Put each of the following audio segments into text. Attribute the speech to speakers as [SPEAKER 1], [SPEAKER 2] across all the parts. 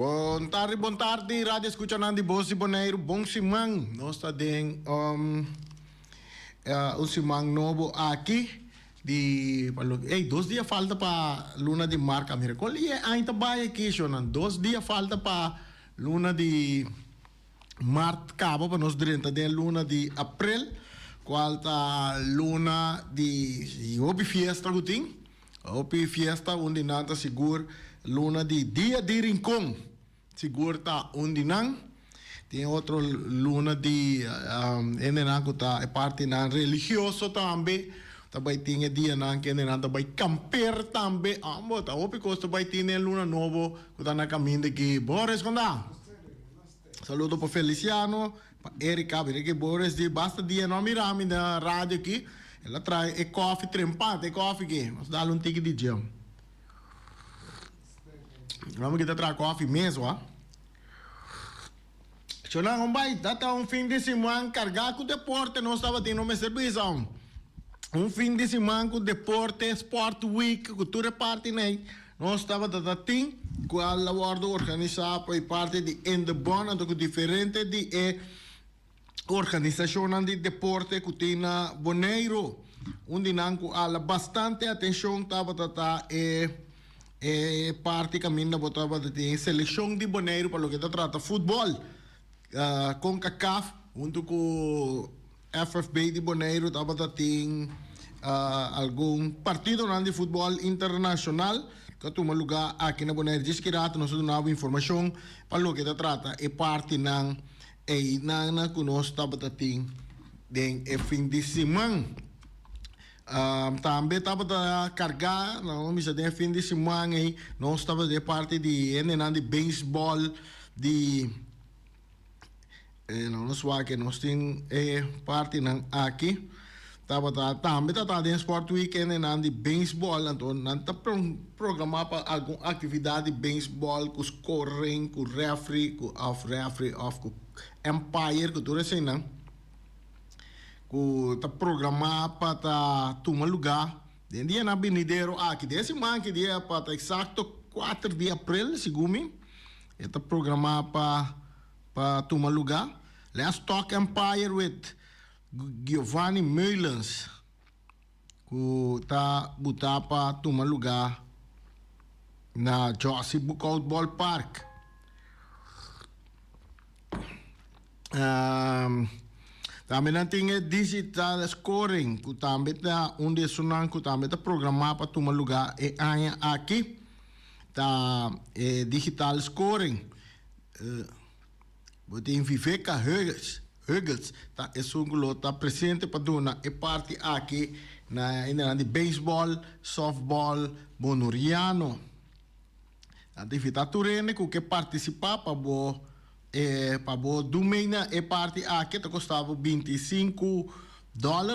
[SPEAKER 1] Bom tarde, rádio escuchando de Bosi Bonaire, bom simang. Nós está dentro simang novo aqui. Hey, 2 dias falta para luna de marca miracle. E ainda vai aqui, Shonan. 2 dias falta para luna de março, cabo para nós dentro da luna de abril. Qual tá luna de opi fiesta guting? Opi fiesta onde nada seguro luna de dia de rincón. Seguro tá onde não. Tem outro luna de é parte na religioso também. Também tinha dia na que ainda também camper também. Tá opi costa vai ter luna novo que tá na caminho de Boris Conda. Saludo para Feliciano, para Erika, porque Boris de basta dia não mirami na rádio aqui. Ela traz coffee trempado, coffee aqui. Vamos dar um tique de jam. Vamos que trazer coffee mesmo, ó. Se não vai, dá fim de semana carregar com o deporte, não estava tendo uma serviço. Fim de semana com o deporte, Sport Week, cultura parte, né? Nós estava tendo com a labor organizada por parte de Endebon, então diferente de organização de deporte que tem na Bonaire, onde não há bastante atenção estava parte caminho botava de seleção de Bonaire para o que trata futebol com CACAF, junto com FFB de Bonaire estava tendo algum partido de futebol internacional que toma lugar aqui na Bonaire. Diz que nós damos informação para o que trata e parte não e na que nós estava tendo de fim de semana. Também estava a carregar, não me de fim de semana aí nós estava de parte de beisebol de não sei que nós temos parte não aqui. Também está de Sport Weekend de beisebol, então não está programado para alguma atividade de beisebol com scoring, com referee, com off-referee, com umpire, com tudo assim, não? Está programado para tomar lugar. Tem dia na Benideiro aqui, desse mês que dia para exato 4 de abril, segundo está programado para tomar lugar. Let's talk umpire with Giovanni Meulens, que está botado para tomar lugar na Josie Bukout Ballpark. Também não tem digital scoring, que também está onde sonan, que também está programado para tomar lugar e aqui está digital scoring. Tem Viveka Huggles tá está presente para dona e parte aqui na de beisebol, softball, bonoriano. Atividade turene que participar para domeina e parte aqui tá custava $25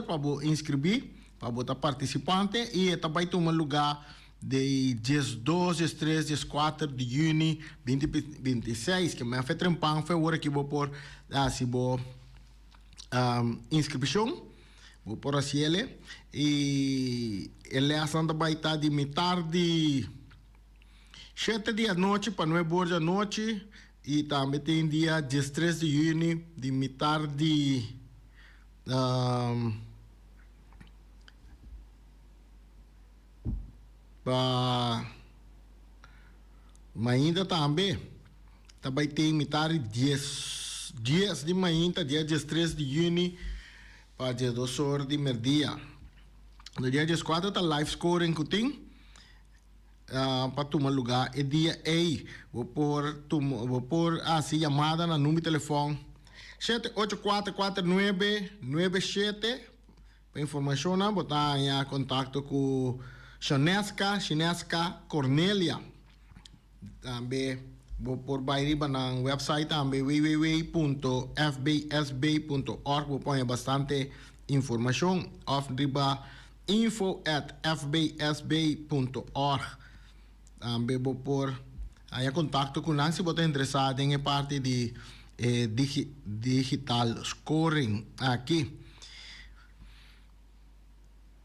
[SPEAKER 1] para inscrever para botar participante e também toma lugar de 12, 13, 4 de junho 2026 que me fez trempang foi hora que vou por se vou inscrição vou por assim ele e ele é a Santa Baita de metade de 7 da noite para 9 horas da noite e também tem dia 13 de junho de metade de mas ainda também tem metade 10 dias de manhã, dia 13 de junho para dia 2 horas de meio-dia. No dia 14 está live scoring que tem para tomar lugar. E dia aí vou pôr assim chamada no número de telefone 7844997 para informação, botar em contato com Chinesca Cornélia. Também vou por bairiba na website também www.fbsb.org. Vou pôr bastante informação. Riba info@fbsb.org. Também vou por aí contato com nós se você interessado em parte de digital scoring aqui.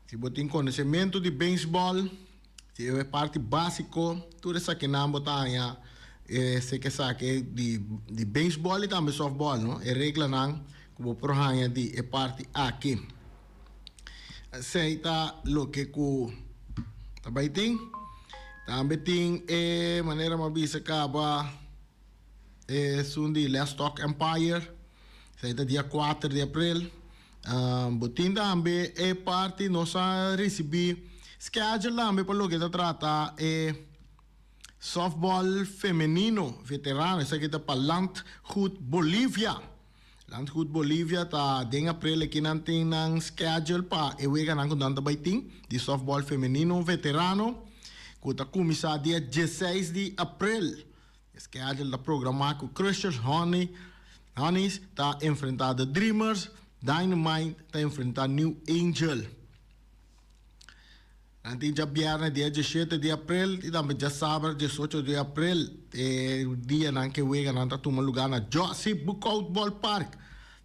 [SPEAKER 1] Se você tem conhecimento de beisebol, se é parte básico, tudo isso que não botar se que sabe de baseball e também softball, não? É regra não, como por hanya de parte aqui. Aceita lo que ku também tem maneira uma bisa acaba sundi Let's Talk Empire, aceita dia 4 de abril. Botin também parte nossa recebi schedule também por lo que trata softball femenino veterano, isso aqui tá para Landgoed Bolivia. Landgoed Bolivia tá em abril aqui não tem nang schedule para ewega nang kundanta baiting de softball femenino veterano. Kuta começar dia 16 de abril. Schedule da programa com Crushers Honeys tá enfrentando Dreamers, Dynamite tá enfrentando New Angel. Nanti já viernes dia 17 de abril e também já sábado 18 de abril dia nan que wega nan tá toma lugar na Joseph Bukout Ballpark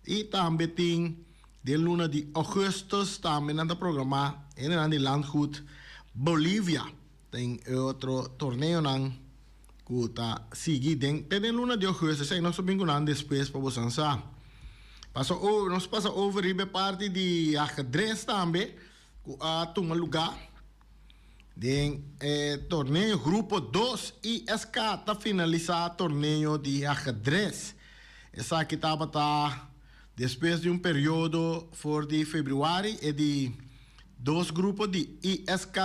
[SPEAKER 1] e também tem de luna de augustus também nan tá programa nan de Landgoed Bolivia tem outro torneio nan que tá seguindo tem luna de augustus sei nós subimos nan depois para você ansar nós passa over e parte de ajedrez também que toma lugar de torneio grupo 2 e SK está finalizar torneio de ajedrez. Essa aqui estava depois de período for de fevereiro e de dois grupos de ISK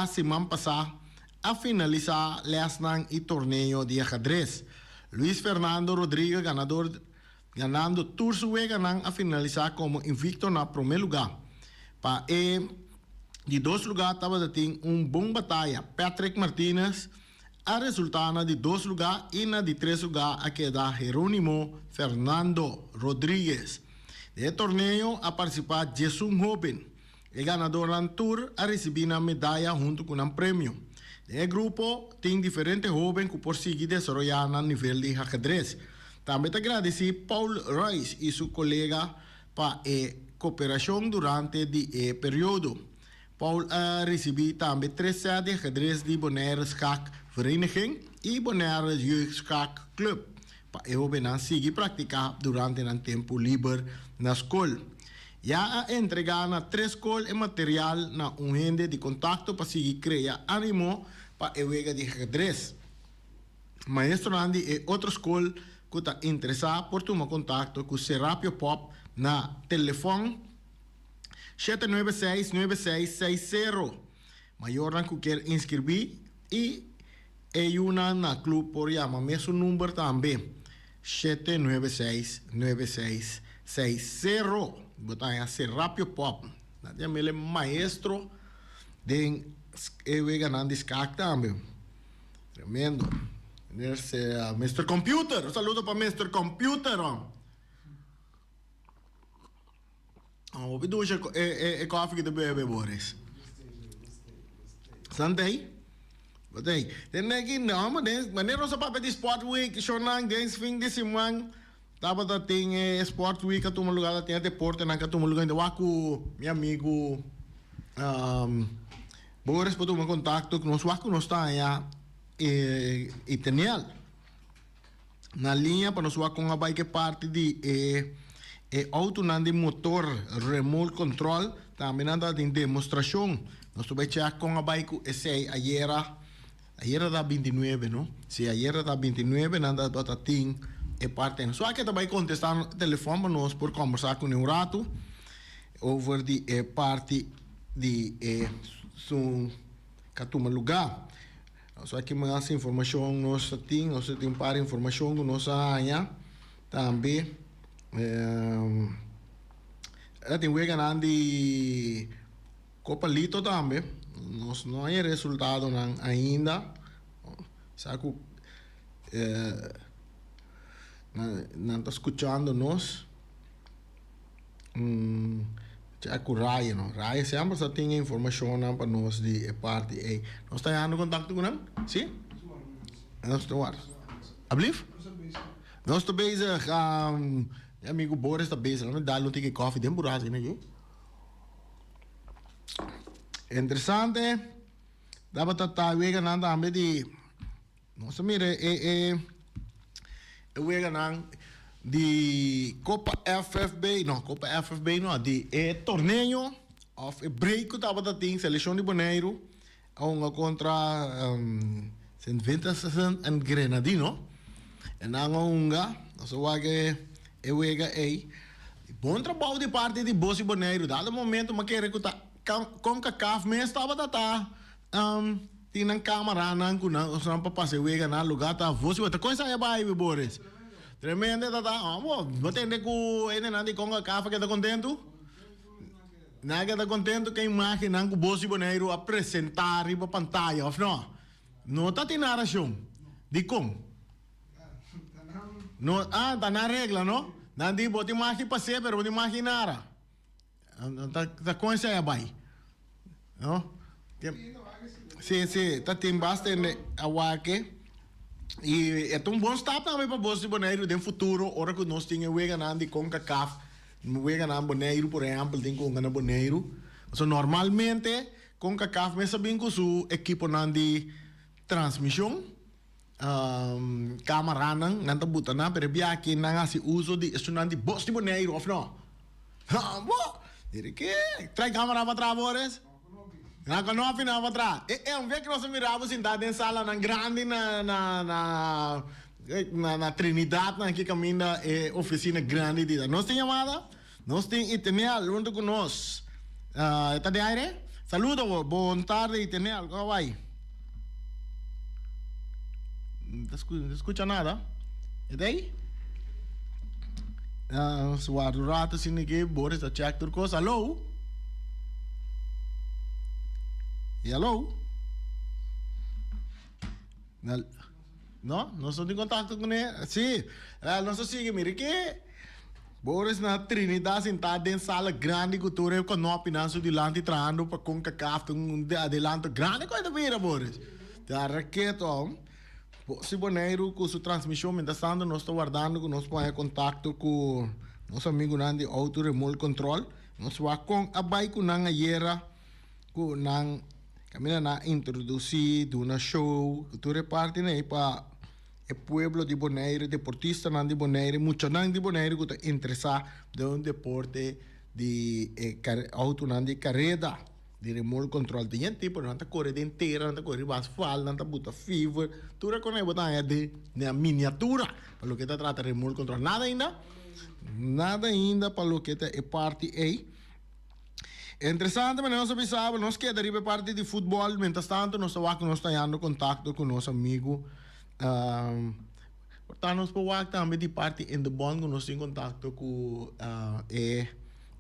[SPEAKER 1] semana passada a finalizar lesnan e torneio de ajedrez. Luis Fernando Rodrigues ganando Tursuwe ganando a finalizar como invicto na primeiro lugar. Para de dois lugares estava tem bom batalha. Patrick Martinez a resultado de dois lugares e na de três lugares a queda Jerónimo Fernando Rodrigues. De torneio a participar Jason Hoben. O ganador do tour a receber a medalha junto com um prêmio. De grupo tem diferentes jovens que por seguir desenvolver no nível de ajedrez. Também agradecer Paul Royce e seu colega para a cooperação durante o período. Paul recebi também 3 sets de ajedrez de Bonaire Schak Vereniging e Bonaire Jeugd Schak Club. Para eu seguir praticar durante o tempo livre na escola. Já a entregar na 3 escolas e material na rede de contato para seguir criar ânimo para eu de ajedrez. Maestro Andy é outra escola que está interessado por tomar contato com o Serapio Pop na telefone 796-9660. Maior que quer inscrever e una na club por llamar mesmo número também 796-9660. Botar a Serapio Pop. Nadia mele maestro de ganando skak também. Tremendo. Mr. Computer. Un saludo para Mr. Computer. Wat bedoel je? Koffie de bebe, Boris. Sunday? Wat denk je? Dan denk ik, nou, maar wanneer we op die sportweek, zo'n ding, vind ik man. Tava da tem sportweek, que toma lugar, tem deporte, na que toma lugar, ainda waku, meu amigo, Boris, para tomar contato, que nós waku nós está aí, e tenial. Na linha, para nós waku uma bike parte de auto de motor remote control também anda em demonstração. Nós vamos checar com a bike esse ayer da 29, não? Se ayer da 29 anda para tem parte. Só que também contestar no telefone nós por conversar com um rato over de parte de sun catuma lugar. Só que mais informação nós tem para informação que nós também tem o ganhando de Copa Lito também. Nós não há resultado ainda. Sabe não está escutando nós. Já com Raya, não? Raya sempre só tem informação para nós de parte aí. Nós está em contato com ele? Sim? Nós estamos. Ablief? Nós estamos bezig. Meu amigo Boris está bezig. Nós dá um ticket coffee, tem buraco aqui. Interessante. Dapat tayo ganando também de Nossa, mire, juegan ang di Copa FFB, no, Copa FFB no, di torneio of break tava da ting seleção de Bonaire ang contra St. Vincent and Grenadino. En ang unga, so wage juega bom trabalho de parte de Bossi Bonaire. Dado momento maquere kuta com CAF mes tava da tinang kamera nang kunang usang papase juega na lugar ta Bossi wata coisa é vai Boris. Tremendo tata. Batende ku ene nandi com CAF que tá contento. Naga tá contento que a imagem nang Bossi Bonaire apresentar riba pantalla of no. No tá tinaração. Di como? No, tá na regla, no? Nandi boti imagem passe, pero boti imagem nara. Tá coisa é vai. No? Sim, tá tem bastante awake. E é um bom start também para Bossi Bonaire no futuro, ora que nós tínhamos wega nandi com CAF, wega na Bonaire, por exemplo, tem com na Bonaire. So normalmente com CAF me sabem que su equipo nandi transmissão camera nang nanta buta na pero biaki na si uso di estudanti Bossi Bonaire of no. Dire que trai camera para trás. Na canopi na patra. Um vez que nós miramos em dentro sala na grande na Trinidad na que caminha oficina grande de. Nós tem chamada, nós tem Itenel junto com nós. Está de aire? Saludo, boa tarde Itenel, como vai? Não escuta nada? E daí? Suado rato assim que Boris da check turcos. Alô? Hello? No? Non sono in contatto con lei? Sì, non so se mi che Boris na Trinidad sentado in sala grande cultura con no finanzo di lanti trando per con CAF un adelanto grande coisa vera Boris. Da raquete Bossi Bonaire com sua transmissão mentre estando nós estou guardando que nós põe contato com nosso amigo Nandi Auto Remote Control nós vai com a bike com nang ayera com nang kami na introduzir de uma show que reparte na para o pueblo de Bonaire, deportista de Bonaire, muito de Bonaire que está interessado de um deporte de auto de carrera, de remote control. Tem gente tipo não está correndo inteira, não está correndo asfalto, não está bota fever, tudo é quando é de miniatura, para o que está trata remote control. Nada ainda para o que é parte A. Interessante, mas nós sabemos, nós que deriva parte de futebol, mientras tanto, nós estamos tendo contato com nosso amigo. Portanto, nós podemos também de parte em the bond, nós temos contato com o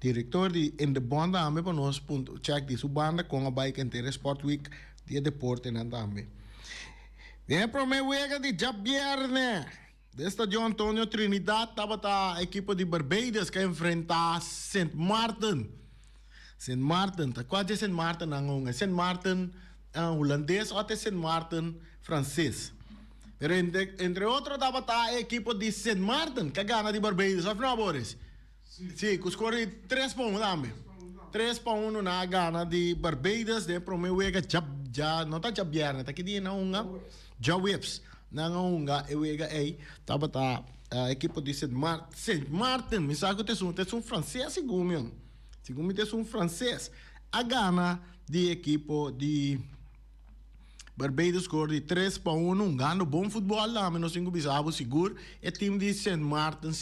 [SPEAKER 1] diretor de in the bond também para nós check de sua banda com a bike inteira Sport Week de deporte também. Vem para mim, wega de Javierne. Desta de Antonio Trinidad, estava a equipe de Barbados que enfrenta St. Martin. St. Martin, tá quase St. Martin ang St. Martin holandês ou até St. Martin francês. Pero entre outros estava a equipe de St. Martin que gana de Barbados, of não, Boris? Sim, que escolhe 3 pontos também. 3 pontos na gana de Barbados, de pro meu wega já não tá Javierne, tá que dia na já whips na wega estava a equipe de St. Martin, me sabe que tem um francês segundo. Segundo é um francês, a gana de equipo de Barbados score de 3-1, ganho bom futebol lá, mas nós temos que seguro, é time de Saint Martin.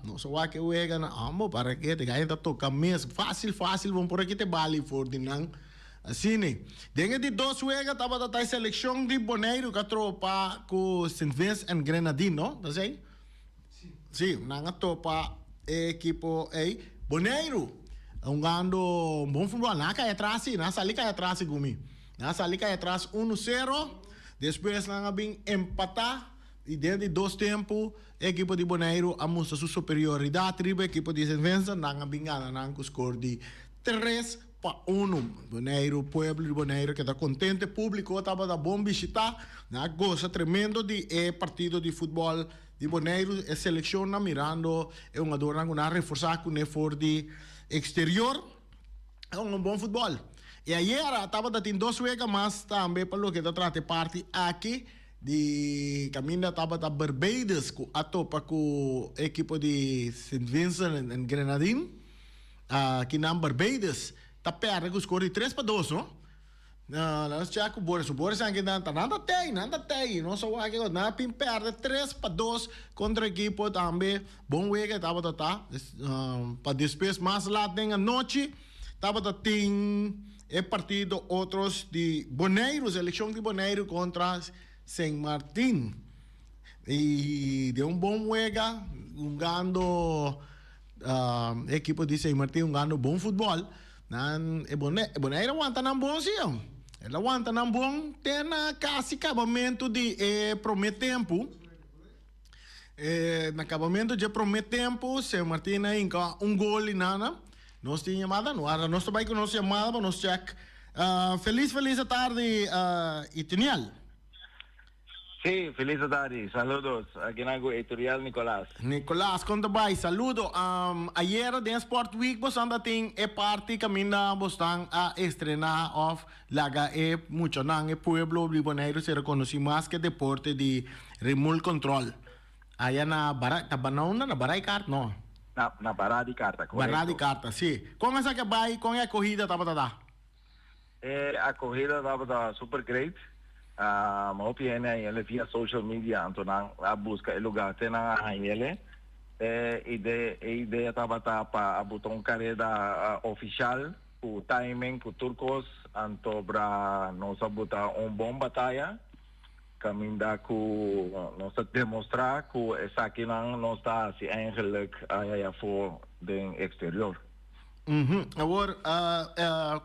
[SPEAKER 1] Não só que o ega na amo para que te ganha toca mesmo, fácil, vamos por aqui te bali for de não. Assim, né? Dentro de 2 ega tava da seleção de Bonaire que tropa com St. Vincent and Grenadino, tá certo? Sim, nanga topa equipo Bonaire. Jogando bom futebol, na cai atrás, na sali cai atrás gumi. Na sali cai atrás 1-0, depois nanga bem empatar e dentro de 2 tempos, a equipe de Bonaire a mostra sua superioridade, a equipe de St. Vincent nanga bem gana nanga score de 3-1. Bonaire, pueblo de Bonaire que está contente, público estava da bom visitar, na gosta tremendo de partido de futebol de Bonaire, a seleção na mirando é uma dor na reforçar com o effort de exterior, é um bom futebol. Y ayer estaba dando 2 weeks más también para lo que trate parte aquí de camino estaba a Barbados a topa con equipo de St. Vincent en Grenadine. Aqui na Barbados, tá perto que escolhe 3-2, não? Nós já com o Boris aqui nada tem, não só aqui na pin perde 3-2 contra a equipe também, bom week estava para depois mais lá na noite, estava tem partido outros de Bonaire, seleção de Bonaire contra Saint Martin, e deu bom week, jogando equipo de Saint Martin jogando bom futebol. Bonaire aguanta nang bom siya. Ela aguanta nang bom. Tem quase acabamento de prometempo. Na acabamento de prometempo, Saint Martin ainda gol e nada. Nós tínhamos chamada, nós também com nossa chamada, nós check. Feliz tarde, Itinial.
[SPEAKER 2] Sí, feliz tarde, saludos. Aquí en Editorial Nicolás.
[SPEAKER 1] Nicolás, conta bem, saludo. Ayer de Sport Week, vos anda tem parte camina vos están a estrenar of laga mucho nang pueblo de Bonaire se reconoce más que deporte de remote control. Allá na Baranauna, na Baray Kart, no.
[SPEAKER 2] Na Bará de Carta, correcto.
[SPEAKER 1] Bará de Carta, sí. ¿Con esa que vai, con a corrida taba?
[SPEAKER 2] A corrida estava super great. Op ele via social media, então a busca o lugar tem na ele. Ideia estava para botar carreira oficial, o timing, o turcos, então para nós botar bom batalha, caminhar com nós demonstrar que essa aqui não está se eigenlijk voor de exterior.
[SPEAKER 1] Agora,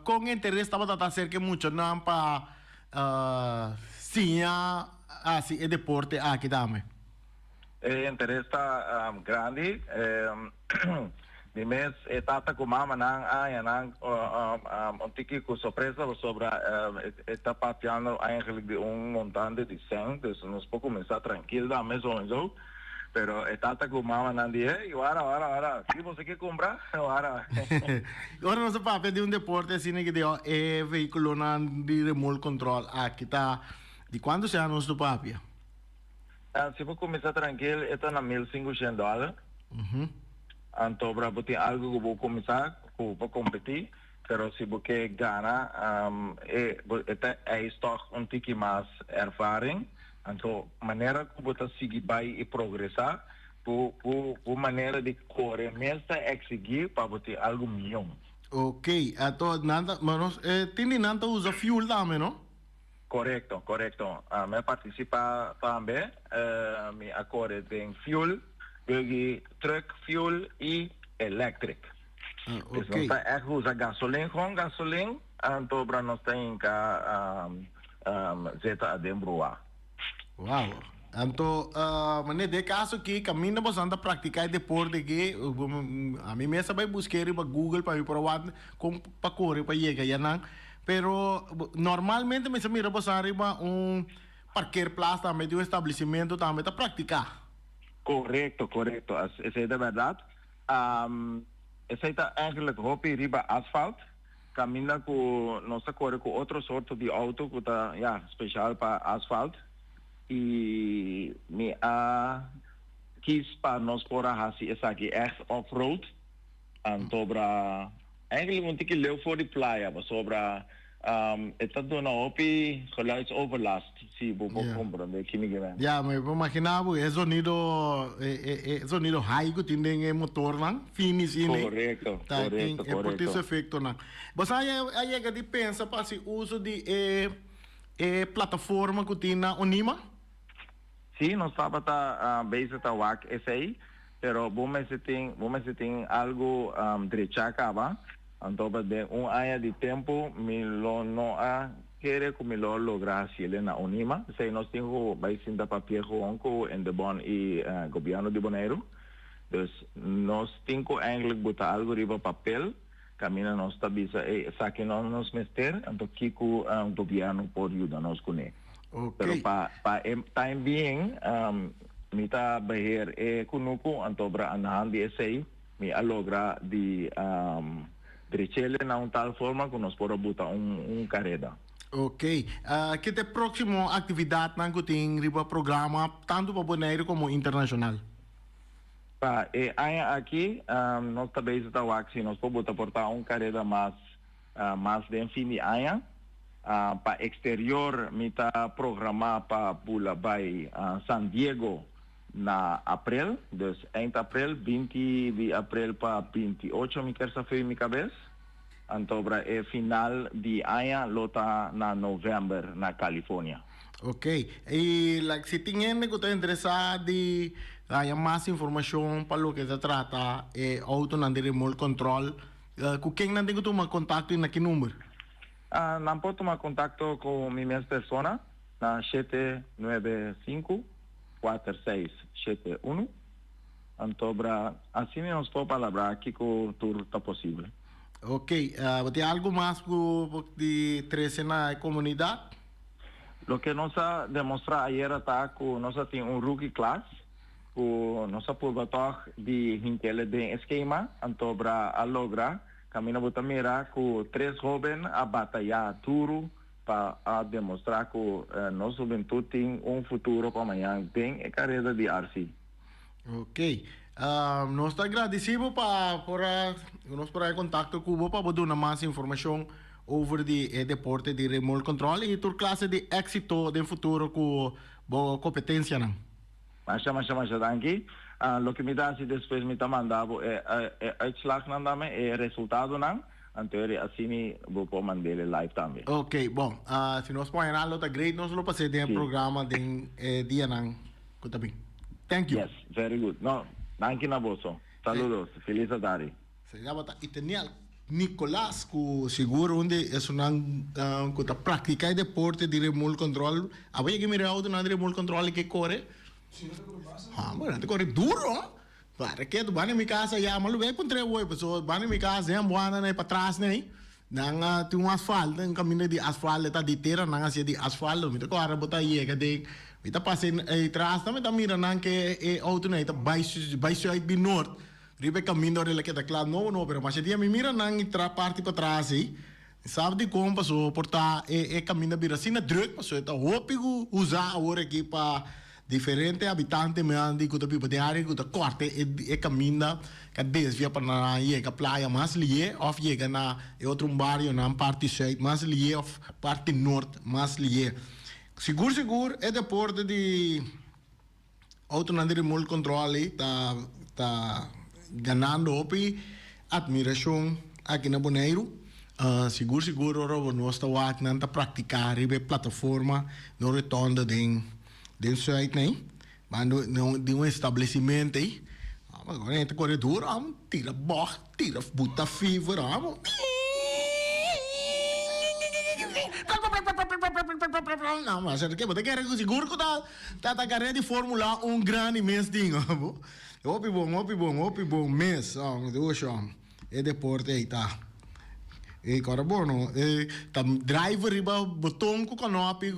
[SPEAKER 1] com interesse estava a cerca muito não para sim, assim, é deporte aqui também.
[SPEAKER 2] Interesse está grande. De mês, tata com mama nang tiki com surpresa sobre está pateando eigenlijk de montante de 100, dus nós podemos começar tranquilo da mesma zo. Pero tata com mama nang die, ora, se você quer comprar, ora.
[SPEAKER 1] Agora nosso papel de deporte assim que deu veículo de remote control aqui tá. De quando se anos do papel?
[SPEAKER 2] Se você começar tranquilo, está na $1,500. Então, para botar algo que vou começar, para competir, pero se você ganha, é toch tique mais ervaring. Então, maneira que você seguir bem e progressar, por maneira de correr, mesmo exigir para você algo melhor.
[SPEAKER 1] Ok, então, mas tem nada usa fuel também, não?
[SPEAKER 2] Correcto. Me participa também, me acorre tem fuel, truck fuel e electric. Dus
[SPEAKER 1] Okay.
[SPEAKER 2] nós echt usa gasolina, então para nós tem que zeta dentro lá.
[SPEAKER 1] Wow. Então, mas de caso que caminha bastante a praticar deporte que a mim mesmo vai buscar para Google para provar como para correr para chegar já não. Pero normalmente me se mira bastante para parquear plaza também de estabelecimento também para praticar.
[SPEAKER 2] Correcto. Essa é a verdade. Essa é eigenlijk hobby riba asfalt. Caminha com nossa corre com outro sorte de auto que tá especial para asfalt. E me quis para nós por essa aqui echt off-road. Então para eigenlijk moet ik leeuw voor die playa, maar sobra está dando opi geluidsoverlast, zie je comprende, kinigemen.
[SPEAKER 1] Ja, me imaginava é sonido high que tem em motor não, finis in.
[SPEAKER 2] Correcto.
[SPEAKER 1] É por esse efeito não. Você aí que de pensa para se uso de plataforma que tem na Onima?
[SPEAKER 2] Sim, nós estava base da WAC SA, pero vamos tem algo direita então, de área de tempo, não quer que melhor lograr se ele na Unima. Se nós temos vai sinta papel com em Debon e governo de Bonaire. Dus nós temos eigenlijk botar algo riba papel, camina nós tabisa saque nós mester, então que o governo pode ajudar nós com ele. Pero para time being, mita bahir kunuko, então para anahan di SA, mi alogra di Trichele na tal forma que nós podemos botar carrera.
[SPEAKER 1] Ok. Que é a próxima atividade que tem riba programa, tanto para Bonaire como internacional?
[SPEAKER 2] Aqui, nós também estamos aqui, nós podemos portar carrera mais de fim de ano. Para exterior, mita programar para pula by San Diego na abril, dus eind abril, 20 de abril para 28, me quer saber minha cabeça. Então, final de ano, lota na novembro, na Califórnia.
[SPEAKER 1] Ok. E se tem alguém que está interessado em mais informação para o que se trata, auto não tem remote control, com quem não tem que tomar contato naquele número?
[SPEAKER 2] Não posso tomar contato com minha pessoa na 795-4671. Então, assim nós podemos falar aqui que tudo está possível.
[SPEAKER 1] Ok. Tem algo mais de trazer na comunidade?
[SPEAKER 2] O que nós demonstramos ayer está que nós temos rookie class, que nós podemos de hinkel de esquema, então a lograr Camina Botamira com 3 jovens a batalhar duro para demonstrar que nossa juventude tem futuro para amanhã. Tem a carreira de RC.
[SPEAKER 1] Ok. Nós estamos agradecidos por contato com o para dar mais informação over o deporte de remote control e toda classe de êxito no futuro com a competência.
[SPEAKER 2] Mas, danke. Lo que me dá se depois me mandava uitslag é resultado não. Então assim vou mandar live também.
[SPEAKER 1] Ok, bom, se nós podemos ir tá great, nós vamos fazer o programa de dia não, também. Thank you.
[SPEAKER 2] Yes, very good. No, danke na boso. Saludos, feliz tarde.
[SPEAKER 1] Se llama Itaniel Nicolás, que seguro onde é uma que prática de deporte de remote control. Había que mirar auto na remote control que corre. Bueno, te corre duro. Para que tu van em casa já, mas vai com 3 horas, pessoas van em casa, já moana né para trás né. Nang tem asfalto, um caminho de asfalto tá de terra, nang assim de asfalto, me toca a botar aí que tem, me tá passando aí atrás, também tá mira nang que é auto né, tá baixo aí de norte. Ribe caminho dele que tá claro, não, pero mas dia me mira nang itra parte para trás aí. Sabe de como passou portar caminho bira assim na druk, passou tá ópigo usar agora aqui para diferente habitantes me han dicho que de área que corte e caminha que desvia para na a praia mais lie of chega na outro barrio na parte sul mais lie of parte norte mais lie seguro é deporte de auto na remote control tá ganhando opi admiração aqui na Bonaire. Seguro nós está waknanta praticar ribe plataforma no retorno den site né, mas não de estabelecimento aí, agora entra corredor, tira borra, tira buta fever, não, mas é que você quer seguro que tá carreira de Fórmula grande mês dinho, opi bom mês, é deporte aí tá. E agora bom, tá driver riba botão com canopy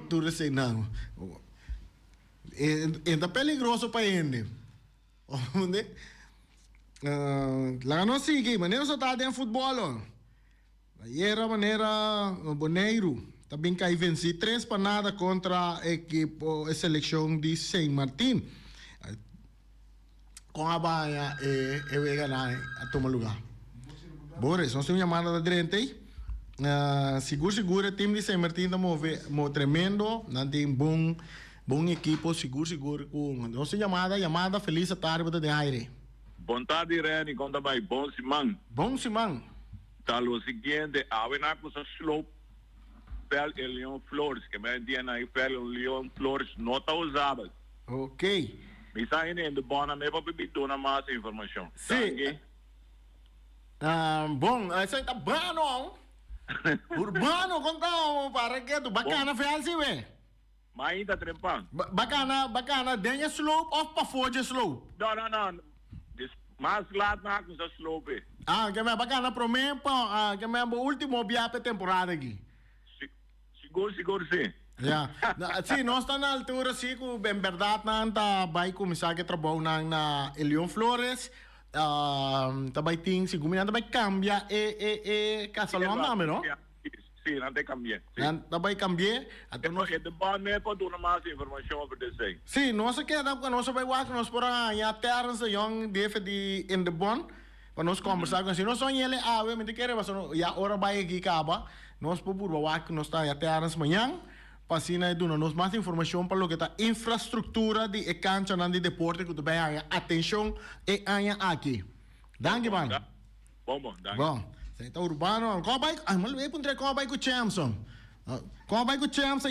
[SPEAKER 1] tu sei não. É peligroso para ele. Onde? Lá não sigue, mas não só está dentro futebol. Era maneira Bonaire. Também que venci 3 para nada contra a equipe a seleção de Saint Martin. Com a Bahia vai ganhar a tomar lugar. Boris, nós temos chamada da direita aí. Seguro, o time de Saint Martin está tremendo. Não tem bom equipo, seguro com nossa chamada feliz tarde de aire.
[SPEAKER 3] Bom tarde, Reni, conta mais, bom Simão. Tá o seguinte, a vena com essa slope, pel e Leon Flores, que me dia na pel e Leon Flores não tá usada.
[SPEAKER 1] Ok.
[SPEAKER 3] Me sai indo bona me para beber na mais informação.
[SPEAKER 1] Sim. Bom, essa tá bom. Urbano, conta para que tu bacana fel se vê.
[SPEAKER 3] Mas ainda trempando.
[SPEAKER 1] Bacana, denha slope of para fora slope.
[SPEAKER 3] Não. Mas lá na com essa slope.
[SPEAKER 1] Que é bacana pro mim, que é o último viagem temporada aqui.
[SPEAKER 3] Seguro sim.
[SPEAKER 1] Sim, nós estamos na altura, sim, que em verdade, nós vai começar a trabalhar na Leon Flores. também tem, se gumina também cambia casalão também, não?
[SPEAKER 3] Sim, não tem cambia.
[SPEAKER 1] Também cambia.
[SPEAKER 3] Então nós é de bom né para dar mais informação sobre isso aí.
[SPEAKER 1] Sim, nós quer dar para nós vai walk nós por aí a terra se young deve de in the bond para nós conversar com se nós sonha ele me quer mas já hora vai aqui acaba nós por walk nós está a terra amanhã passina do nós mais informação para o que está infraestrutura de cancha de deporte que tu vai atenção e anha aqui. Danke man.
[SPEAKER 3] Bom, danke.
[SPEAKER 1] Bom. Tá urbano, como vai, mal vai puntre como vai com Chamson. Como vai com Chamson,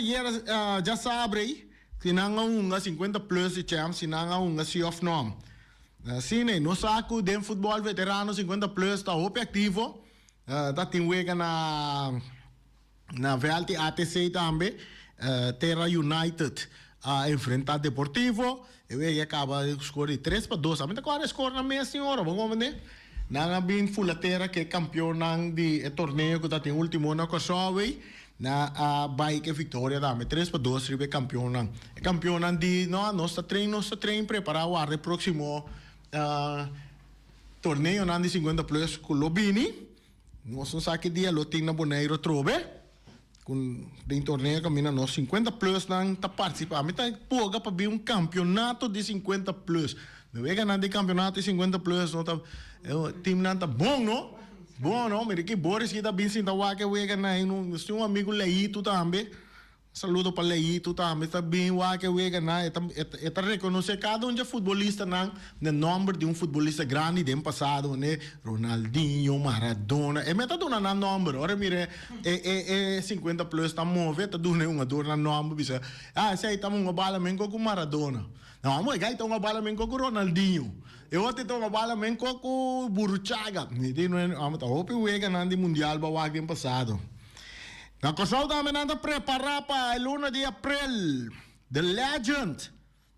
[SPEAKER 1] já sabe aí, que não há 50 plus de Chamson, se não há se off nom. Sim, no saco de futebol veterano 50 plus está op ativo, tá tem wega na VLT ATC também, Terra United a enfrentar Deportivo, e acaba de scorer 3-2, a mim tá agora score na meia senhora, vamos ver. Nanga bin fulatera que campeão de torneio que tem último na Kosovo na bike Victoria dame 3-2 ribe campeão de nosso treino preparar o próximo torneio de 50 plus com Lobini nós não sabe que dia lo tem na Boneiro trobe com de torneio camina nos 50 plus não tá participando tá poga para ver campeonato de 50 plus me vega na de campeonato de 50 plus não tá time não tá bom não me que Boris que tá bem sem tá que vega na tem amigo Leito também saludo para Leito também tá bem que vega na tá reconhecer cada de futebolista não no nome de futebolista grande do passado né Ronaldinho Maradona e meta dona na nome ora mire 50 plus tá move tá dona dor na nome bisa sei tá uma bala mengo com Maradona não mas gai tá uma bala mengo com Ronaldinho eu até tô uma bala mengo com Burruchaga e não tá hope wega na de mundial ba wag do passado. Na Kosovo também anda preparar para o 1 de abril. The Legend.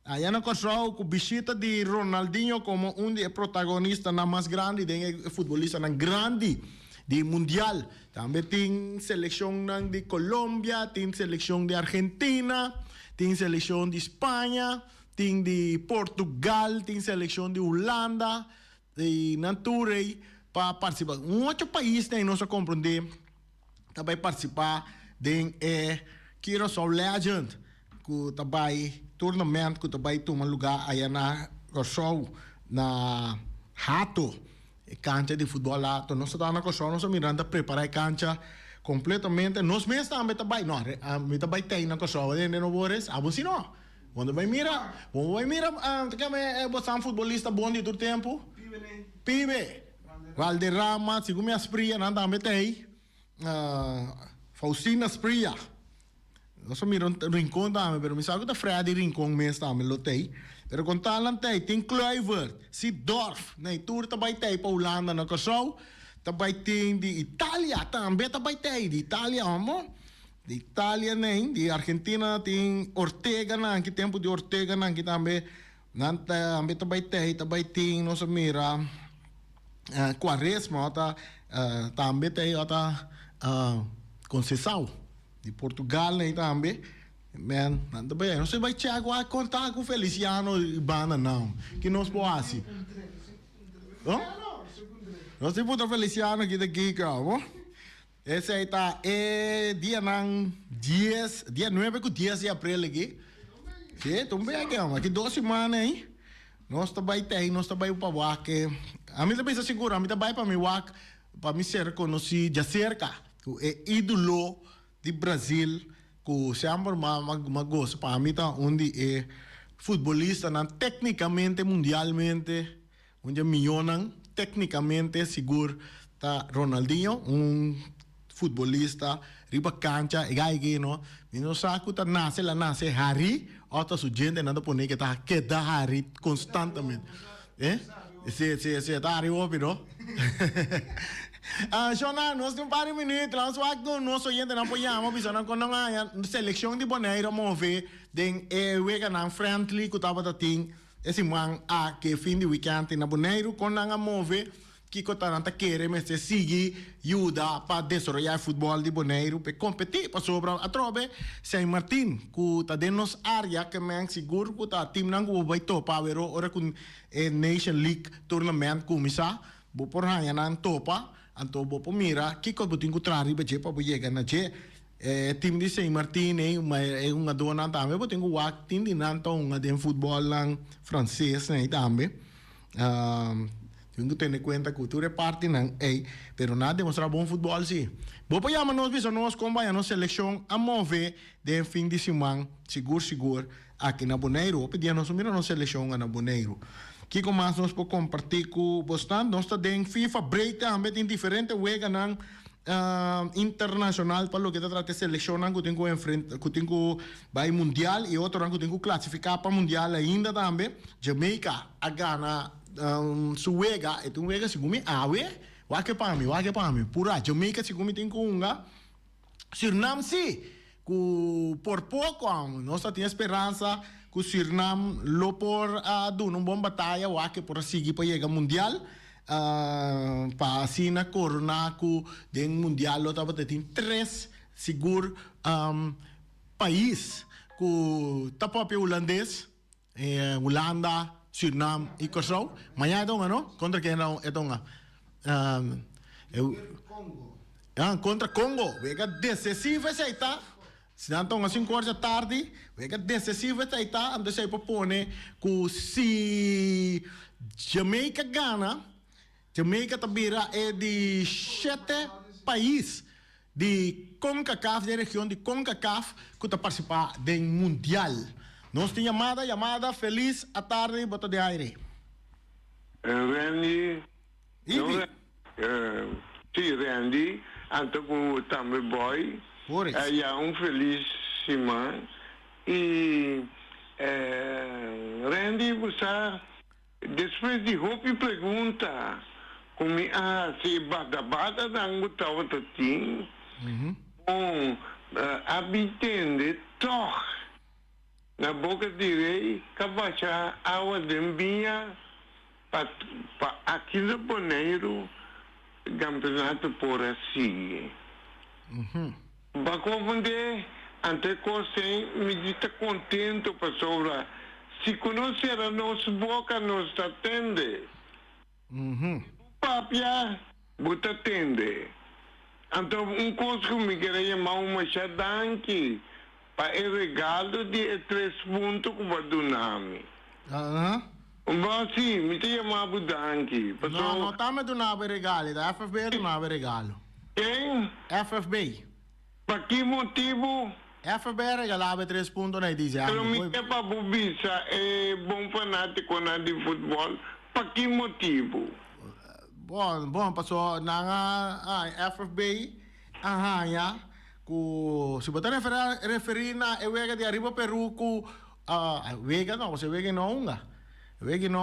[SPEAKER 1] Aí na Kosovo com visita de Ronaldinho como dos protagonistas mais grande, de futebolista grande de mundial. Também tem seleção de Colômbia, tem seleção de Argentina, tem seleção de Espanha, tem de Portugal, tem seleção de Holanda, de Naturei para participar. Outro país tem nossa compreender. Também participar de Curaçao Legend, que também tournamento que também toma lugar aí na Curaçao, na Hato, cancha de futebol lá. Então nós estamos na Curaçao, nós mirando preparar a cancha completamente. Nós mesmos também não, também tem na Curaçao, não Boris, assim não. Quando vai mira, que você é um futebolista bom de todo tempo? Pibe. Valderrama, segundo minha experiência, não também tem. Faustina Spria. Nós miramos Rincon também, pero me sabe que Freddy Rincon mesmo também lotei. Pero com talent tem Kluivert, Seedorf, né? Tour também tem para Holanda na Kosovo, também tem de Itália também tem de Itália, amor. De Itália nem, de Argentina tem Ortega não, que tempo de Ortega não, que também também tem nós mira Quaresma, também tem Conceição de Portugal né, também man também não sei vai Thiago a contar com Feliciano Ibana não que nós posse não sei por Feliciano aqui daqui calma esse aí tá dia 9 com 10 de abril aqui sim também aqui aqui 2 semanas hein nós também para o que a mim também se segura a mim também para mim para me ser conhecido já cerca é ídolo de Brasil que sempre gosto para mim tá onde é futebolista não tecnicamente mundialmente onde milhões tecnicamente seguro tá Ronaldinho futebolista riba cancha e aí no não sabe que nasce Harry outra gente nada por nem que tá queda Harry constantemente se tá Harry óbvio Shona, nós temos para minutos, nós vamos com nosso oyente não apoiamos, mas não quando a seleção de Boneiro move, den wega na friendly que tava tating, esse man que fim de weekend na Boneiro quando a move, Kiko Tananta quer mas se sigue ajuda para desarrollar futebol de Bonaire para competir para sobra a trobe Saint Martin que tá dentro nos área que men seguro que tá time nangu vai topa pero ora com Nation League tournament kumisa bo por hanya nan topa anto bo pomira Kiko buting kutrari ba je pa bo yega na je team di Saint Martin é uma dona também bo tenho wak team di nanto uma de futebol lang francês né também tenho que ter conta que tu é parte não pero nada demonstrar bom futebol sim. Vou para chamar nós visão nós companhia nossa seleção a mover de fim de semana seguro aqui na Bonaire. Vou pedir nós mira nossa seleção na Bonaire. Que como nós podemos compartilhar com bastante nós está dentro FIFA break também em diferentes wega nan internacional para lo que te trata seleção que tenho enfrente que tenho vai mundial e outro que tenho classificar para mundial ainda também Jamaica a Ghana suwega itu wega sigumi awe wake pami pura Jamaica sigumi tengo unga Suriname si ku por pouco nós tinha esperança que Suriname lo por dun bom batalha wake por seguir para chegar mundial para assim na corona ku den mundial lo tava tem 3 seguro país ku tapapia holandês Holanda Suriname e Kosovo. Amanhã é ano contra quem não é tonga. Contra Congo. Vega decisivo esse aí tá. Se não estão às 5 horas da tarde, vega decisivo esse aí tá. Então se propõe que se Jamaica gana, Jamaica tabira é de 7 países de CONCACAF, da região de CONCACAF, que está participar do mundial. Nós temos chamada feliz à tarde, bota de aire.
[SPEAKER 4] Randy.
[SPEAKER 1] Ivi.
[SPEAKER 4] Sim, Randy. Anto com também boy.
[SPEAKER 1] Boris.
[SPEAKER 4] Feliz semana. E Randy, você depois de roupa pergunta como se bada não estava assim. Bom, habitende toch. Na boca direi cabacha água de mbinha para aqui no Bonaire campeonato por assim. Para compreender ante você me diz contente para sobra se conhecer a nossa boca nos atende. Papia buta atende. Então coisa que me queria chamar uma chadanque para o regalo de 3 pontos que vai donar. Mas sim, me tem chamado Danke.
[SPEAKER 1] Não está me donando regalo, da FFB donava regalo.
[SPEAKER 4] Quem?
[SPEAKER 1] FFB.
[SPEAKER 4] Para que motivo?
[SPEAKER 1] FFB regalava 3 pontos na edição.
[SPEAKER 4] Pero me é para bobisa, é bom fanático na de futebol. Para que motivo?
[SPEAKER 1] Bom, passou na FFB, se você referir na wega de arriba Peru ku wega não, você wega não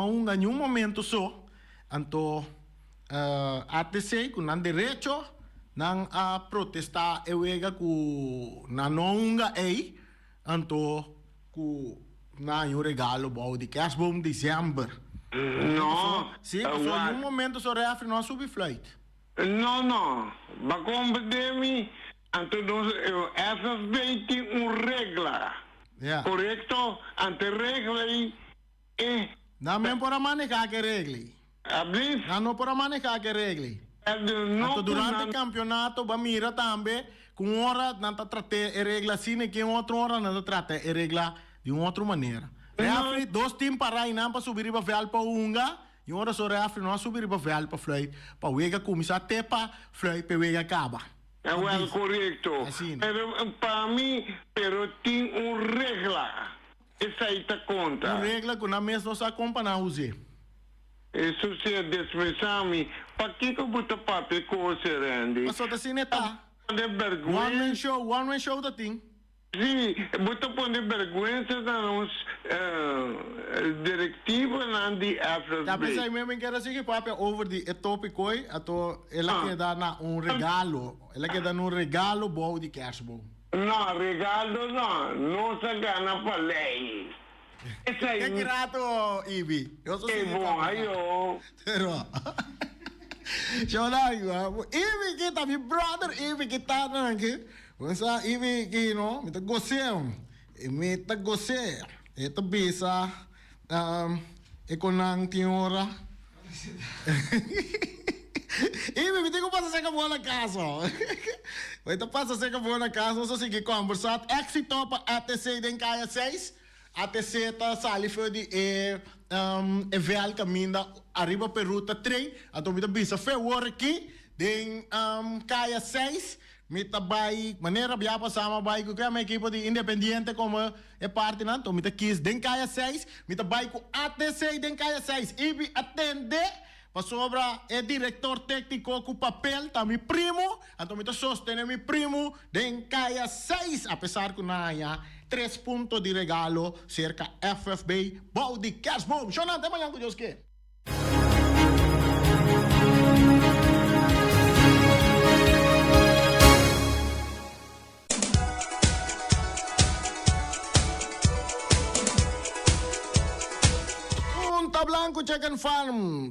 [SPEAKER 1] unga nenhum momento só anto ATC ku nan direito nan a protestar wega ku na não unga anto ku na um regalo bom de kerstboom dezembro.
[SPEAKER 4] Não.
[SPEAKER 1] Sim, só nenhum momento só refere não subir flight.
[SPEAKER 4] Não. Ba compreender então, FFB tem regra. Correto? Ante regra é...
[SPEAKER 1] Não mesmo para manejar que regra.
[SPEAKER 4] Abrir?
[SPEAKER 1] Não para manejar que regra. Então, durante o campeonato, vai mirar também, com hora, não está tratando a regra assim, que outra hora não está tratando a regra de outra maneira. Refri, 2 times para aí, não para subir para ver para unga, e hora só refri, não subir para ver para flight, para o ega começar até para flight, para o ega acaba.
[SPEAKER 4] Well, correto.
[SPEAKER 1] Assim.
[SPEAKER 4] Pero para mim, tem regra. Essa aí está conta.
[SPEAKER 1] Regra que na mesa não se acompanha usar.
[SPEAKER 4] Isso se é desprezar-me. Para que eu boto papel com você, Randy?
[SPEAKER 1] Mas só assim não tá.
[SPEAKER 4] Vergonha.
[SPEAKER 1] One man show da thing.
[SPEAKER 4] Sim, boto poner vergonha na nossa diretiva na de FFB.
[SPEAKER 1] Já pensei mesmo que era assim que papel over the topic oi, ato ela quer dar regalo. Ela quer dar regalo bom de kerstboom.
[SPEAKER 4] Não, regalo não se gana para lei.
[SPEAKER 1] Que grato, Ibi. Eu sou
[SPEAKER 4] bom, aí,
[SPEAKER 1] Pero Shonan, ibi kita, mi brother, ibi kita nanti. Masa ibi kino, mita gose. Ito bisa, ekonang tiora. Ibi, mita ko pasa sa kabuhan ng kaso. Ito pasa sa kabuhan ng kaso, so sige, conversat. Exito pa ATC din kaya 6. ATC ta sali für die evel caminda arriba per ruta 3. Ato mita bisa fe worki den kaya 6. Mita bay manera biapa sama bay ko kaya may equipo de Independiente como e parte nanto mita kis den kaya 6. Mita bay ko ATC den kaya 6. Ibi atende pa sobra é diretor técnico com papel, tá mi primo, então me sostene mi primo, den kaya 6, apesar que na 3 puntos de regalo, cerca FFB, Baudi Cash Boom. Shonan, tema yang Diyos ke?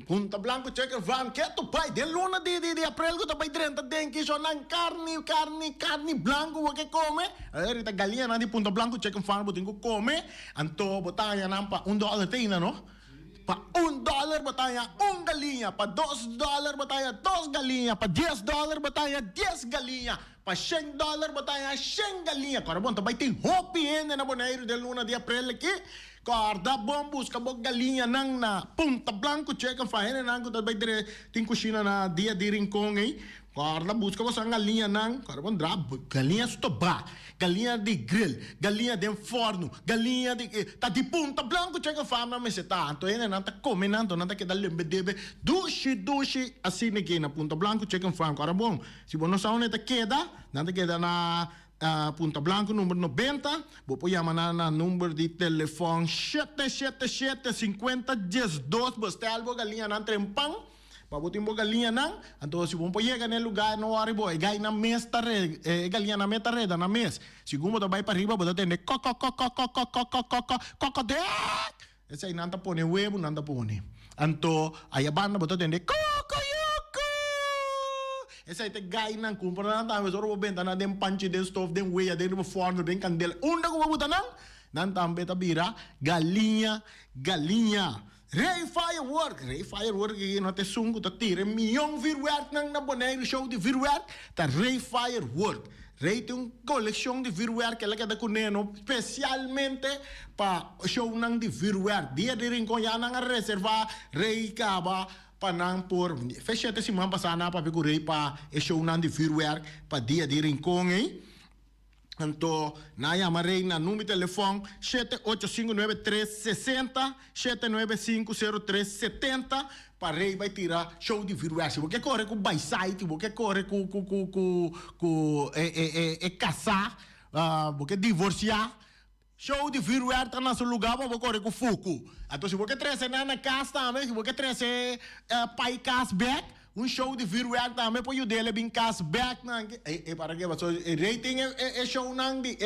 [SPEAKER 1] Punta Blanco Chicken Farm. Keto pai, de luna de april ko tapay 30 denki so nang carne blanco wa ke come. Rita galinha na di Punta Blanco Chicken Farm buting ko come. Anto botaya nampa $1 tina no. Pa $1 bataya galinha, pa $2 bataya 2 galinha, pa $10 bataya 10 galinha, pa $100 bataya 100 galinha. Karabon tabay ting hopi ende na bonairo de luna de april ki. Corda bom busca bog galinha nang na Punta Blanco Chicken Farm nang ko tabay dire ting kusina na dia di rincon eh. Corda busca bos ang galinha nang karabon drab galinha stoba, galinha de grill, galinha de forno, galinha de tá di Punta Blanco Chicken Farm na meseta. Anto ene nanta come nanto nanta que dalle bedebe dushi assim aqui na Punta Blanco Chicken Farm. Karabon si bono sa one ta queda, nanta queda na Punta Blanco, número 90. Vou pôr na número de telefone 777-50-12. Você algo galinha na trempang. Pabutin mo galinha nang. Então, se vamos pôr no lugar, no arribo, e gai na mes, galinha na meta reda, na mes. Segundo, você vai para riba, você tem cocodec. Esse aí nanta pone huevo, nanta pone. Então, aí a banda, você tem essa aí te gai nang kumpara na tayo soro benta na den panchi den stove den weya den forno den candela unda ko mabuta nang nan tambe tabira galinha Ray Firework no te sungo ta tire milhão virwerk nang na boneiro show de virwerk ta Ray Firework. Ray tem coleção de virwerk que ela quer com neno especialmente para show nang de virwerk dia de rincon ya nang reserva Ray kaba panang por fechete si man pasana pa figurei pa show nan de vuurwerk pa dia de rincon Anto na yamarei na número telefone 7859-360 7950370 para rei vai tirar show de vuurwerk. Se você corre com baisite, você corre com casar, você divorciar. Show de vuurwerk tá na seu lugar para correr com foco. Então se você trazer na casa também, se você trazer pai cashback, show de vuurwerk também para o dele bem cashback na para que so rating show nang di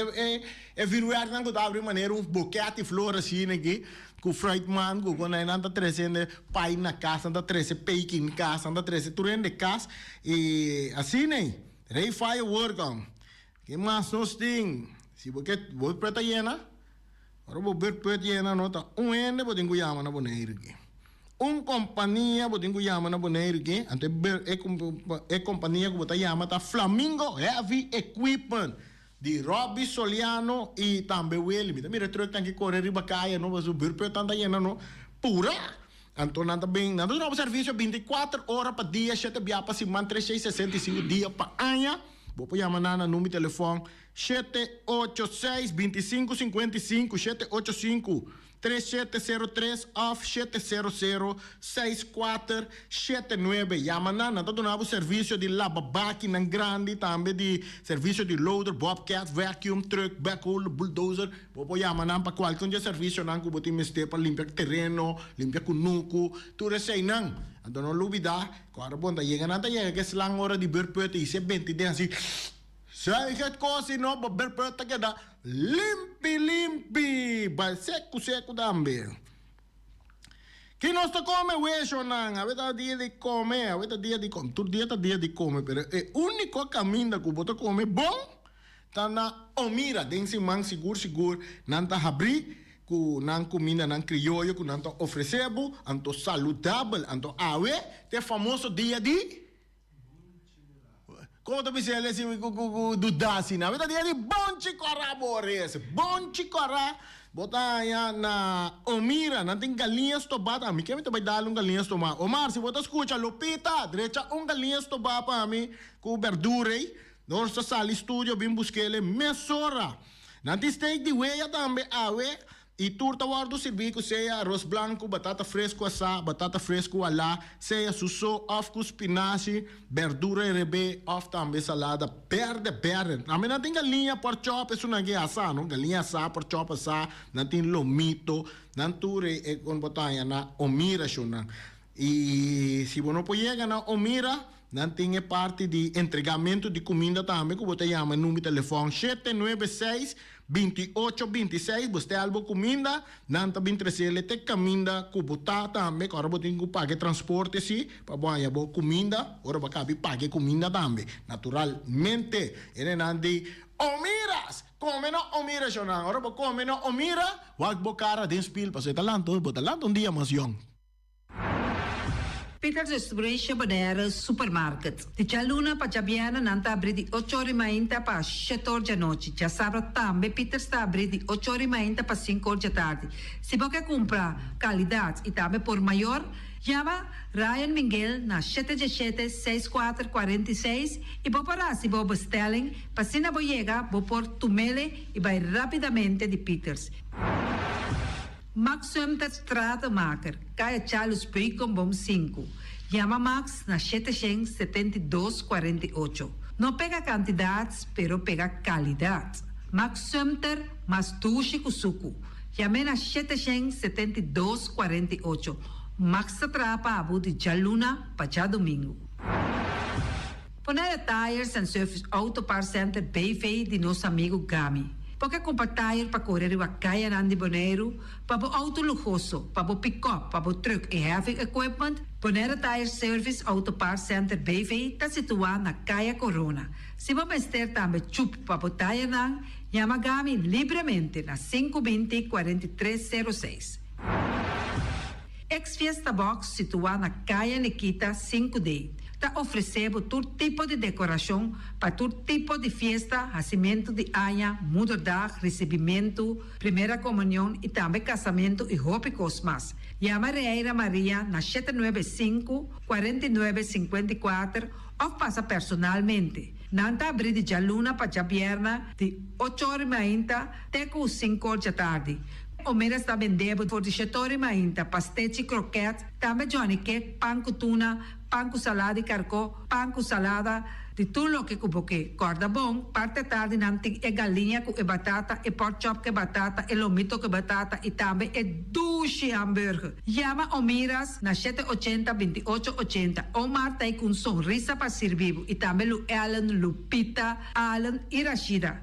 [SPEAKER 1] vuurwerk nang da abrir maneira buquê de flor assim aqui com Freudman com na nanta trazendo pai na casa, nanta trazendo peiki na casa, nanta trazendo turende de casa e assim né. Ray Firework. Que mais nós tem? Si você vou preta llena, agora vou ver preta llena nota ende pode enguyama na boneiro aqui. Companhia pode enguyama na boneiro aqui, ante companhia que botar yama tá Flamingo Heavy Equipment de Robbie Soliano e também Willy. Mira truck tanque correr riba caia, não vai subir preta tanta llena no pura. Então nada bem, nada novo serviço 24 horas para dia, 7 biapa si man 365 dias para anha. Vou pôr na número de telefone 786-2555 785-3703 off 700-6479. Yamanana, todo novo serviço de lavabaque na grande, também de serviço de loader, bobcat, vacuum, truck, backhoe, bulldozer. Vou pôr para qualquer serviço não que botem este para limpar terreno, limpar kunuku, tudo isso aí não. Então não olvidar, quando bom, chega nada chega que se lang hora de berpete e se 20 dias assim. Sai que coisa não, berpete que dá limpi, vai seco também. Que nós to come weso nang, aveta dia de comer, aveta dia de comer, tu dia de comer, pero é único caminho que bota come bom, tá na omira, densi mang seguro, nanta abri, ku nang comida nang criollo, ku nanta oferecebo, anto saludável, anto awe, te famoso dia de como tu bisa lesi dudasi na, aveta dia de bom chicora bores, bom chicora. Botanya na omira, nating galinhas to bata. Mi kami tabay dalong galinhas to ma. Omar, si bota escucha, Lupita, derecha galinhas to ba pa mi ku verdure. Nor sa sali studio bim buskele mesora. Nanti steak di weya tambe awe. I turta wardo sirbi ko seya arroz blanco, batata fresco asa, batata fresco ala, seya suso, of ku spinaci, verdura rebe, of tambe salada, berde. Namin natin galinha por chop, eso nagi asa, no? Galinha asa, por chop asa, natin lomito, nanture e kon botanya na omira siya na. E se você não pode na omira, não tem parte de entregamento de comida também, que você chama no número de telefone 796-2826, você algo comida, não também trazele te comida, que você também, agora você tem que pagar transporte, sim, para boa boa comida, agora você cabe pagar comida também, naturalmente, ele não de omiras, come no omira siya na, agora você come no omira, wag bo cara din spil, pa sa talanto un dia mas young.
[SPEAKER 5] Peters Distribution Bonera Supermarket. Di Cialuna pa Ciabiana nanta abri di 8 ore mainta pa 7 ore di notte. Già sabato tambe Peters sta abri di 8 ore mainta pa 5 ore di tardi. Se vuoi compra qualità e tambe por maior, chiama Ryan Miguel na 717-6446 e può pararsi bo bestelling pa sina boyega bo por tumele e vai rapidamente di Peters. Max Sumter Stratenmaker, Kaya Charles Bacon Bom 5. Llama Max na 772-48. No pega cantidades, pero pega calidad. Max Sumter, mas tushi kusuku. Llame na 772-48. Max atrapa abu de Jaluna pa ja domingo. Ponere Tires and Service Auto Parts Center BV de nosso amigo Gami. Porque compra tire para correr a caia nandi Bonaire, para o auto luxuoso, para o pick-up, para o truck e heavy equipment, Bonaire Tire Service Auto Parts Center BV está situado na Caia Corona. Se você ter também chup para o tire nang, llama Gami livremente na 520-4306. Ex-Fiesta Box situado na Caia Nikita 5D. Está oferecendo todo tipo de decoração para todo tipo de festa, nascimento de anha, mudança, recebimento, primeira comunhão e também casamento e roupas mais. Llama Reira Maria na 795-4954 ou passa personalmente. Nanta abrir de Jaluna para Jabierna de 8 horas mainta até 5 horas da tarde. O mera está vendendo por 17 horas mainta, pastete e croquete, também Johnny Cake, pão com tuna, pão com salada e carcó, pão com salada, de tudo o que cuboque. Corda bom, parte tarde nanti é galinha com batata, e pork chop com batata, e lomito com batata, e também é duche hambúrguer. Llama o Miras na 780-2880. O Marta aí com sorriso para servir, e também o Ellen, Lupita, Alan e Rashida.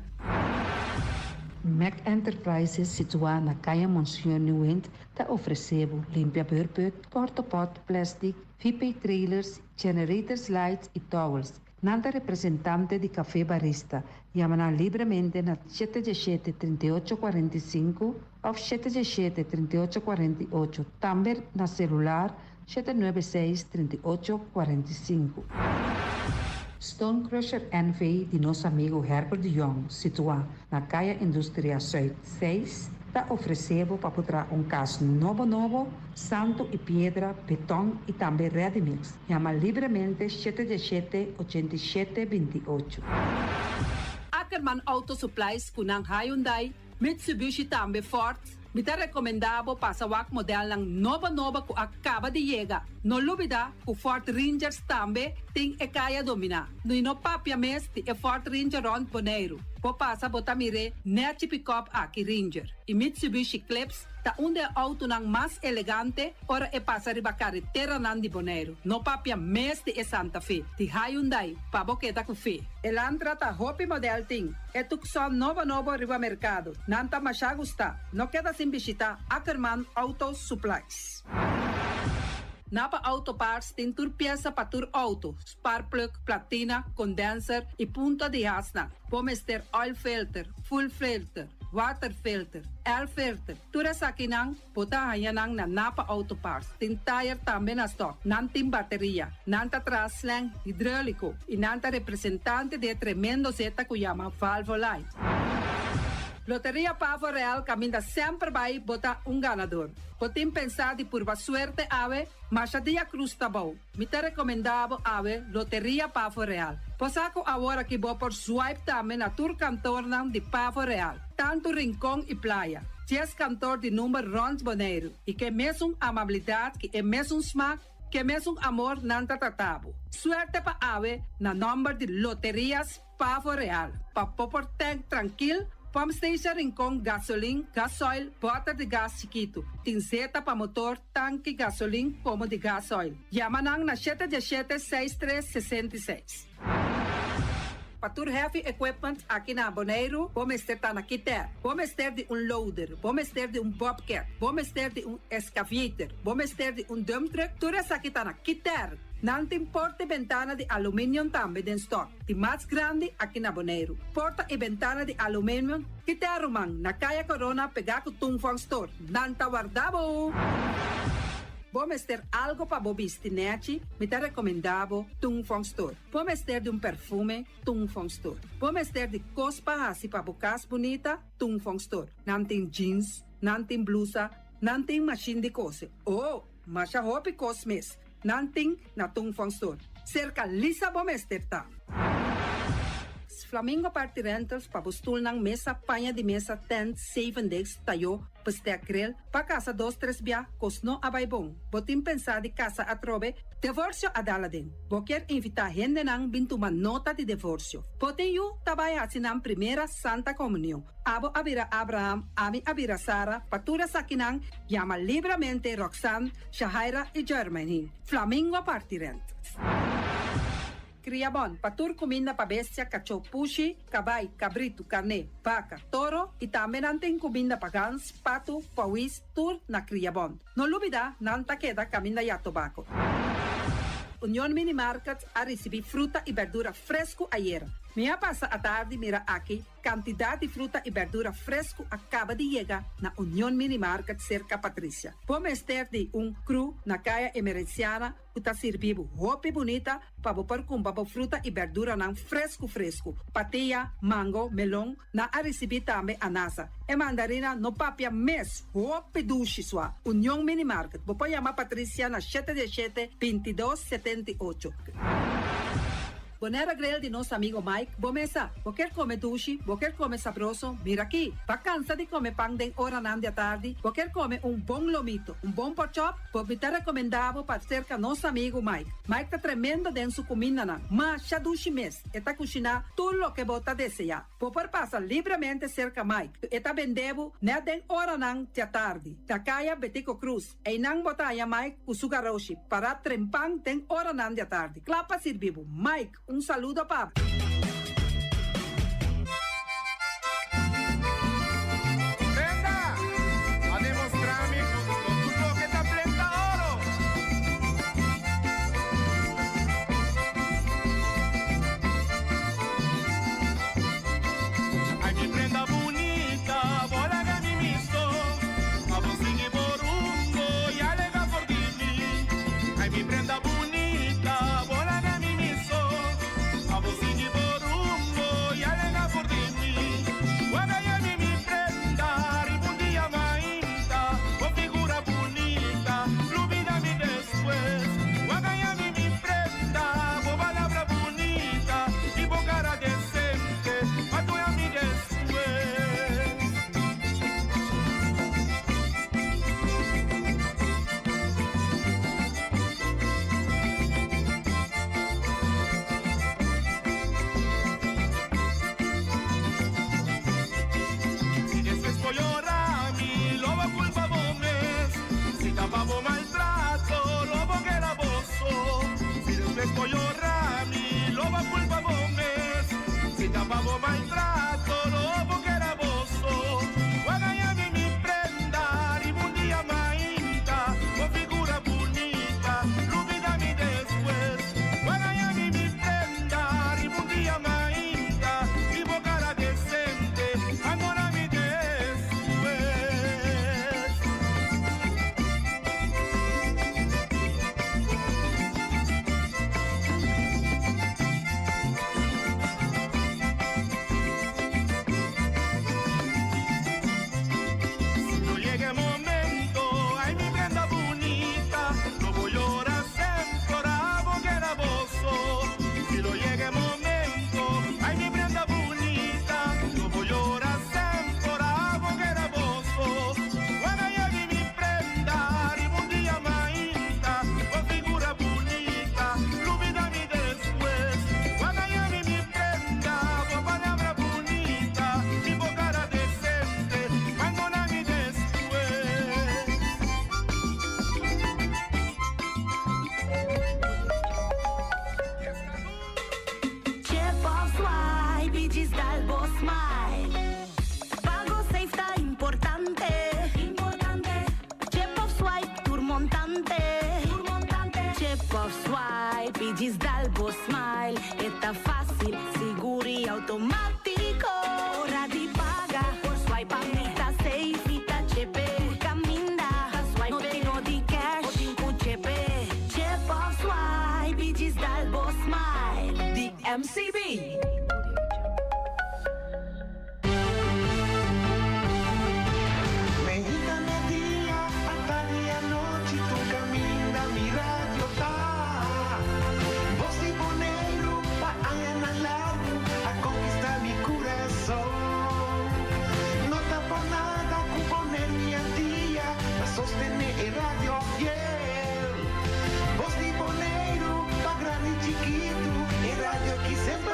[SPEAKER 6] Mac Enterprises, situado na Caia Monsenhor Nieuwend, está oferecendo limpia beurput, porta-pot, plastic, VP trailers, generators lights e towels. Nanta representante de café barista. Llama livremente na 717-3845 ou 717-3848. Também na celular 796-3845. Stone Crusher NV de nosso amigo Herbert de Jong, situado na Caia Indústria Zuid 6, está oferecendo para botar caso novo, santo e pedra, betão e também ready-mix. Chama livremente 717-8728.
[SPEAKER 5] Ackerman Auto Supplies kunang Hyundai, Mitsubishi também Ford. Mita recomendado para o modelo ng nova que acaba de chegar. No lubida, o Ford Rangers também tem e kaya domina. No inopapia mes, e Ford Ranger Ron Bonaire. Po pasa botamire, net pick-up aqui Ranger. E Mitsubishi Clips, ta auto ng mas elegante, ora e pasa riba carretera nandi Bonaire. No papia mes de Santa Fe, di Hyundai, pa boqueta ku fe. Elantra ta hopi model ting, e tukson novo riba mercado. Nanta masya gusta, no queda sin visita Ackerman Auto Supplies. Napa Auto Parts tem tur pieza para tur auto, spark plug, platina, condenser e punta de hasna. Vamos ter oil filter, full filter, water filter, air filter. Tura sa kinang, puta hayanang na Napa Auto Parts. Tem tire também na stock, nantim bateria, nanta traslang hidráulico e nanta representante de tremendo zeta que chama Valvoline. Loteria Pavo Real caminha sempre vai botar ganador. Potem pensar de por suerte ave, mas a dia cruz tá bom. Me te recomendava ave Loteria Pavo Real. Posaco agora que vou por swipe também na tour cantor de Pavo Real. Tanto Rincón e Playa. 10 cantor de número Rons Boneiro. E que mesmo amabilidade, que é mesmo smack, que mesmo amor nanta tratabo. Suerte pa ave na number de Loterias Pavo Real. Pa popor tank tranquilo. Pump station Rincón, gasolina, gasoil, bota de gás chiquito. Tinzeta para motor, tanque, gasolina, como de gasoil. Yamanang na 717-6366. Patur Heavy Equipment aqui na Boneiro, vamos ter na Quiter. Vamos ter de loader, vamos ter de bobcat, vamos ter de excavator, vamos ter de dump truck. Tudo isso aqui na Quiter. Não tem porta e ventana de alumínio também em stock. De mais grande aqui na Boneiro. Porta e ventana de alumínio que te arrumam na Caia Corona pegar com Tungfang Store. Não tá guardado. Vamos ter algo para bobistinete, me te recomendavo Tungfang Store. Vamos ter de perfume, Tungfang Store. Vamos ter de cospa assim para bocas bonita, Tungfang Store. Não tem jeans, não tem blusa, não tem machine de coser. Oh, mas a roupa cosmes. Nanting na Tungfang Store. Cerca lisa bomester ta. Flamingo Party Rentals pa bustul ng mesa, panha de mesa, tent, 7 days, tayo, pastea grill, pa casa 2-3 bia, kosno abay bong. Botim pensa di casa atrobe, divorcio adala din. Boker invita gente nang bintuman nota de divorcio. Poten yu tabay hasinang primera Santa Comunión. Abo abira Abraham, ami abira Sara, patura sakinang, llama libremente Roxanne, Shahaira y Germany. Flamingo Party Rentals. Criabon, patur comida pa bestia, cachorro, pushi, cabay, cabrito, carne, vaca, toro e também tem comida pa gans, pato, pauis, tur na Criabon. No lubida, nanta queda caminda ya tobacco. União Mini Market a receber fruta e verdura fresco ayer. Minha passa a tarde mira aqui, quantidade de fruta e verdura fresco acaba de chegar na União Mini Market cerca Patrícia. Vamos ter de cru na caia emergenciana, que está servindo roupa bonita para pôr com fruta e verdura não fresco. Patia, mango, melão, na a receber também anasa. E mandarina no papia mês, roupa duche sua. União Mini Market. Vou chamar Patrícia na 717-2278. Bonera grill de nosso amigo Mike. Bomesa, vou quer comer duche, vou quer comer sabroso. Mira aqui, tá cansa de comer pão de hora não de tarde. Vou quer comer bom lomito, bom pork chop. Vou me recomendável para cerca nosso amigo Mike. Mike tá tremendo dentro sua comida na. Mas já duche mês, eta cozinhar tudo o que bota desejar. Vou por passar livremente cerca Mike. Eta vendebo né den hora não de tarde. Da caia Betico Cruz. E não botar a Mike o sugaroshi para trempang den hora não de tarde. Clapa servivo. Mike, saludo, papá.
[SPEAKER 7] Brenda, a demostrarme lo que te prenda oro. Ay, mi prenda bonita, bola de mi misto, a vos sigue borungo y alega por ti. Ay, mi prenda bonita, bola de mi misto. I was in
[SPEAKER 8] automático. Hora de pagar por swipe, amita safe, ita chepe. Por caminda, swipe, no tenho de cash, odin com chepe. Chep of swipe, diz dalbo smile. The MCB.
[SPEAKER 9] Sostener el radio fiel. Voz de Boneiro, pa' grande y chiquito, el radio aquí siempre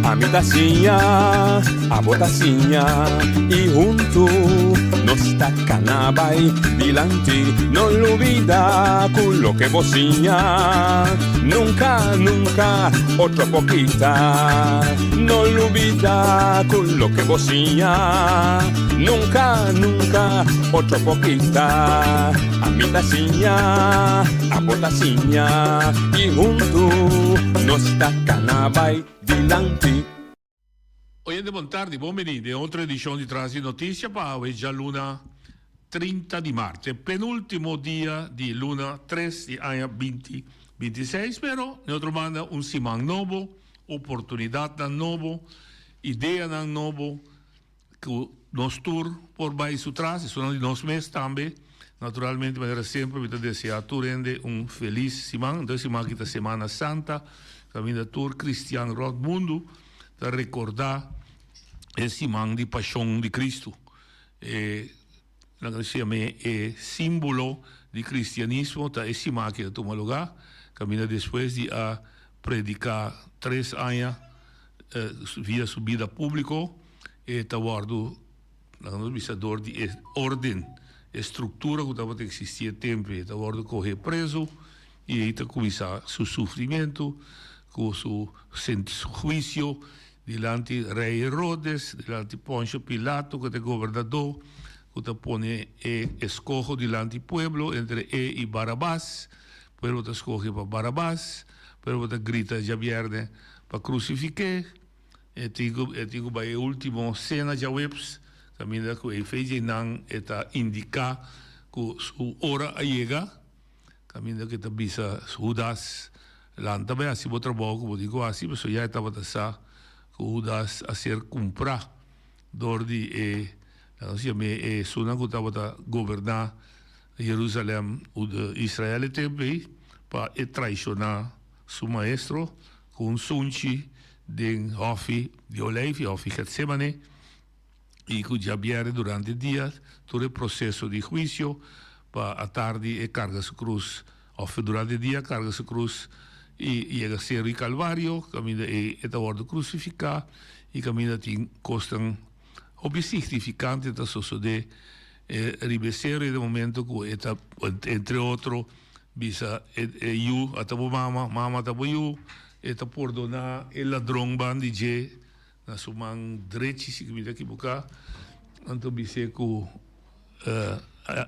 [SPEAKER 7] A mi tacinha, a botacinha e junto nos tacanabay dilante, no olvida con lo que bocinha. Nunca, nunca, otra poquita, no olvida con lo que bocinha. Nunca, nunca, otra poquita. A mi tacinha, a botacinha e junto nos tacanabay dilante.
[SPEAKER 10] Hoy de tarde, buonvenire de otra edición de Transi Noticias para hoy ya luna 30 de marzo, penúltimo día de luna 3 de año 2026, pero nosotros manda un simán nuevo, oportunidad nuevo, idea nuevo, que nos tour por baixo su tras, es uno de los meses también, naturalmente, pero siempre me deseo a tu rende un feliz simán, entonces simán que esta Semana Santa, camina tour cristiano rodo mundo, para recordar esse man de paixão de Cristo. É símbolo de cristianismo, tá esse man que toma lugar, camina depois de a predicar 3 anos via subida público, e tá guardo no visador de ordem, estrutura que estava a existir tempo, tá guardo correr preso, e aí tá começar seu sofrimento, com seu juízo, delante rei Herodes, delante Poncio Pilato, que é governador, que te pone escojo delante do pueblo entre e Barabás, o pueblo te escoge para Barabás, o pueblo te grita já viernes para crucificar, e digo vai a última cena já webs, camina que ele fez e não está indicar que sua hora chega, camina que te bisa Judas, lá também assim o trabalho, como digo assim, mas já estava a passar Judas a ser comprar door die Sunan que estava a governar Jerusalém, o de Israel também, para traicionar seu maestro com sunchi de Hofi de Oleive, Hofi Getsemane, e que já vier durante o dia todo o processo de juízo, para a tarde carga sua cruz, Hofi durante o dia carga sua cruz, e chega a ser o Calvário, camina e está ordem crucificar, e camina tem costam objetificante da sociedade, ribecer no momento que está, entre outros, bisa eu, até mama até eu, está perdonar o ladrão bandige, na sua mão direita, se me equivocar, então bisa que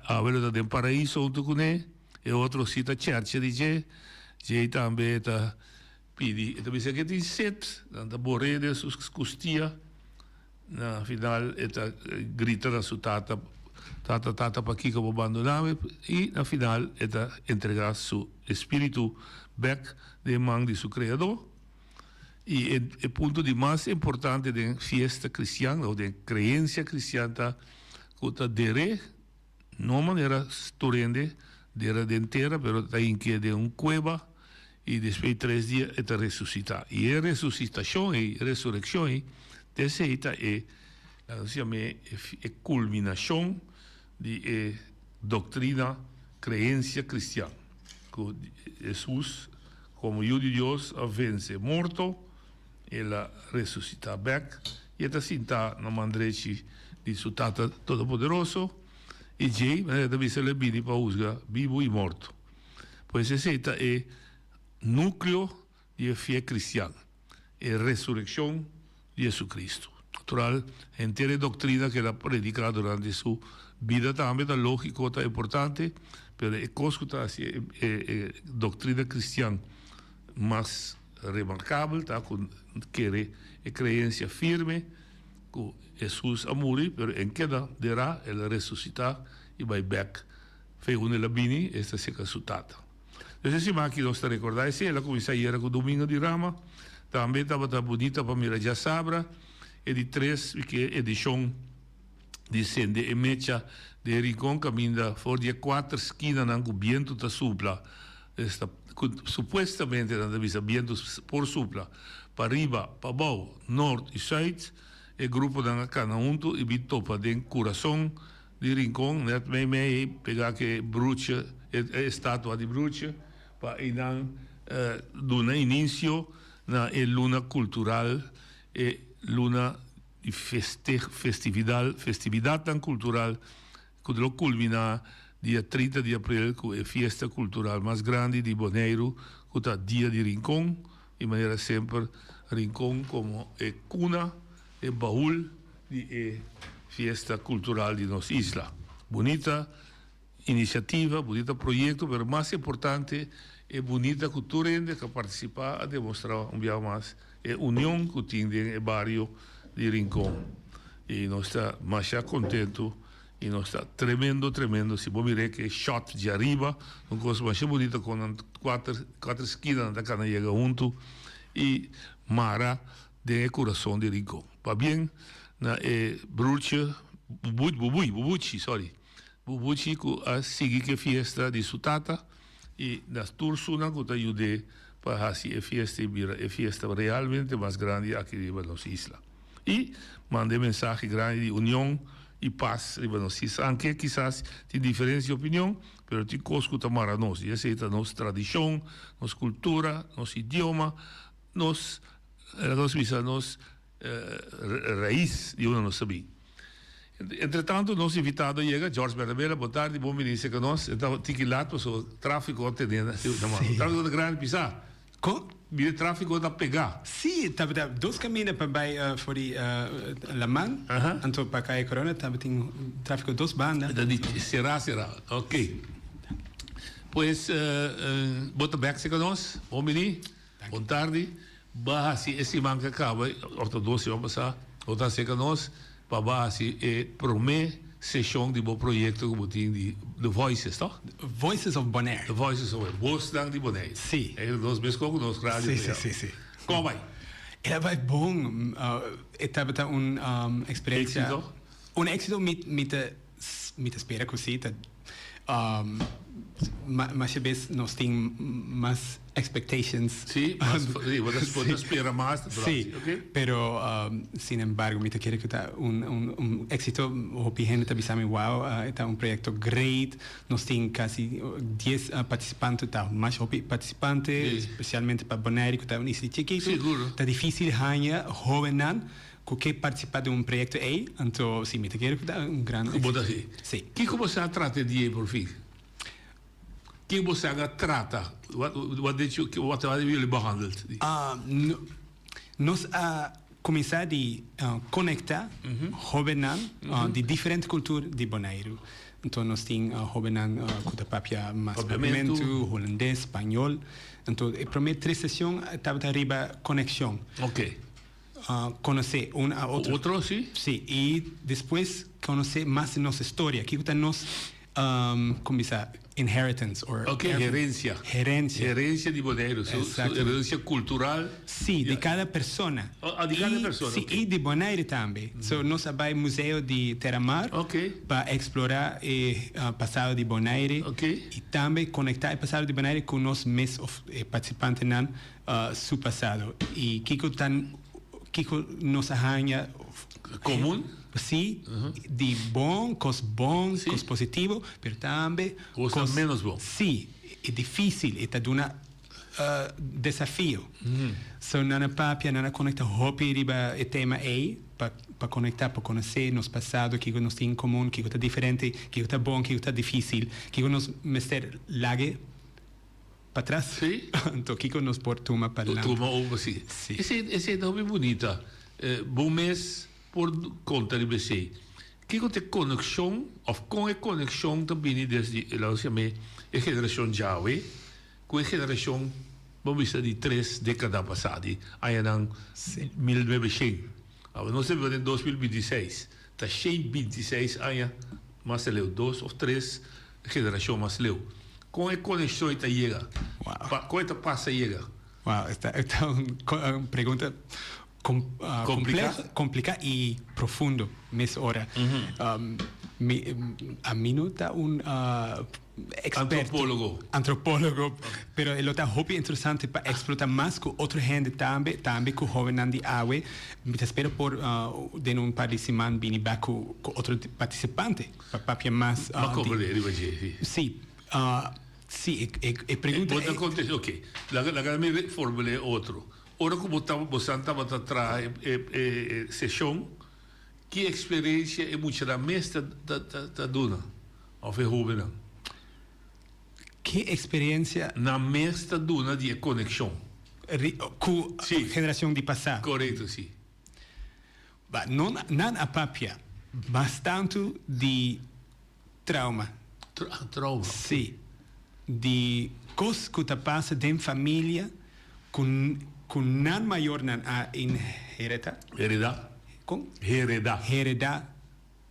[SPEAKER 10] a verdade tem paraíso, onde com ele, e outro cita church de Jay também está pedi, então bisa que tem set, anda borrede sus costia, na final está grita na sua tata para aqui que abandonava e na final está entregar seu espírito back de mão de seu criador. E o ponto de mais importante da festa cristã ou da crença cristã que está dere, não maneira torrente, dera de inteira, mas está em que de cueva e depois de 3 dias está ressuscitar. E a ressuscitação e a ressurreição dessa é a culminação de doutrina, crença cristã. Que Jesus, como Hijo de Deus, vence morto, ele ressuscita back, e está sentado na mão direita de seu Tata Todo-Poderoso, e Jay, deve ser ele para usar vivo e morto. Pois esse é núcleo de fé cristã, a ressurreição de Jesus Cristo. cultural, entera doctrina que era predicada durante su vida también, es lógico, es importante, pero es cosa doctrina cristiana más remarcable, con creencia firme, que Jesús ha muerto, pero en queda dirá, él resucitar y va back. Según el Bini, esta se casutata. Entonces, si aquí nos está recordando, ela começou ayer con Domingo de Rama, também estava bonita para mirar já sabra, e de 3, que edição de Emecha de Rincón, caminha por dia 4 esquinas, o viento está supla, supuestamente, na vista, viento por supla, para arriba, para abaixo, norte e sul, o grupo da cana junto, e topa de coração de Rincón, net mee, pegar que bruxa, estátua de bruxa, para dar início na luna cultural, luna de festividade tan cultural, que lo culmina dia 30 de abril, com a festa cultural mais grande de Bonaire, que é dia de Rincón, de maneira sempre Rincón como cuna, baúl de fiesta cultural de nossa isla. Bonita iniciativa, bonita projeto, mas mais importante é bonita cultura ainda que participar a demonstrar dia mais a união que tem no barrio de Rincón. E nós estamos mais contentos e nós está tremendo. Se vos mirar que shot de arriba, uma coisa mais bonita com quatro esquinas da cana chega junto e mara de coração de Rincón. Para bem, na bruxa, Bubuchi, que a seguir que fiesta de Sutata e nas Tursuna que te ajude para fazer a fiesta realmente mais grande aqui de nossa isla. E mandei mensagem grande de união e paz de nossa isla. Aunque quizás tem diferença de opinião, mas tem coisas que tamara nós. E essa é a nossa tradição, nossa cultura, nosso idioma, nossa raiz de onde nós sabemos. Entretanto, nosso invitado chega, Jorge Bernabella, boa tarde, bom ministro que nós, então, tiquilato, o tráfico atendendo, o tráfico da grande pisar. Vira tráfico da pegar.
[SPEAKER 11] Sim, estava dois caminhos para vai for La Man, então para cair corona, estava tem tráfico dos bandas.
[SPEAKER 10] Será, ok. Pois, bota back se nós, bom ministro, boa tarde, base esse manca acaba, ortodoxo vamos passar, outra se nós. Para base primeira sessão de bom projeto que tem de The Voices, tá?
[SPEAKER 11] Voices of Bonaire.
[SPEAKER 10] The Voices of Bonaire. De Bonaire.
[SPEAKER 11] Sim.
[SPEAKER 10] É nós mesmos com nós rádio.
[SPEAKER 11] Sim.
[SPEAKER 10] Como vai?
[SPEAKER 11] Ela vai bom. Estava experiência. Éxito mit espera cosita. Mas às vezes nós temos mais expectations.
[SPEAKER 10] Sim, mas pode esperar mais.
[SPEAKER 11] Sim, pero sin embargo, me quiero que está éxito. O gente está dizendo, wow, está projeto great. Nós temos quase 10 participantes, está mais participantes, especialmente para Bonaire, que está isla chiquito.
[SPEAKER 10] Seguro.
[SPEAKER 11] Está difícil ganhar jovem que participar de projeto aí. Então, sim, me quiero que está grande.
[SPEAKER 10] Sim. Que você trata de por fim? Que você trata? Wat jullie behandeld?
[SPEAKER 11] Nós começar a conectar jovens de diferentes culturas de Bonaire. Então, nós temos jovens com a papia mais papiamento, holandês, espanhol. Então, a primeira 3 sessões estava arriba conexão.
[SPEAKER 10] Ok.
[SPEAKER 11] Conhecer um a outro.
[SPEAKER 10] Outro, sim?
[SPEAKER 11] Sim, e depois conhecer mais nossa história. Que está nós começar inheritance or
[SPEAKER 10] herência de Bonaire, herência cultural.
[SPEAKER 11] Sim, de cada pessoa.
[SPEAKER 10] De cada pessoa.
[SPEAKER 11] Sim, e de Bonaire também. Nós vamos ao museu de Terra-Mar para explorar o passado de Bonaire e também conectar o passado de Bonaire com nós mesmos participantes no seu passado. E que nos arranha
[SPEAKER 10] comum.
[SPEAKER 11] Sim, de coisas bons, coisas positivas, mas também
[SPEAKER 10] coisas menos bom.
[SPEAKER 11] Sim, é difícil, é desafio. Na papia, na conecta hopi riba o tema aí, para conectar, para conhecer nosso passado, que nós temos em comum, que está diferente, que está bom, que está difícil, que nós mester lague para trás.
[SPEAKER 10] Sim.
[SPEAKER 11] Então, que nós por tuma para lá.
[SPEAKER 10] Tuma over, sim. Essa é muito bonita. Bom mês. por conta de BC. Que com a conexão, ou com a conexão também desde a geração jovem, com a geração, vamos dizer, de 3 décadas passadas, aí em 1900. Nós estamos em 2026, está 126 anos, mais leu, 2 ou 3 gerações mais leu. Com a conexão está chega, com a passa chega.
[SPEAKER 11] Wow, esta una pregunta complicada y profundo, mes hora. A mí no está un experto, antropólogo, pero el otro hobby interesante para explotar más con otra gente también con jóvenes de agua. Me espero por de un par de semanas venir con otro participante para más. Sí. Sí, e pregunta...
[SPEAKER 10] Ok, la me formule outro. Ora como estamos atrás sessão, que experiência é muito da mestra da dona, ou jovem?
[SPEAKER 11] Que experiência...
[SPEAKER 10] Na mestra dona de conexão.
[SPEAKER 11] Com a geração de passado.
[SPEAKER 10] Correto, sim.
[SPEAKER 11] Não a papia, bastante de trauma.
[SPEAKER 10] Trauma?
[SPEAKER 11] Sim. De coisas que te passa dentro da família com não maior não a inherita.
[SPEAKER 10] Heredar.
[SPEAKER 11] Com?
[SPEAKER 10] Heredar.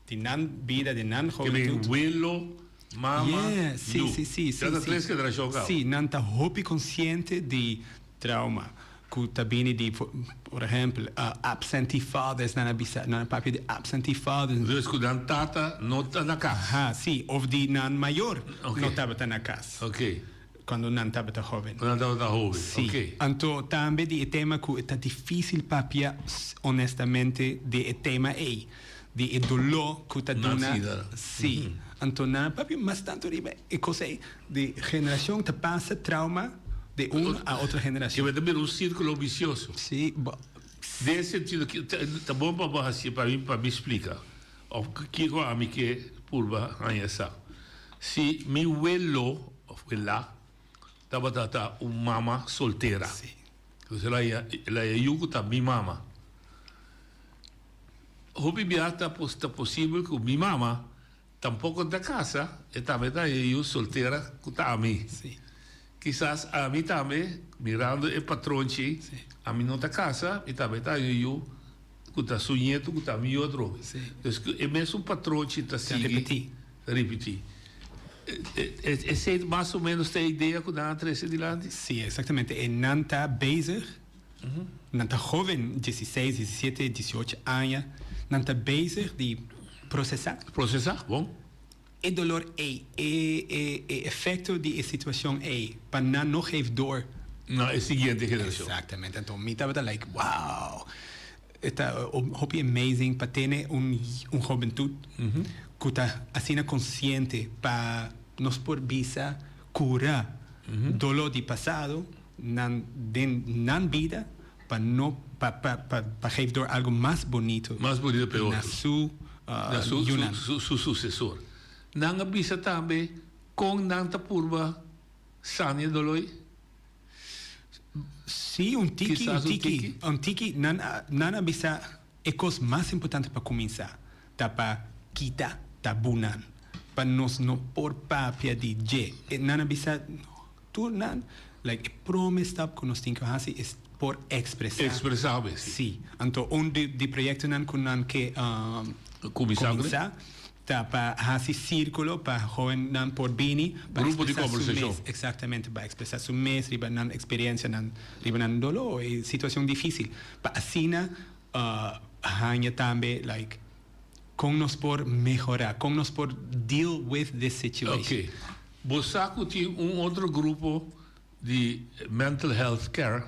[SPEAKER 11] De não vida, de não
[SPEAKER 10] juventude. Que vem abuelo, mama,
[SPEAKER 11] sim.
[SPEAKER 10] Cada três gerações.
[SPEAKER 11] Sim, não está hobby consciente de trauma. Que também de, por exemplo, absentee fathers, não é papel de absentee fathers.
[SPEAKER 10] Dus que não tata não está na casa.
[SPEAKER 11] Sim, ou de não maior não estava na casa.
[SPEAKER 10] Ok.
[SPEAKER 11] Quando não estava jovem.
[SPEAKER 10] Quando não estava jovem,
[SPEAKER 11] sim.
[SPEAKER 10] Ok.
[SPEAKER 11] Então, também de tema que está difícil papia, honestamente, de tema aí. De dolor que está dando. Sim. Então, não papia, mas tanto de coisa de geração que passa trauma de uma a outra geração.
[SPEAKER 10] Que vai também um círculo vicioso.
[SPEAKER 11] Sim.
[SPEAKER 10] Nesse sentido, está bom para me explicar. O que eu amo que purba essa. Se meu abuelo, lá, estava uma mama solteira.
[SPEAKER 11] Sim.
[SPEAKER 10] Então, ela é eu que minha mama. O bibiata está possível que minha mama tampouco da casa, e também eu solteira que está a mim.
[SPEAKER 11] Sim.
[SPEAKER 10] Quizás a mim também, mirando o patrão, a mim não está casa, e também está eu, que está sonhando, que está meu outro. Então, é mesmo o patrão que está seguindo. Repetir. É mais ou menos a ideia que dá a três de lá?
[SPEAKER 11] Sim, exatamente. E não está bezig, não está jovem, 16, 17, 18 anos, não está bezig de processar.
[SPEAKER 10] Processar, bom.
[SPEAKER 11] E dolor é efeito de situação é para não geef door.
[SPEAKER 10] Na a seguinte geração.
[SPEAKER 11] Exatamente. Então, me estava like, wow. Está hobby amazing para ter juventude que está assim consciente para nos por visa curar dolor de passado na vida para não para geef door algo mais bonito.
[SPEAKER 10] Mais bonito para
[SPEAKER 11] na su
[SPEAKER 10] sucessor. Não avisa também com nanta purba sanya doloi.
[SPEAKER 11] Sim, tiki não avisa é coisa mais importante para começar, tá para quitar, tá bunan, para nós não por papia de je, não avisa tu não, like promise tá que nós temos que fazer é por expressar.
[SPEAKER 10] Expressável.
[SPEAKER 11] Sim, então de projeto não que
[SPEAKER 10] começar.
[SPEAKER 11] Tá para fazer círculo para jovem não por bini
[SPEAKER 10] grupo de conversação
[SPEAKER 11] exatamente para expressar sua mês riba não experiência não riba não dolor e situação difícil para assim hanha também like com nós por melhorar com nós por deal with this situation.
[SPEAKER 10] Ok, você tem outro grupo de mental health care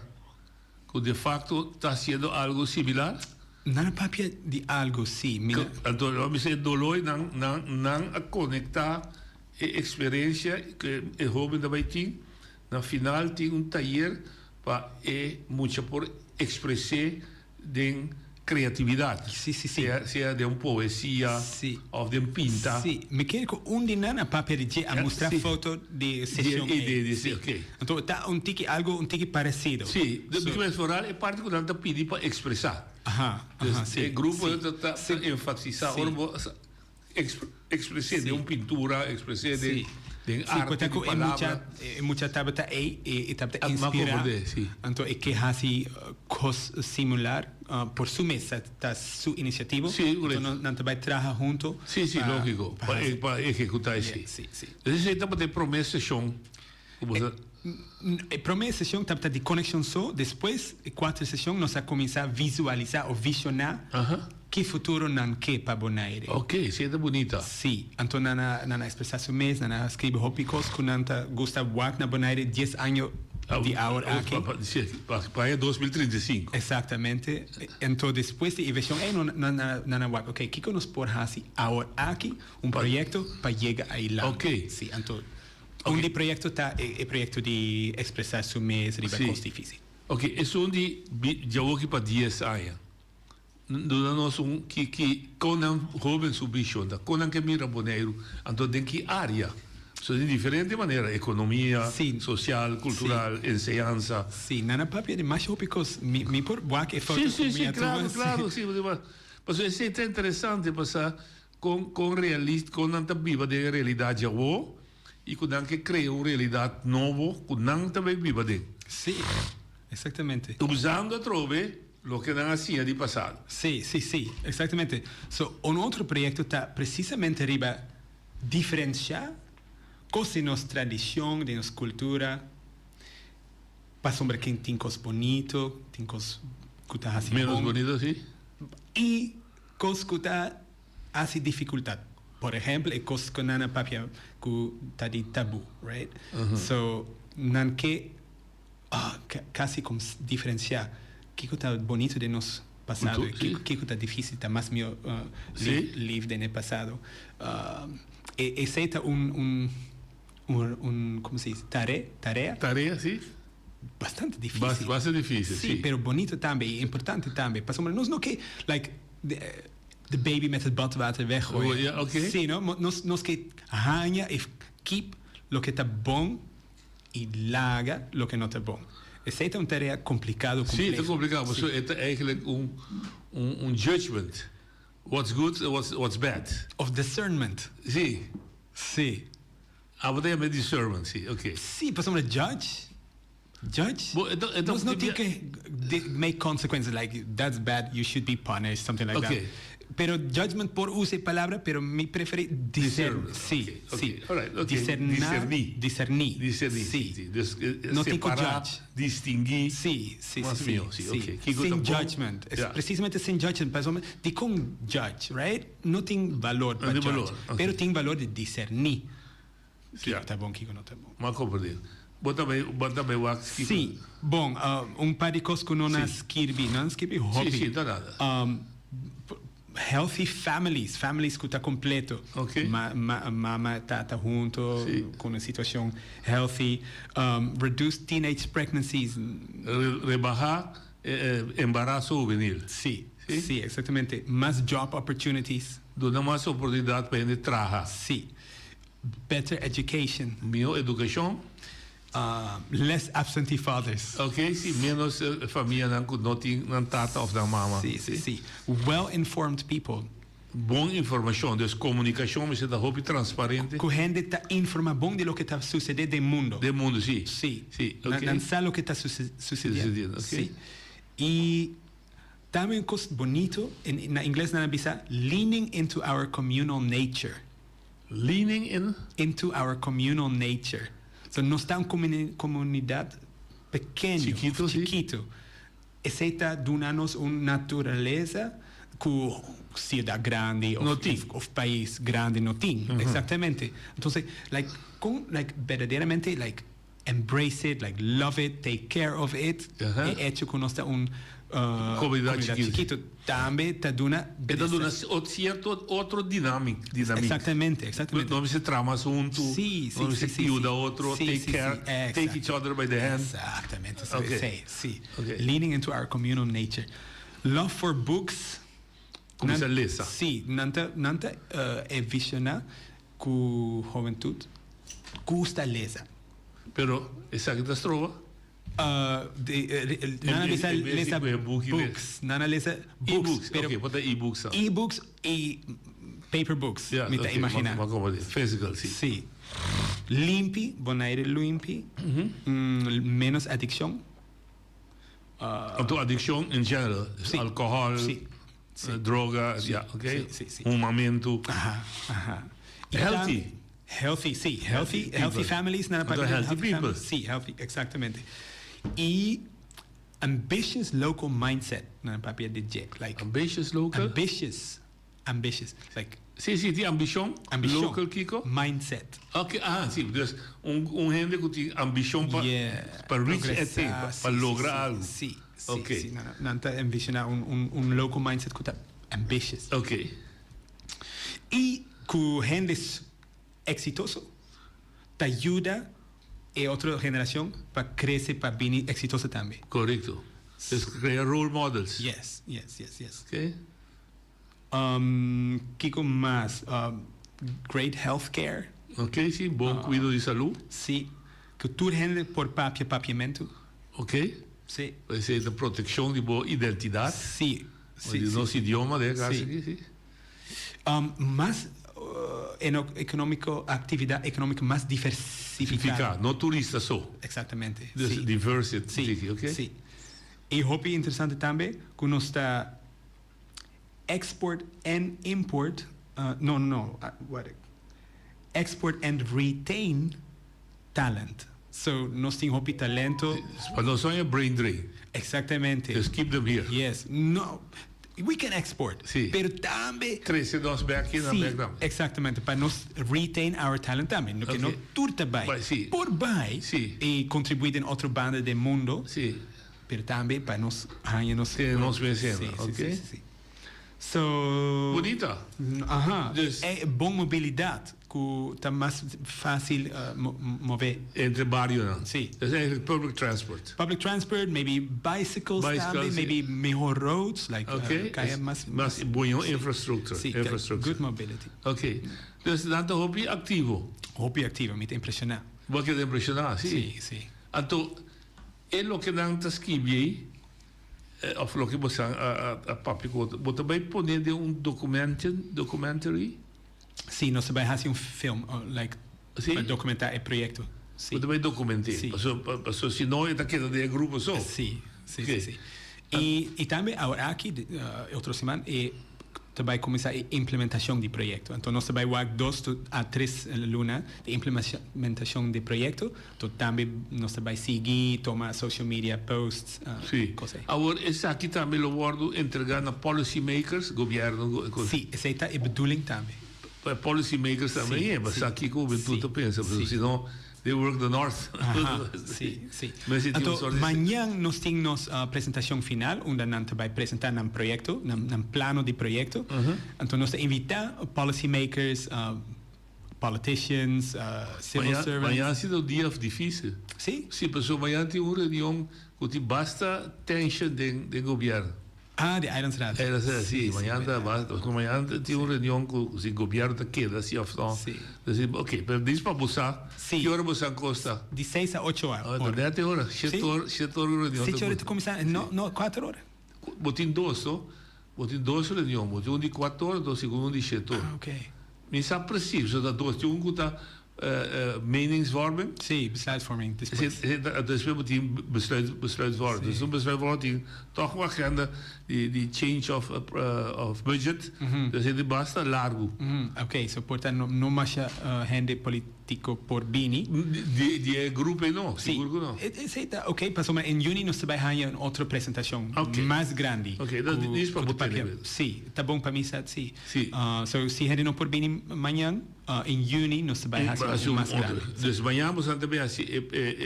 [SPEAKER 10] que de facto está sendo algo similar.
[SPEAKER 11] Não papia de algo sim.
[SPEAKER 10] Então, eu sei dolor não a conectar a experiência que o jovem também tem. No final tem taller para muito por expressar de creatividad.
[SPEAKER 11] Sí.
[SPEAKER 10] Sea de una poesía o de un pinta.
[SPEAKER 11] Sí, me quiero con un dinana papel de a mostrar foto de sesión.
[SPEAKER 10] Okay.
[SPEAKER 11] Entonces, está un tiki parecido.
[SPEAKER 10] Sí, de so, floral es parte que uno pide para expresar. El grupo está enfatizado. Expresé de una pintura, expresé de arte, de palabra.
[SPEAKER 11] Mucha tabata inspira. Entonces, que así cos similar por su mesa, está su iniciativa.
[SPEAKER 10] Sí,
[SPEAKER 11] entonces, no va a trabajar junto.
[SPEAKER 10] Sí, lógico, para ejecutar eso.
[SPEAKER 11] Sí.
[SPEAKER 10] Entonces, estamos de promesa sesión.
[SPEAKER 11] Promesa sesión está de conexión después, 4 sesión, nos a comenzar a visualizar o visionar que futuro nan que para Bonaire.
[SPEAKER 10] Ok, sí, es bonita.
[SPEAKER 11] Sí, entonces nana expresar su mes, nana escribe hopicos, con nanta gusta wak na Bonaire 10 años de ahora aquí.
[SPEAKER 10] Para 2035.
[SPEAKER 11] Exactamente. Entonces después de inversión, nana wak, ok, ¿qué nos por así ahora aquí un proyecto para llegar a Irlanda?
[SPEAKER 10] Ok.
[SPEAKER 11] Sí, entonces un de proyecto está el proyecto de expresar su mes, riba cost difícil.
[SPEAKER 10] Ok, es un de ya voy para 10 años. Nós que quando joven subir quando que mira Bonaire, então tem que área, de diferente maneira, economia, social, cultural, enseñanza.
[SPEAKER 11] Sí, nana papi de mais ópicos, mi por boa que foto.
[SPEAKER 10] Sí, claro, sí. Mas isso é interessante, passar com realista, com anta viva de realidade já e com que cria uma realidade nova, com também viva de.
[SPEAKER 11] Sí, exactamente.
[SPEAKER 10] Usando a trove lo que dan así de pasado.
[SPEAKER 11] Sí, exactamente. So, un otro proyecto está precisamente arriba diferenciar cosas de nuestra tradición, de nuestra cultura, para sombra que tiene cosas bonitas, tiene cosas que están así.
[SPEAKER 10] Menos bonitas, sí.
[SPEAKER 11] Y cosas que están así dificultad. Por ejemplo, cosas que nana papia que está de tabú, right? So, nan que casi como diferenciar ¿qué está bonito de nos pasado? ¿Qué está difícil? Está más mío live de el pasado. Ese está un ¿cómo se dice? Tarea.
[SPEAKER 10] Tarea, sí.
[SPEAKER 11] Bastante difícil.
[SPEAKER 10] Bastante difícil, sí.
[SPEAKER 11] Pero bonito también, importante también. Pas no que, like, de baby met het badwater weggooien.
[SPEAKER 10] Okay.
[SPEAKER 11] Sí, ¿no? Nos que haña y keep lo que está bon y laga lo que no está bon. Essa é uma tarefa complicada.
[SPEAKER 10] Sim, é complicado, mas é eigenlijk judgment. What's good and what's bad.
[SPEAKER 11] Of discernment.
[SPEAKER 10] Sim. Wat é discernment, sim, ok.
[SPEAKER 11] Sim, para somos judge. Nós não tem que make consequences like that's bad, you should be punished, something like that. Pero judgment por usar palavra, pero me prefere discernir. Sí. Discernir. Sí. No tem que judge.
[SPEAKER 10] Distinguir.
[SPEAKER 11] Sí. Sem
[SPEAKER 10] judgment.
[SPEAKER 11] Precisamente sem judgment. De com judge, right? Não tem valor para judge. Pero tem valor de discernir. Que está bom, que não está bom.
[SPEAKER 10] Mas compreendo. Bota bem o axi.
[SPEAKER 11] Sim. Bom, par de coisas que não escrevi hobby.
[SPEAKER 10] Sim, tá nada.
[SPEAKER 11] Healthy families que está completo.
[SPEAKER 10] Okay.
[SPEAKER 11] Mama está junto com uma situação healthy. Reduce teenage pregnancies.
[SPEAKER 10] Rebajar embarazo juvenil.
[SPEAKER 11] Sí, exactamente. Más job opportunities.
[SPEAKER 10] Dona más oportunidad para gente trabajar.
[SPEAKER 11] Sí. Better education.
[SPEAKER 10] Mejor educación.
[SPEAKER 11] Less absentee fathers.
[SPEAKER 10] Ok, sim, menos família não tem tata ou da mama.
[SPEAKER 11] Sim. Well-informed people.
[SPEAKER 10] Boa informação, dus comunicação, mas está roupa transparente.
[SPEAKER 11] Que a gente está informada bom de lo que está sucedendo no mundo.
[SPEAKER 10] Do mundo, sim.
[SPEAKER 11] Sim.
[SPEAKER 10] Okay.
[SPEAKER 11] Não sabe o que está sucedendo.
[SPEAKER 10] Okay.
[SPEAKER 11] Sim. E também uma coisa bonita, na inglês na bisa, leaning into our communal nature.
[SPEAKER 10] Leaning
[SPEAKER 11] into our communal nature. So, nós estamos em uma comunidade pequena, chiquito. Essa está dando-nos uma natureza que cidade grande ou país grande não tem. Exatamente. Então, verdadeiramente, embrace it, love it, take care of it. É hecho que nós estamos comunidade chiquito. Também está dando outra dinâmica.
[SPEAKER 10] Exatamente. Não se trama junto, não se ajuda outro, take care, take each other by the hand.
[SPEAKER 11] Exatamente. Leaning into our communal nature. Love for books.
[SPEAKER 10] Comienza a leer.
[SPEAKER 11] Sí, nanta visiona cu juventud gusta lesa.
[SPEAKER 10] Pero esa que te trova?
[SPEAKER 11] Nana lesa books. Nana lesa books.
[SPEAKER 10] Pero e-books.
[SPEAKER 11] E-books y paper books.
[SPEAKER 10] Yeah,
[SPEAKER 11] me te imagina.
[SPEAKER 10] Physical, sí.
[SPEAKER 11] Sí. Limpi, bonaire limpi. Menos adicción.
[SPEAKER 10] Tu adicción en general.
[SPEAKER 11] Sí.
[SPEAKER 10] Alcohol.
[SPEAKER 11] Sí.
[SPEAKER 10] Droga,
[SPEAKER 11] sí,
[SPEAKER 10] ja, oké.
[SPEAKER 11] Sí, sí, sí.
[SPEAKER 10] Fumamento.
[SPEAKER 11] Ajá.
[SPEAKER 10] Healthy.
[SPEAKER 11] Healthy, sí. Healthy families.
[SPEAKER 10] Healthy people.
[SPEAKER 11] Sí, healthy, exactamente. Y ambitious local mindset. Like,
[SPEAKER 10] Ambitious local?
[SPEAKER 11] Ambitious. Like,
[SPEAKER 10] Sí, die ambition. Local, Kiko.
[SPEAKER 11] Mindset.
[SPEAKER 10] Ok, sí. Dus gente que tiene ambición para reach para lograr algo.
[SPEAKER 11] Sí.
[SPEAKER 10] Okay.
[SPEAKER 11] Sí, nanta ambitiona un local mindset que está ambitious.
[SPEAKER 10] Ok.
[SPEAKER 11] Y que gente es exitoso te ayuda a otra generación para crecer, para venir exitoso también.
[SPEAKER 10] Correcto. Es crear role models.
[SPEAKER 11] Yes.
[SPEAKER 10] Ok.
[SPEAKER 11] Kiko más great healthcare.
[SPEAKER 10] Ok, sí, buen cuidado de salud.
[SPEAKER 11] Sí. Que tu gente por papiamento.
[SPEAKER 10] Ok.
[SPEAKER 11] Sí.
[SPEAKER 10] Pues es la protección de tu identidad.
[SPEAKER 11] Sí.
[SPEAKER 10] De nuestro idioma, de acá.
[SPEAKER 11] Sí. Más actividad económica más diversificada.
[SPEAKER 10] No turista solo.
[SPEAKER 11] Exactamente.
[SPEAKER 10] Dus diversity,
[SPEAKER 11] sí.
[SPEAKER 10] ok?
[SPEAKER 11] Sí. Y hobby interesante también que nos está export and import. Export and retain talent. So, nos tenemos hobby talento.
[SPEAKER 10] Cuando son brain drain.
[SPEAKER 11] Exactamente.
[SPEAKER 10] Just keep them here.
[SPEAKER 11] Yes. No. We can export.
[SPEAKER 10] Sí.
[SPEAKER 11] Pero también.
[SPEAKER 10] Cresce nos back in
[SPEAKER 11] Sí,
[SPEAKER 10] and back down.
[SPEAKER 11] exactamente. Para nos retain our talent también. Que no turta by.
[SPEAKER 10] Sí.
[SPEAKER 11] Por by.
[SPEAKER 10] Sí.
[SPEAKER 11] Y contribuir en otra banda del mundo.
[SPEAKER 10] Sí.
[SPEAKER 11] Pero también para nos años.
[SPEAKER 10] Que nos vencemos. Ok.
[SPEAKER 11] Sí. So.
[SPEAKER 10] Bonita.
[SPEAKER 11] Ajá.
[SPEAKER 10] Dus-
[SPEAKER 11] Buena movilidad. Que está más fácil mover.
[SPEAKER 10] Entre barrios, ¿no?
[SPEAKER 11] Sí.
[SPEAKER 10] Dat is eigenlijk public transport.
[SPEAKER 11] Public transport, maybe bicycles también,
[SPEAKER 10] sí.
[SPEAKER 11] maybe mejor roads, like
[SPEAKER 10] Ok.
[SPEAKER 11] más
[SPEAKER 10] buena infraestructura.
[SPEAKER 11] Sí, good mobility.
[SPEAKER 10] Ok. Dus dan de hobby activo.
[SPEAKER 11] Hobby activo, me te impresiona.
[SPEAKER 10] Wat je impressiona, sí.
[SPEAKER 11] Sí.
[SPEAKER 10] Anto, es lo que dan te escribir, of lo que vos a papi, vos também poner de documentary.
[SPEAKER 11] Sí, no se va a hacer un film, like,
[SPEAKER 10] Sí.
[SPEAKER 11] para documentar el proyecto. Sí.
[SPEAKER 10] Vos também documentar.
[SPEAKER 11] Sí.
[SPEAKER 10] Paso, si no, es queda de grupo só.
[SPEAKER 11] Sí.
[SPEAKER 10] Ok.
[SPEAKER 11] Sí. Y también ahora aquí, otra semana, vai começar a implementação de projeto. Então, nós vai ter 2 a 3 lunas de implementação de projeto. Então, também nós vai seguir, tomar social media posts, coisas.
[SPEAKER 10] Agora, esse aqui também lo guardo entregar na policy makers, governo.
[SPEAKER 11] Sim, essa é a bedoeling também.
[SPEAKER 10] Policy makers também, mas aqui como tudo pensa, porque senão they work the north.
[SPEAKER 11] Sim.
[SPEAKER 10] Então,
[SPEAKER 11] amanhã nós temos a apresentação final, onde nós vai apresentar um projeto, um plano de projeto. Então, nós invitamos policy makers, politicians, civil servants.
[SPEAKER 10] Amanhã ha sido um dia difícil.
[SPEAKER 11] Sim.
[SPEAKER 10] Sim, pessoal, amanhã tem uma reunião que basta tension de governo.
[SPEAKER 11] De Eilandsraad.
[SPEAKER 10] Sim, amanhã tem uma reunião com o governo queda, assim, of não. Ok, mas diz para você, que hora você encosta?
[SPEAKER 11] De 6 a 8 horas.
[SPEAKER 10] 10 horas, 7 horas reunião.
[SPEAKER 11] 7 horas de começar, não, 4 horas.
[SPEAKER 10] Botin dois reuniões, botin um de 4 horas, do segundo de 7 horas.
[SPEAKER 11] Ok.
[SPEAKER 10] Mas é preciso, dat dois, um que está meningsvorming.
[SPEAKER 11] Sim, besluitvorming.
[SPEAKER 10] Dus we moeten besluitvorming. Dus een besluitvorming toch wel agenda die change of budget. Dus het basta largo.
[SPEAKER 11] Ok, so portanto não mais gente político por bini.
[SPEAKER 10] Die groepen não, seguro não.
[SPEAKER 11] Ok, passou em junho nós vai ter outra apresentação mais grande.
[SPEAKER 10] Ok, dat is para botar.
[SPEAKER 11] Sim, tá bom para mim, sim. So se gente não por bini amanhã, em junho nós vai ter mais grande.
[SPEAKER 10] Dus amanhã vamos também a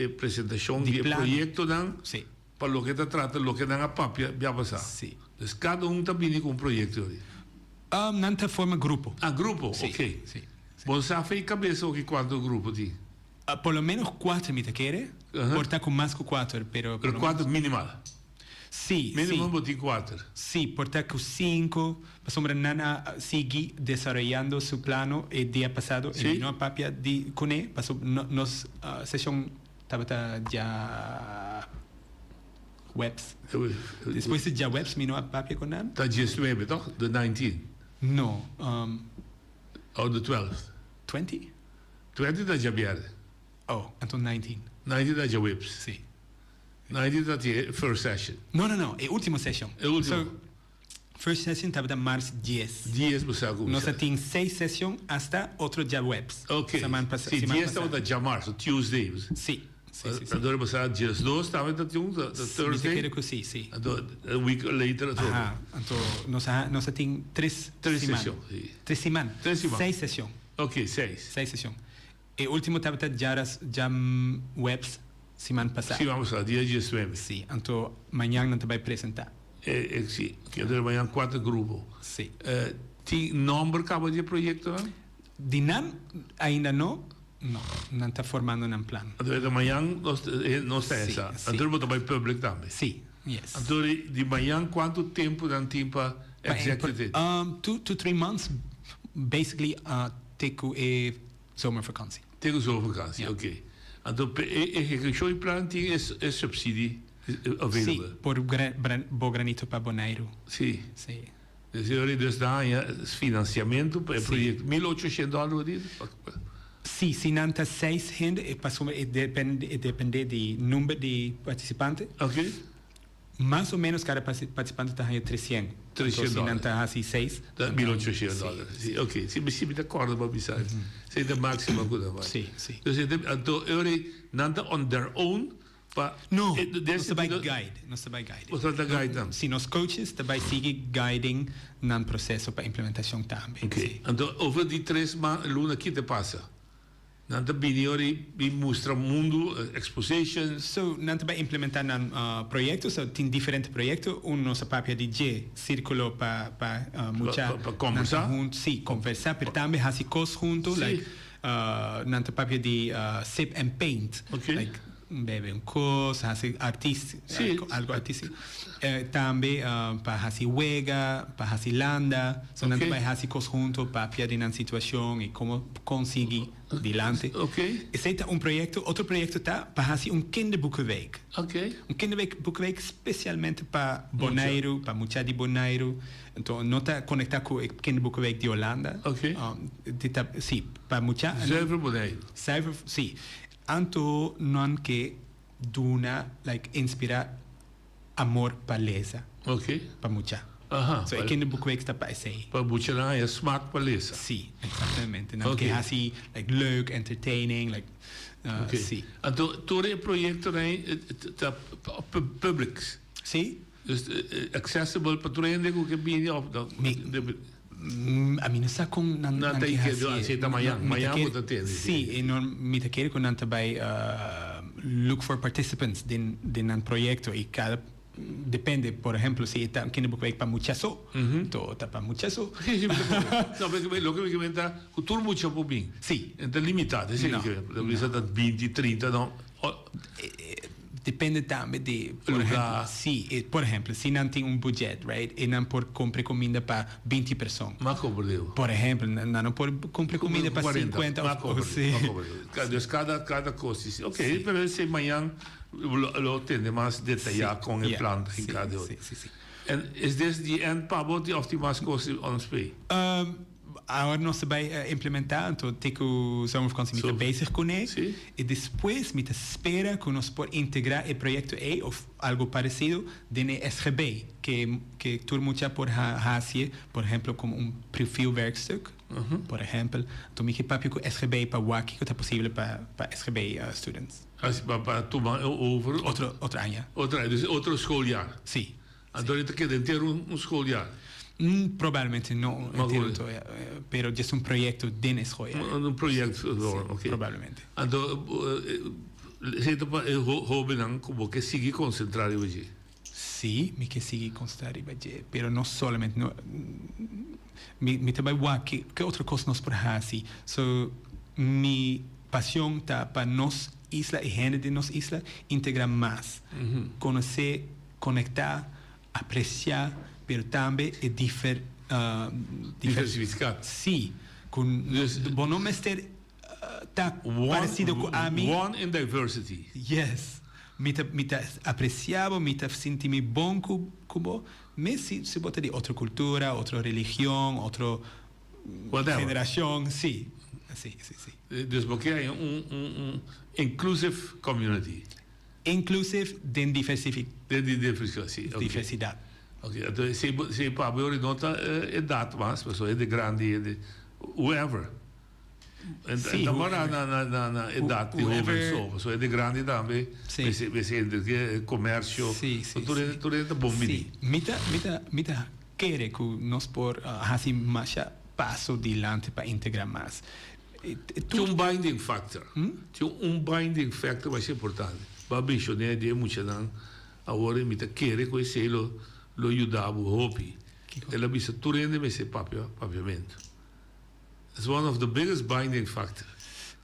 [SPEAKER 10] apresentação de projeto dan.
[SPEAKER 11] Sim.
[SPEAKER 10] Para lo que te trata, lo que dan a papia, já passar.
[SPEAKER 11] Sim.
[SPEAKER 10] Dus cada está vindo com um projeto.
[SPEAKER 11] Nanta forma grupo.
[SPEAKER 10] Grupo, ok.
[SPEAKER 11] Sim.
[SPEAKER 10] Você fez cabeça o que quanto grupo tem?
[SPEAKER 11] Por lo menos 4 me te quer. Porta com mais que 4, pero
[SPEAKER 10] 4 minimal.
[SPEAKER 11] Sí,
[SPEAKER 10] Mínimo 24.
[SPEAKER 11] Sí, porque 5, sombra nana sigue desarrollando su plano el día pasado.
[SPEAKER 10] Sí.
[SPEAKER 11] Y no papia di cune, pasó nos sesión tabata ya webs. Después de ya webs, mi no papia con nan?
[SPEAKER 10] Dat is 19, toch? De 19.
[SPEAKER 11] No,
[SPEAKER 10] Oh, de 12.
[SPEAKER 11] 20?
[SPEAKER 10] 20 dat je vierde.
[SPEAKER 11] Oh, entonces 19.
[SPEAKER 10] 19 dat je whips.
[SPEAKER 11] Sí.
[SPEAKER 10] 19 dat je first session.
[SPEAKER 11] No, el último session.
[SPEAKER 10] El último.
[SPEAKER 11] So, first session tabata marzo 10.
[SPEAKER 10] 10 besa como.
[SPEAKER 11] Nos tiene 6 session hasta otro ya webs.
[SPEAKER 10] Ok. Sí, 10 estamos dat jamar, so Tuesday.
[SPEAKER 11] Sí. Sí.
[SPEAKER 10] Door besa 10 2 estamos dat jong, de Thursday.
[SPEAKER 11] Creo que sí.
[SPEAKER 10] En dan een week later het ook.
[SPEAKER 11] Ajá, entonces nos tiene 3
[SPEAKER 10] sessions. Sí.
[SPEAKER 11] 3 semanas. 6 sessions.
[SPEAKER 10] Ok, 6.
[SPEAKER 11] 6 sessions. El último tabata ya webs semana pasada.
[SPEAKER 10] Sí, vamos a dia 19.
[SPEAKER 11] Sí, entonces mañana te voy a presentar.
[SPEAKER 10] Sí, que er amanhã 4 grupos.
[SPEAKER 11] Sí.
[SPEAKER 10] Die nombre acaba de proyecto?
[SPEAKER 11] Dinam ainda no está formando un plan.
[SPEAKER 10] De amanhã não está
[SPEAKER 11] Sí,
[SPEAKER 10] essa.
[SPEAKER 11] sí.
[SPEAKER 10] Então vou também público também.
[SPEAKER 11] Sí, yes.
[SPEAKER 10] Então de manhã quanto tempo dan tempo para executive?
[SPEAKER 11] 2 to 3 months, basically, teku e zomervakantie.
[SPEAKER 10] Tegen zomervakantie,
[SPEAKER 11] Ja.
[SPEAKER 10] oké. Então execution plan é subsidie
[SPEAKER 11] Sí,
[SPEAKER 10] available.
[SPEAKER 11] por granito para Bonaire.
[SPEAKER 10] Sim.
[SPEAKER 11] Sí.
[SPEAKER 10] Dus daar is financiamento para o projeto. $1.800
[SPEAKER 11] Sí, si nanta 6 gente, depende del número de participantes.
[SPEAKER 10] Ok.
[SPEAKER 11] Más o menos cada participante está ganhando 300.
[SPEAKER 10] $300.
[SPEAKER 11] Si nanta así 6.
[SPEAKER 10] Dat $1.800. Sim, ok. Sim, misschien de akkoord op bizar. Zijn de maximum goed aan.
[SPEAKER 11] Sí.
[SPEAKER 10] Dus então nanta on their own.
[SPEAKER 11] No, no se vai guide.
[SPEAKER 10] Wat dat guide dan?
[SPEAKER 11] Si nos coaches, te vai seguir guiding nan processo para implementação também.
[SPEAKER 10] Ok. Então, over die 3 maanden, que te passa? Nanta biniori mostra mundo, expositions.
[SPEAKER 11] So, nanta vai implementar nan projetos, so tem diferentes projetos. Nossa papia DJ, círculo para mucha...
[SPEAKER 10] Para conversar?
[SPEAKER 11] Sim, conversar, mas também assim coisas juntos,
[SPEAKER 10] Sí.
[SPEAKER 11] like nanta papia de sip and paint.
[SPEAKER 10] Okay.
[SPEAKER 11] Like, bebe un curso, hace artístico,
[SPEAKER 10] Sí.
[SPEAKER 11] algo artístico. También para hacer huelga, para hacer landa, son
[SPEAKER 10] Okay.
[SPEAKER 11] para hacer cosas juntos, para piar en una situación y cómo conseguir adelante.
[SPEAKER 10] Ok.
[SPEAKER 11] Ese es un proyecto, otro proyecto está para hacer un kinderboekenweek.
[SPEAKER 10] Ok.
[SPEAKER 11] Un kinderboekenweek especialmente para Bonaire, para mucha de Bonaire. Entonces, no está conectado con el kinderboekenweek de Holanda.
[SPEAKER 10] Ok.
[SPEAKER 11] Sí, para mucha.
[SPEAKER 10] Zuiver Bonaire.
[SPEAKER 11] Zuiver, sí. Anto non che duna like inspira amor palesa
[SPEAKER 10] Ok.
[SPEAKER 11] pa mucha.
[SPEAKER 10] Aha.
[SPEAKER 11] So ik in de boekweek sta bij sei.
[SPEAKER 10] Para buchana é smaak para lezen.
[SPEAKER 11] Sì, esattamente. Non
[SPEAKER 10] Okay.
[SPEAKER 11] che hasi like leuk, entertaining, like
[SPEAKER 10] Ok.
[SPEAKER 11] sì.
[SPEAKER 10] Então, todo o projeto é public.
[SPEAKER 11] Sì?
[SPEAKER 10] Dus accessible para todo mundo que viene op
[SPEAKER 11] A mim não sa com nan
[SPEAKER 10] Não tem que aceitar amanhã vou ter.
[SPEAKER 11] Sì, e non mi te chiede con nanta by look for participants din nan proyecto e cada depende, por ejemplo, si está en kinderboekweek para muchacho, todo está para muchacho.
[SPEAKER 10] Sim, não, porque lo que me comenta, o turno muito por mim.
[SPEAKER 11] Sì.
[SPEAKER 10] É limitado, sim, que deve 20, 30, não.
[SPEAKER 11] Depende también de,
[SPEAKER 10] Lugar.
[SPEAKER 11] por ejemplo, si no tiene un budget, right, y no por comprar comida para 20 personas.
[SPEAKER 10] Mas compreendeu.
[SPEAKER 11] Por ejemplo, no por comprar comida para 50 o sí.
[SPEAKER 10] Dus cada coisa. Ok, pero esse amanhã lo tende mais detalhado com o plano em cada um.
[SPEAKER 11] Sí.
[SPEAKER 10] En is dit die endpabot of die mas coisa ons pay?
[SPEAKER 11] Agora não se vai implementar, então tem que o zomervakantie met bezig com ele.
[SPEAKER 10] Sim.
[SPEAKER 11] E depois me espera que nós por integrar o projeto E ou algo parecido de SGB, que tur mucha por hacer, por exemplo, como perfilwerkstuk, por exemplo. Então me papi com SGB para Waki, que é possível para SGB students.
[SPEAKER 10] Als para tomar over
[SPEAKER 11] Outra área.
[SPEAKER 10] Dus outro schooljaar.
[SPEAKER 11] Sim.
[SPEAKER 10] Então ele quer ter schooljaar.
[SPEAKER 11] Probabilmente no, pero es un proyecto de escuela.
[SPEAKER 10] Un proyecto, ok.
[SPEAKER 11] Probablemente.
[SPEAKER 10] Então, joven como que sigue concentrado hoje.
[SPEAKER 11] Sí, me que sigue concentrado hoje, pero no solamente no. Mi trabajo que otra cosa nos por así. So mi pasión está para nos isla y gente de nos isla integrar más, conocer, conectar apreciar, pero também é
[SPEAKER 10] Diversificado.
[SPEAKER 11] Sim, com bom não mestre tá parecido com a mim.
[SPEAKER 10] One in diversity.
[SPEAKER 11] Yes. Mita apreciava, mita senti-me bom com mas se botar de outra cultura, outra religião, outra geração, sim. Sim.
[SPEAKER 10] Dus porque é inclusive community.
[SPEAKER 11] Inclusive den
[SPEAKER 10] Diversificatie. Okay.
[SPEAKER 11] diversidade.
[SPEAKER 10] Okay. Então, se para ver nota é data, mas pessoa é de grande, é de whoever. Então, na idade de whoever, pessoa é de grande também. Você entre comércio, tudo é bom menino.
[SPEAKER 11] Mita quer que nós por assim mais passo adiante para integrar mais.
[SPEAKER 10] Tinha binding factor. Tinha binding factor mais importante. Para mencionar de muita não, agora mita quer conhecer lo ajudava o hobby. Ela bisa tudo ainda vai ser papiamento. It's one of the biggest binding factors.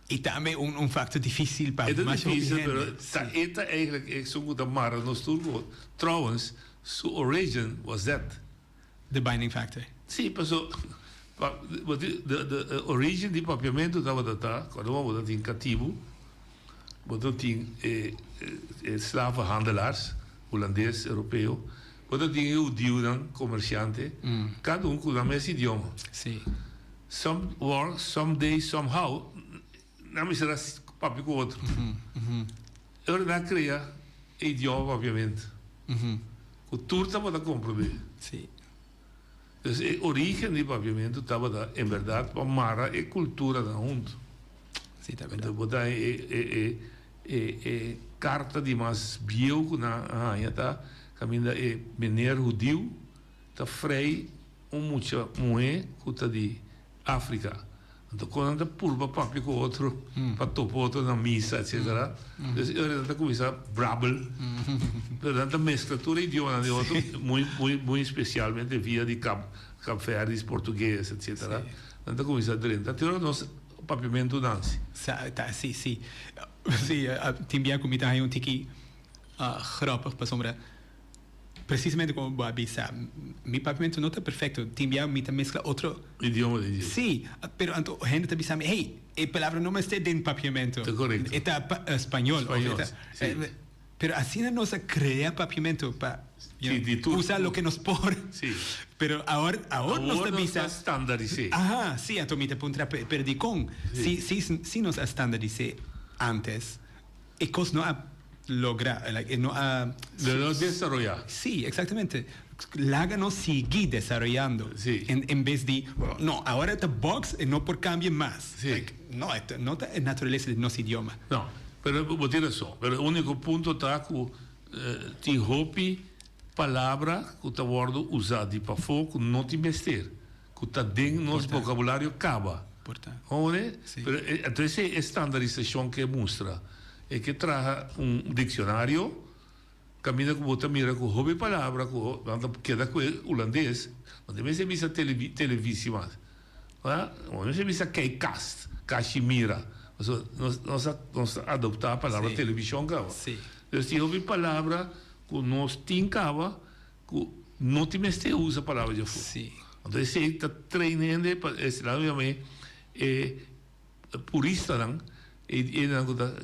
[SPEAKER 11] E também factor difícil para
[SPEAKER 10] mais difícil, mas esta eigenlijk ik zo goed maar nos turbo. Trouwens, so origin was that
[SPEAKER 11] the binding factor.
[SPEAKER 10] Sim, passou. The origin di papiamento estava data quando eu estava em cativo. Eu tinha slavenhandelaars, holandês, europeu. Eu tinha judeu dan comerciante. Cada com o mesmo idioma.
[SPEAKER 11] Sim.
[SPEAKER 10] Some war, someday, somehow, não será papi com outro. Eu não cria idioma, obviamente. O turco estava a compreender.
[SPEAKER 11] Sim.
[SPEAKER 10] Dus a origem do papiamento estava, em verdade, para mara e cultura da junto.
[SPEAKER 11] Sim, está bem.
[SPEAKER 10] Botar carta de mais biel na rainha, tá? Caminha é meneer judeu, tá frei muita mulher que tá de África. Então, quando anda purba papi com outro, para topar outro na missa, etc. Então, eu ando começar a brabbel. Portanto, a mescla toda idioma de outro, muito especialmente via de Cabo Verdes, português, etc. Então, começar a dizer, então, nosso papiamento dance.
[SPEAKER 11] Sim. Sim, tinha comido aí tiki grappig para sombra. Precisamente como o Babi sabe, meu papiamento não está perfeito. Tinha uma mescla outro
[SPEAKER 10] idioma.
[SPEAKER 11] Sim, mas a gente também sabe, hey, a palavra não está dentro do papiamento.
[SPEAKER 10] É correto.
[SPEAKER 11] É espanhol. Mas assim nós cria papiamento para usar o que nos por.
[SPEAKER 10] Sim.
[SPEAKER 11] Mas agora nós também
[SPEAKER 10] está standardizado.
[SPEAKER 11] Ajá, sim, então me pontra perdi com. Se nós standardizamos antes, e coisa não há lograr, no ha
[SPEAKER 10] desarrollar.
[SPEAKER 11] Sí, exactamente. Laga no sigue desarrollando.
[SPEAKER 10] Sí.
[SPEAKER 11] En vez de, no, ahora está box y no por cambie más.
[SPEAKER 10] Sí.
[SPEAKER 11] No es naturaleza de nuestro idioma.
[SPEAKER 10] No, pero vou ter só. Pero o único ponto está que ti hopi palavra que está word usada para foco não te mester. Que está dentro do nosso vocabulário acaba. Onde?
[SPEAKER 11] Sí.
[SPEAKER 10] Pero entonces é estandarização que mostra. É que traga dicionário, caminha com outra mira com hobby palavra, com queda com holandês, onde você visa televisão, onde você visa cast, cachemira, nós adoptar a palavra televisão cava. Então se hobby palavra com nós tincava, com não te meste usa a palavra de fogo. Então você está treinando, esse lá obviamente é purista não.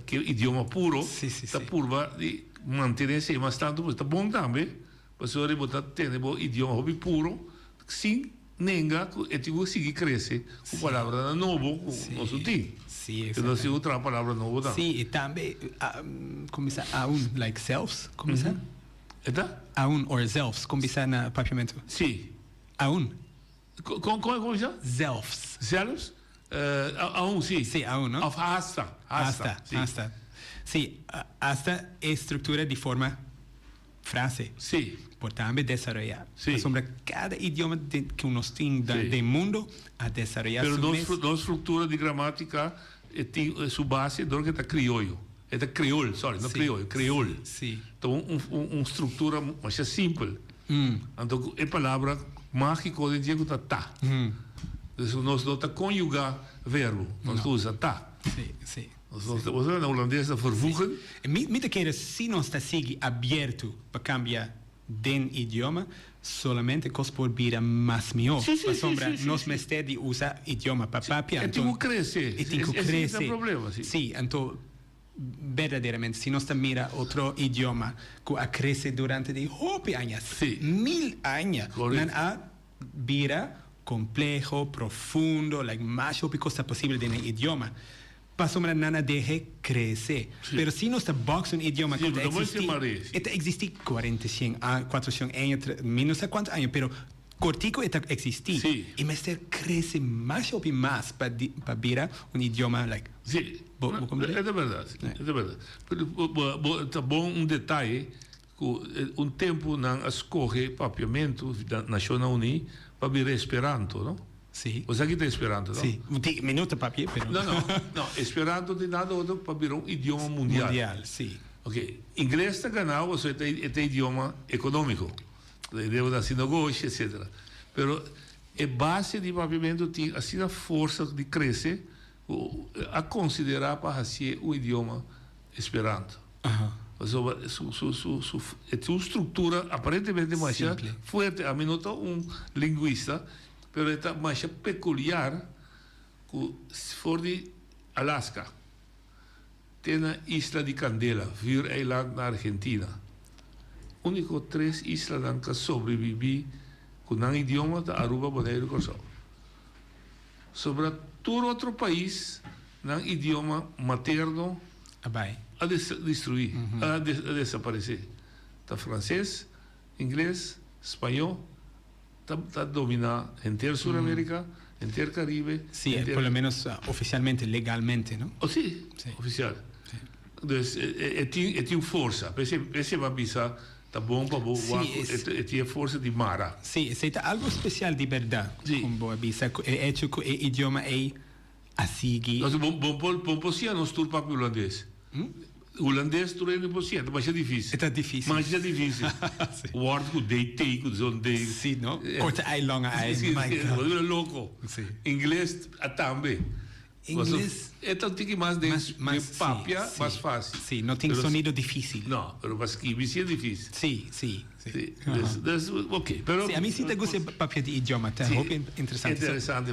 [SPEAKER 10] Que idioma puro está purva de manter-se mas tanto está bom também mas agora botar ter o idioma hobby puro sem nenga e tipo seguir crescer com palavra novo com nosso time então se outra palavra nova também
[SPEAKER 11] sim e também começar a like selves começar a or selves começar na papiamento
[SPEAKER 10] sim
[SPEAKER 11] a
[SPEAKER 10] como já selves sim.
[SPEAKER 11] Sim, não?
[SPEAKER 10] Of hasta.
[SPEAKER 11] Sim, hasta é estrutura de forma frase.
[SPEAKER 10] Sim.
[SPEAKER 11] Portanto, desarrollar.
[SPEAKER 10] Sim.
[SPEAKER 11] Sobre cada idioma que nós temos do mundo a desarrollar.
[SPEAKER 10] Pero nossa estrutura de gramática tem sua base do que está crioulo. É da crioulo, não crioulo.
[SPEAKER 11] Sim.
[SPEAKER 10] Então, uma estrutura mais simples. Então, a palavra mágica de dia que está. Dus nós não está conjugar verbo, nós usa tá.
[SPEAKER 11] Sim.
[SPEAKER 10] Nós na holandês está vervoegen.
[SPEAKER 11] Muitas vezes, se nós está aberto para cambiar den idioma, solamente cos por bira más mio.
[SPEAKER 10] Sim, sim,
[SPEAKER 11] Sombra,
[SPEAKER 10] sim, sim,
[SPEAKER 11] nos
[SPEAKER 10] sim.
[SPEAKER 11] mestre de usa idioma papapia.
[SPEAKER 10] E tem que crescer.
[SPEAKER 11] E tem que
[SPEAKER 10] Esse é o
[SPEAKER 11] crescer.
[SPEAKER 10] problema, sim.
[SPEAKER 11] Sim, então, verdadeiramente, se nós mira outro idioma que a cresce durante de hopi anos,
[SPEAKER 10] Sim.
[SPEAKER 11] 1000 anos,
[SPEAKER 10] Correto.
[SPEAKER 11] não há bira complejo, profundo, like, mais hopi coisa possível de idioma. Para sombra nana deje crescer.
[SPEAKER 10] Sim.
[SPEAKER 11] Pero se nós box um idioma
[SPEAKER 10] Sim,
[SPEAKER 11] que
[SPEAKER 10] mas não vai ser maré, sim.
[SPEAKER 11] existe 40, 100, 400 anos, menos a quantos anos, pero cortico existe.
[SPEAKER 10] Sim.
[SPEAKER 11] E mestre cresce mais ou mais para virar um idioma like.
[SPEAKER 10] Sim,
[SPEAKER 11] Vou compreender?
[SPEAKER 10] é da verdade. É da verdade. Tá bom um detalhe, que tempo não escorre papiamento da Nacional Unida para vir Esperanto, não?
[SPEAKER 11] Sim.
[SPEAKER 10] Você aqui tem Esperanto, não?
[SPEAKER 11] Sim. Minuto papier, pero.
[SPEAKER 10] Não, Esperanto tem nada outro para vir um idioma mundial.
[SPEAKER 11] Mundial, sim.
[SPEAKER 10] Ok, inglês está ganhando, você tem idioma econômico, deve dar negócio, etc. Pero a base de papiamento tem assim a força de crescer a considerar para ser o idioma Esperanto. Sua estrutura aparentemente mais forte. A mim não estou linguista, pero é mais peculiar que se for de Alaska. Tem a Isla de Candela, Vir Eiland na Argentina. Único 3 islas que sobrevivi com um idioma da Aruba, Bonaire e Curaçao. Sobre todo outro país, um idioma materno a destruir, a desaparecer. Tá francês, inglês, espanhol, tá dominar inteiro Sul-América, inteiro Caribe.
[SPEAKER 11] Sí,
[SPEAKER 10] inteiro...
[SPEAKER 11] por lo menos oficialmente, legalmente, ¿no?
[SPEAKER 10] Oh, sí, oficial. Entonces, tiene força. Esse vai pisar, tá bom para boa, tiene força de mara.
[SPEAKER 11] Sí, é algo especial de verdade. Como boa bisa, é hecho que o idioma é assim.
[SPEAKER 10] Nós bom posia nos tur para holandês. Holandês tu é impossível, mas é difícil.
[SPEAKER 11] É difícil.
[SPEAKER 10] Mas é difícil. O word que dei, que zon dei.
[SPEAKER 11] Sim, não? Korte ei, lange ei.
[SPEAKER 10] Sim, é louco. Inglês também.
[SPEAKER 11] Inglês
[SPEAKER 10] é tão que mais de papia, mais fácil.
[SPEAKER 11] Sim, não tem sonido difícil.
[SPEAKER 10] Não, mas que é difícil.
[SPEAKER 11] Sim.
[SPEAKER 10] Ok, pero
[SPEAKER 11] sim, a mim sim te gusta papia de idioma, tá? Interessante.
[SPEAKER 10] Interessante.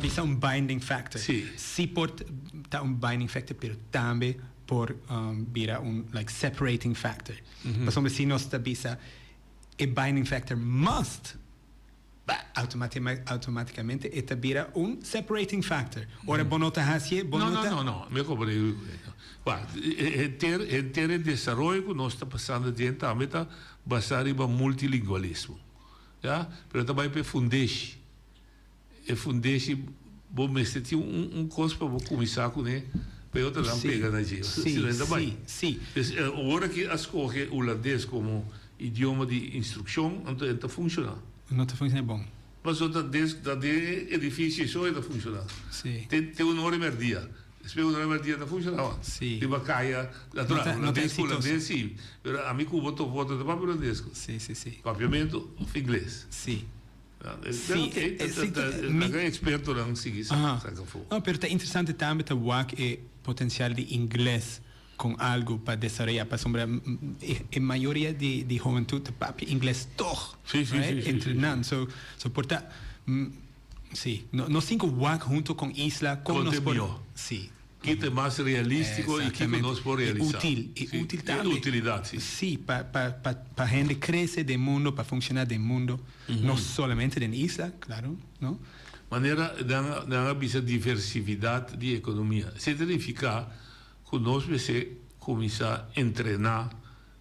[SPEAKER 11] Isso é um binding factor. Sim, pode tá um binding factor, pero também por vira like separating factor. Mas como se nós tabisa a binding factor must automaticamente eta vira separating factor. Ora bonota hasie, bonota.
[SPEAKER 10] Não, me comprei. Ter desenvolvimento que nós está passando adiante também está baseado em multilingualismo. Já? Pero também para fundeixe. E fundeixe bom mestre tinha coisa para começar com né. Para outra não pega na gente. Sim. Agora que escolhe o holandês como idioma de instrução, então funciona.
[SPEAKER 11] Não está funcionando bom.
[SPEAKER 10] Mas é difícil só está funcionando.
[SPEAKER 11] Sim.
[SPEAKER 10] Tem uma hora e meia dia. Espero uma hora e meia dia não funcionava.
[SPEAKER 11] Sim.
[SPEAKER 10] Tem uma caia natural. Holandês, sim. Mas a mim que voto de papel holandês.
[SPEAKER 11] Sim.
[SPEAKER 10] Papiamento, holandês.
[SPEAKER 11] Sim.
[SPEAKER 10] Ok. É experto não seguir saca fogo.
[SPEAKER 11] Não, mas é interessante também ter o potencial de inglês com algo para desenvolver, para sombra a maioria de juventude papi inglês toch,
[SPEAKER 10] sim,
[SPEAKER 11] entrenando, so porta, sim, nós cinco WAC junto com Isla, como nós podemos, sim,
[SPEAKER 10] que é mais realístico e que nós podemos realizar,
[SPEAKER 11] útil também,
[SPEAKER 10] utilidade,
[SPEAKER 11] sim, para gente crescer do mundo, para funcionar do mundo, não somente em Isla, claro, não?
[SPEAKER 10] Maneira da diversidade de economia, significa que nós precisamos começar a treinar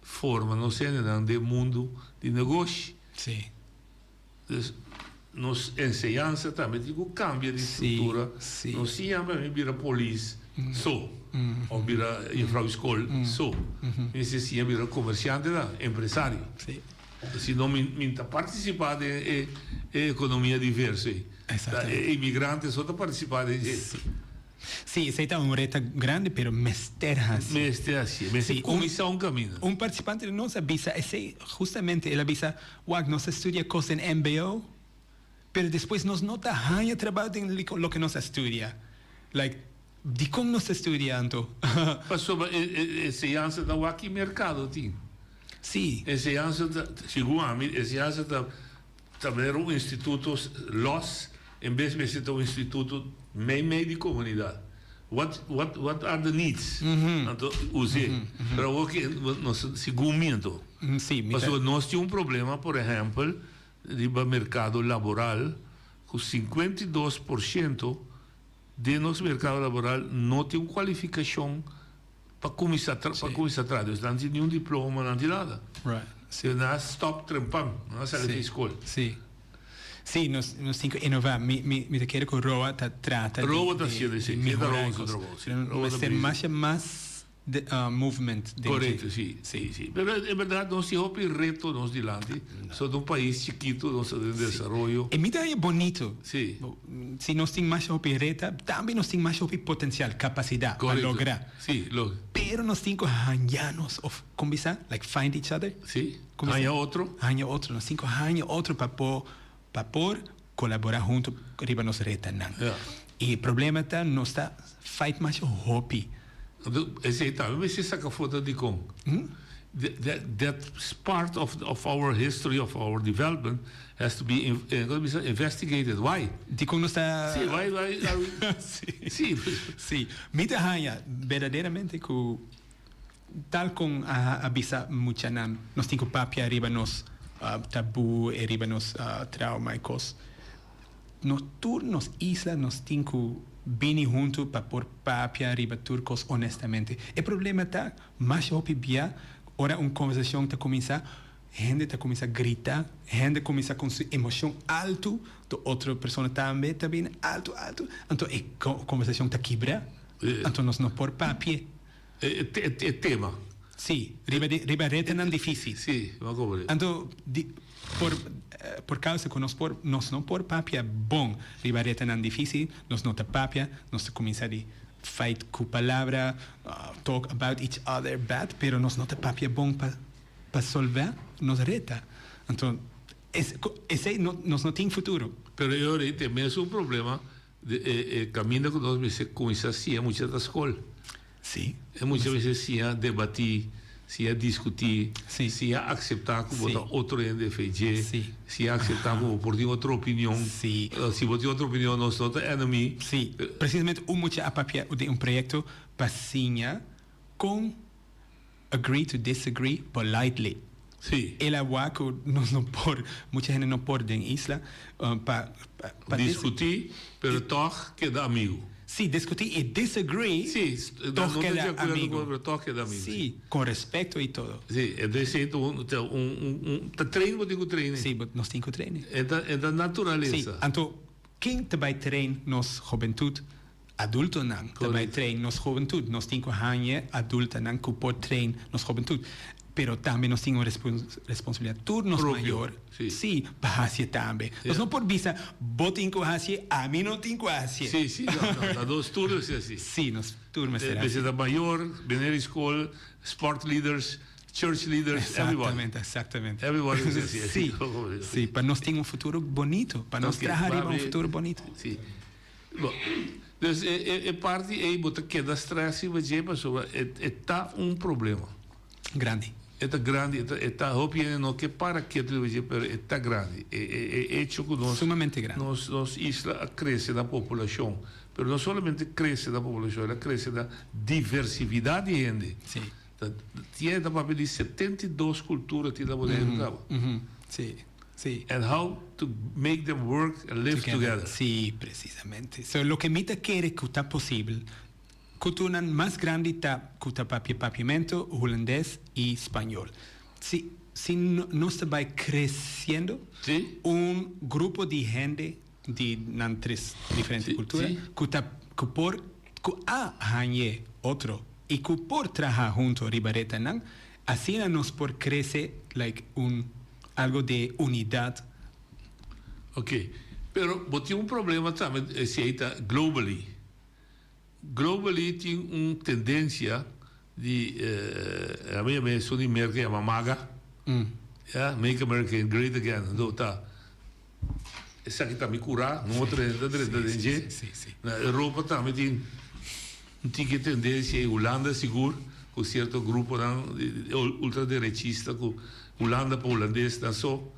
[SPEAKER 10] forma, não sei, de mundo de negócio.
[SPEAKER 11] Sim.
[SPEAKER 10] Nos ensinança também digo cambia de estrutura. Não se chama vira polícia só, ou vira infraescola só. Necessita vira comerciante, empresário. Se não minta participar da economia diversa, imigrantes só participar de
[SPEAKER 11] Sim, esse é um reto grande, pero mester assim.
[SPEAKER 10] Começar um caminho.
[SPEAKER 11] Participante de nossa visa, justamente ele visa, nós estudia coisas em MBO, pero depois nós não ganha trabalho em lo que nós estudia. Like, de como nós estudiando?
[SPEAKER 10] Mas sobre a ciência da aqui mercado, tem.
[SPEAKER 11] Sim.
[SPEAKER 10] Enseñanza, segundo a mim, enseñanza também era institutos los, em vez de ser instituto meio de comunidade. What are the needs? Então, usei. Para o que nós segundo.
[SPEAKER 11] Sim.
[SPEAKER 10] Mas nós temos problema, por exemplo, no mercado laboral, com 52% de nosso mercado laboral não tem qualificação para começar a trabalhar. Não tem nenhum diploma, não tem nada.
[SPEAKER 11] Right.
[SPEAKER 10] Você não stop trampando, não sai da escola.
[SPEAKER 11] Sim. Sim, nós temos que inovar. Me quero que o ROA trata
[SPEAKER 10] de
[SPEAKER 11] melhorar mas ter mais movement.
[SPEAKER 10] Correto, sim. Mas é verdade, nós temos reto nós diante. Somos um país chiquito, nós estamos em desenvolvimento.
[SPEAKER 11] E me é bonito.
[SPEAKER 10] Sim.
[SPEAKER 11] Se nós temos mais reta, também nós temos mais potencial, capacidade para lograr.
[SPEAKER 10] Sim, logo.
[SPEAKER 11] Pero nós temos que arranjar-nos, conversar, like find each other.
[SPEAKER 10] Sim. Arranjar outro.
[SPEAKER 11] Nós temos que arranjar outro para por colaborar junto arriba nos reta. E o problema está, não está, faz mais hobby.
[SPEAKER 10] Esse tá, mas você saca foto de como? That's part of our history, of our development, has to be investigated. Why?
[SPEAKER 11] De como está.
[SPEAKER 10] Sim, why
[SPEAKER 11] sim. Me arranha verdadeiramente que tal como avisa mucha nós temos que papia arriba nos tabu, arriba nos trauma e coisas. Nos turnos islas nós temos que vir junto para pôr papia arriba turcos honestamente. O problema está mais óbvio. Ora uma conversação está começar, gente está começar a gritar, gente começa com sua emoção alto, a outra pessoa também está bem alto. Então a conversação está quebra. Então nós não pôr papia.
[SPEAKER 10] É tema.
[SPEAKER 11] Sim, riba reta não é difícil.
[SPEAKER 10] Sim, vamos cobrir.
[SPEAKER 11] Então por causa que nós não pôr papia bom, riba reta não é difícil, nós não tá papia, nós começa a fight com palavra, talk about each other bad, pero nós não tá papia bom para solver nos reta. Então esse nós não tem futuro.
[SPEAKER 10] Pero eu também é um problema de caminho que nós começamos assim muitas das escolas.
[SPEAKER 11] Sim.
[SPEAKER 10] Muitas vezes se a debater, se a discutir, se a aceitar como outro em defender, se a aceitar como por ter outra opinião. Se você tem outra opinião, nós somos enemy.
[SPEAKER 11] Sim. Precisamente muita papia de projeto passinha com agree to disagree politely.
[SPEAKER 10] Sim.
[SPEAKER 11] Ela é que nós não por muita gente não pode em isla para
[SPEAKER 10] discutir, pero toch queda amigo.
[SPEAKER 11] Sim, discutir e disagree.
[SPEAKER 10] Sim,
[SPEAKER 11] não queda amigo.
[SPEAKER 10] Toque da amigo.
[SPEAKER 11] Sim, com respeito e tudo.
[SPEAKER 10] Sim, é desse jeito treino, digo treino.
[SPEAKER 11] Sim, nós temos que treinar.
[SPEAKER 10] É da natureza.
[SPEAKER 11] Sim, então quem também treina nos juventude adulto não, também treina nos juventude. Nós temos que arranjar adulta não que pode treinar nos juventude. Pero também nós temos responsabilidade turnos maior. Sim, para fazer também. Nós não podemos dizer, vou ter que fazer, a mim não tem que fazer.
[SPEAKER 10] Sim, não, há dois turnos assim.
[SPEAKER 11] Sim, nos turnos será
[SPEAKER 10] assim. Da maior, venir escola, sport leaders, church leaders,
[SPEAKER 11] Exatamente.
[SPEAKER 10] Everybody is assim.
[SPEAKER 11] Sim, para nós ter futuro bonito, para nós trabalhar futuro bonito.
[SPEAKER 10] Sim. Bom, dus parte aí, botar que da stress e vai dizer, pessoal, tá problema.
[SPEAKER 11] Grande.
[SPEAKER 10] Está grande, está óbvio no que para que está grande. É hecho que nós
[SPEAKER 11] sumamente grande.
[SPEAKER 10] Nós isla cresce da população, mas não somente cresce da população, ela cresce da diversidade de gente.
[SPEAKER 11] Sim.
[SPEAKER 10] Tinha da papel de 72 culturas que da poder educar.
[SPEAKER 11] Sim.
[SPEAKER 10] And how to make them work and live together.
[SPEAKER 11] Sim, precisamente. So, lo que mita quer que está possível. Cultura mais grande está com papiamento holandês e espanhol. Se nós vai crescendo, grupo de gente de três diferentes culturas, que por arranjar outro e que por trabalhar junto ribareta não, assim nós por crescer algo de unidade.
[SPEAKER 10] Ok, pero tem problema também se está globally. Globally tem uma tendência de a minha menção de merda é MAGA, Make America Great Again, então tá. Essa aqui tá me curar, não outra da gente. Na Europa também tem que tendência, Holanda seguro, con cierto grupo ultraderechista, con Holanda, holandês, dan zo.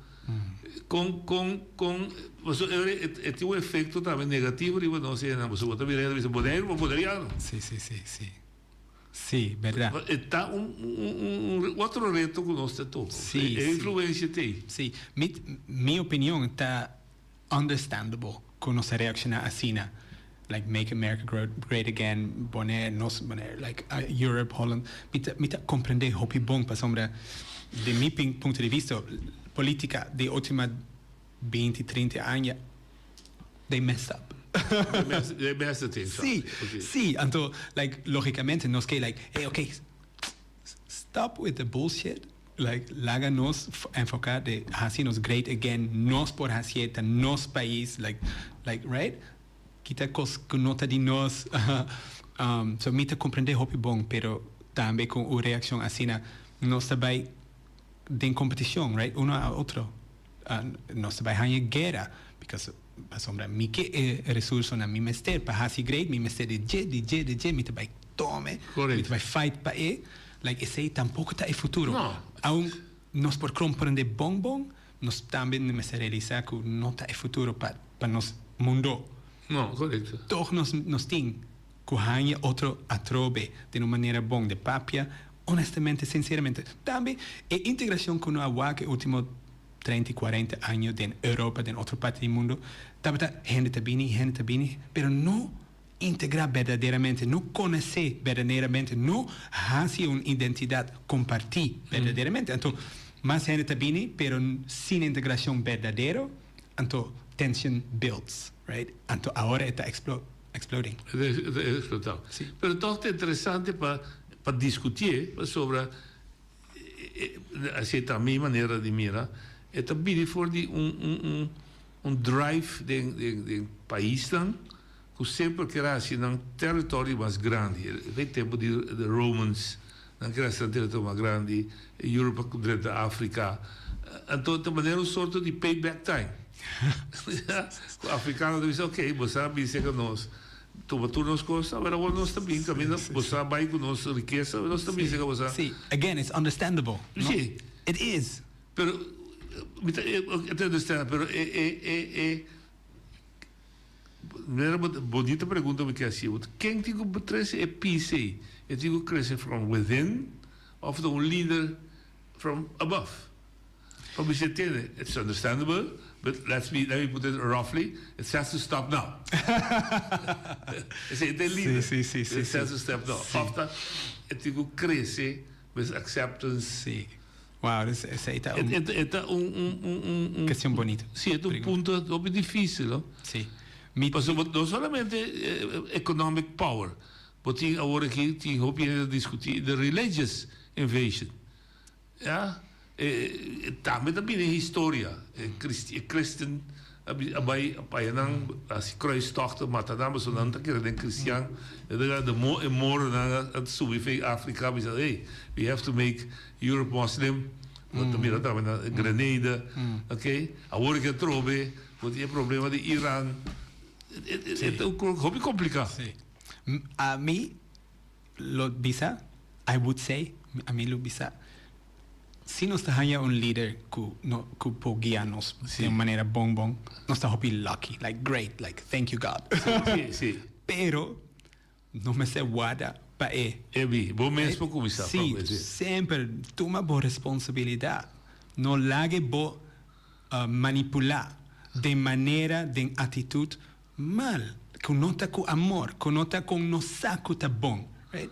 [SPEAKER 10] Het un efecto también negativo, digo, no sé, no, pues vos mirando, dice, Bonaire.
[SPEAKER 11] Sí. Sí, verdad.
[SPEAKER 10] Está otro reto que nos toca.
[SPEAKER 11] Sí,
[SPEAKER 10] influencia te.
[SPEAKER 11] Sí, mi opinión está understandable con nuestra reacción así, like Make America Great Again, Bonaire, like Europe, Holland. Mita comprender hopi bon para sombra de mi punto de vista política de última 20-30 años, they messed up.
[SPEAKER 10] They messed it in.
[SPEAKER 11] Sí, entonces, like, lógicamente, nos que, like, hey, okay, stop with the bullshit. Like, láganos enfocar de hacernos great again, nos por hacer, nos país, like, right? Quita cos que nota de nos, so mita comprender hopi bon, pero también con una reacción así, nos também de competición, right? Uno a otro. Nos também en guerra, because sombra mi que recurso na mi mester para hacer great, mi mester de J, mi também tome, mi também fight para like esse tampoco está el futuro.
[SPEAKER 10] No.
[SPEAKER 11] Aún nos por comprender bon, nos también me realizar que no está el futuro para nos mundo.
[SPEAKER 10] No, correcto.
[SPEAKER 11] Toch nos ting que haya otro atrobe de una manera bon de papia, honestamente, sinceramente. También integración con una agua que último 30-40 años en Europa, en otra parte del mundo, gente tabini, pero no integrar verdaderamente, no conocer verdaderamente, no hacer una identidad compartir verdaderamente. Entonces, más gente tabini, pero sin integración verdadera, entonces tension builds, right? Entonces, ahora está exploding.
[SPEAKER 10] Explotado.
[SPEAKER 11] Sí.
[SPEAKER 10] Pero todo es interesante para discutir sobre a mi manera de mirar. É também voor die drive de país dan, que sempre cresce num território mais grande. Vem tempo de Romans, não cresce num território mais grande, Europa contra a África. Então, de maneira sorte de payback time. O africano diz, ok, você avisa que nós toma tudo nos costas, agora nós também caminhamos, você vai com nossa riqueza, nós também que você.
[SPEAKER 11] Sim, again, it's understandable.
[SPEAKER 10] Sim,
[SPEAKER 11] it is.
[SPEAKER 10] Pero eu understand, pero uma bonita pergunta que assim, quem digo betresse é PC? Eu digo cresce from within of the leader from above. From você tem, it's understandable, but let me put it roughly, it has to stop now. Esse é the leader.
[SPEAKER 11] Sim.
[SPEAKER 10] It has to stop now. After, eu digo cresce with acceptance.
[SPEAKER 11] Sim. Wow, essa é questão bonita.
[SPEAKER 10] Sim, é um ponto bem difícil, não?
[SPEAKER 11] Sim.
[SPEAKER 10] Não somente economic power, mas tem agora aqui tem opinião discutir the religious invasion, ja? Também é história, Christen, abai nang as kruistochten matadam so nan takira den Christian, the more na at subi Africa we say, hey, we have to make Europe Muslim. Want mira da na Grenada, okay? Agora que trobe, porque é problema de Irã. É um hobby complicado.
[SPEAKER 11] A mim lo bisa, I would say, a mim lo bisa. Si nós temos um líder que pode guiar-nos de uma maneira bom, nós estamos lucky, like great, like thank you God.
[SPEAKER 10] Sim.
[SPEAKER 11] Pero não me se guarda para
[SPEAKER 10] bom mesmo começar.
[SPEAKER 11] Sim, sempre toma boa responsabilidade. Não lage bo manipular de maneira, de atitude mal. Conota com amor, conota com no saco tá bom, right?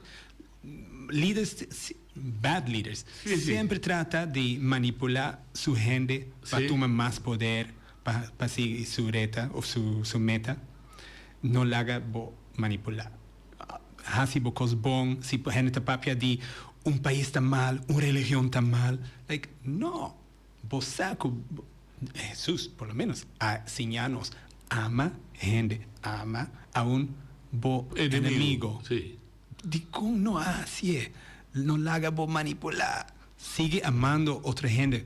[SPEAKER 11] Leaders, bad leaders, sempre trata de manipular sua gente para tomar mais poder, para seguir sua reta ou sua meta. Não laga bo manipular. Hasi bo cos bom, se a gente papia de país está mal, uma religião está mal. Like, no, bo saco, Jesus, por lo menos, enseñanos, ama gente, ama a bo enemigo.
[SPEAKER 10] Sí.
[SPEAKER 11] Digo, no así es. No la haga por manipular. Sigue amando a otra gente,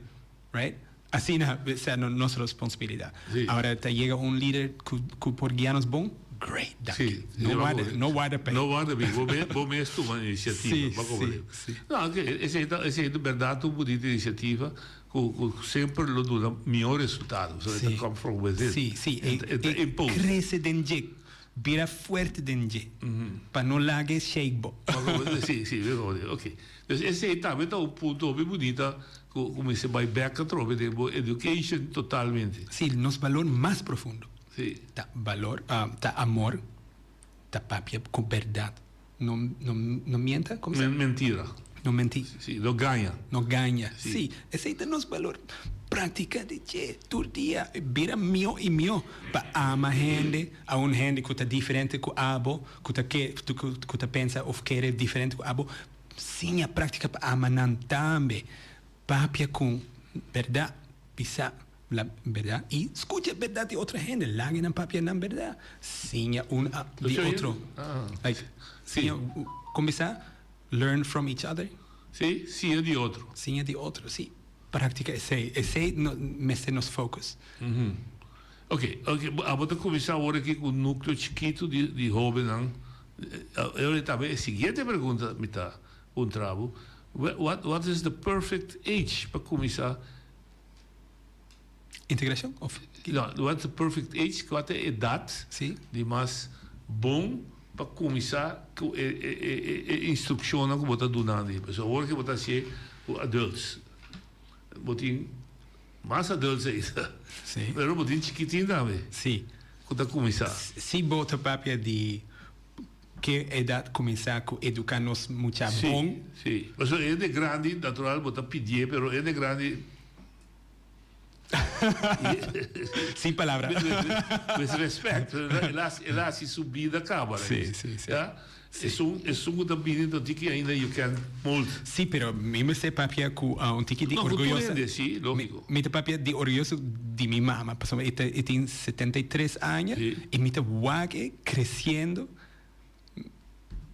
[SPEAKER 11] right? Así no es nuestra responsabilidad.
[SPEAKER 10] Sí.
[SPEAKER 11] Ahora te llega un líder que por guiarnos bon, great.
[SPEAKER 10] Sì,
[SPEAKER 11] no water pay.
[SPEAKER 10] No water pay. Vou mesmo uma iniciativa.
[SPEAKER 11] Sì.
[SPEAKER 10] No, essa é verdade uma bonita iniciativa que sempre lo dá melhor resultado.
[SPEAKER 11] Sì. Sì. E cresce dentro. Vira fuerte dentro. Para não largar shakebo.
[SPEAKER 10] Sì, vero. Ok. Dus esse também tá um ponto bem bonito. Como se vai back a trove de education totalmente.
[SPEAKER 11] Sì, il nostro valore mais profundo.
[SPEAKER 10] Sì.
[SPEAKER 11] Ta valor, ta amor, ta papia con verdad. Non mienta? Come
[SPEAKER 10] Mentira.
[SPEAKER 11] Non menti.
[SPEAKER 10] Sì, lo ganha.
[SPEAKER 11] Non ganha. Sì. Esse é o nosso valor. Prática de che, todo dia, vira mio e mio. Pa ama gente, a un gente que tá diferente com abo, que tá pensa of querer diferente com abo. Sim, a prática pa ama nan também. Papia com verdade, pisar la verdade e escuta a verdade de outra gente, larga na papia na verdade, sim, de outro, like, sim, começar learn from each other,
[SPEAKER 10] sim, de outro,
[SPEAKER 11] sim, prática esse nos focus.
[SPEAKER 10] Ok, vou começar agora aqui com o núcleo chiquito de jovens. Eu também a seguinte pergunta me tá travo. What is the perfect age para começar?
[SPEAKER 11] Integração?
[SPEAKER 10] What's the perfect age? Qual é a idade de mais bom para começar com a instrução que você está dando? Porque agora que você ser adultos, você mais adultos ainda.
[SPEAKER 11] Sim.
[SPEAKER 10] Mas você chiquitinho também.
[SPEAKER 11] Sim.
[SPEAKER 10] Quando começar?
[SPEAKER 11] Se bota papia de que idade começar a educar-nos muito bom.
[SPEAKER 10] Sim. Mas é de grande, natural, você pedir, mas é de grande.
[SPEAKER 11] Sem palavra.
[SPEAKER 10] Com respeito. Ela se subir da câmara.
[SPEAKER 11] Sim.
[SPEAKER 10] É um também que ainda you can mold.
[SPEAKER 11] Sim, pero me sei papia com um tique de orgulhoso.
[SPEAKER 10] Sim, lógico.
[SPEAKER 11] Me papia de orgulhoso de minha mama. Porque eu tenho 73 anos e me wague crescendo.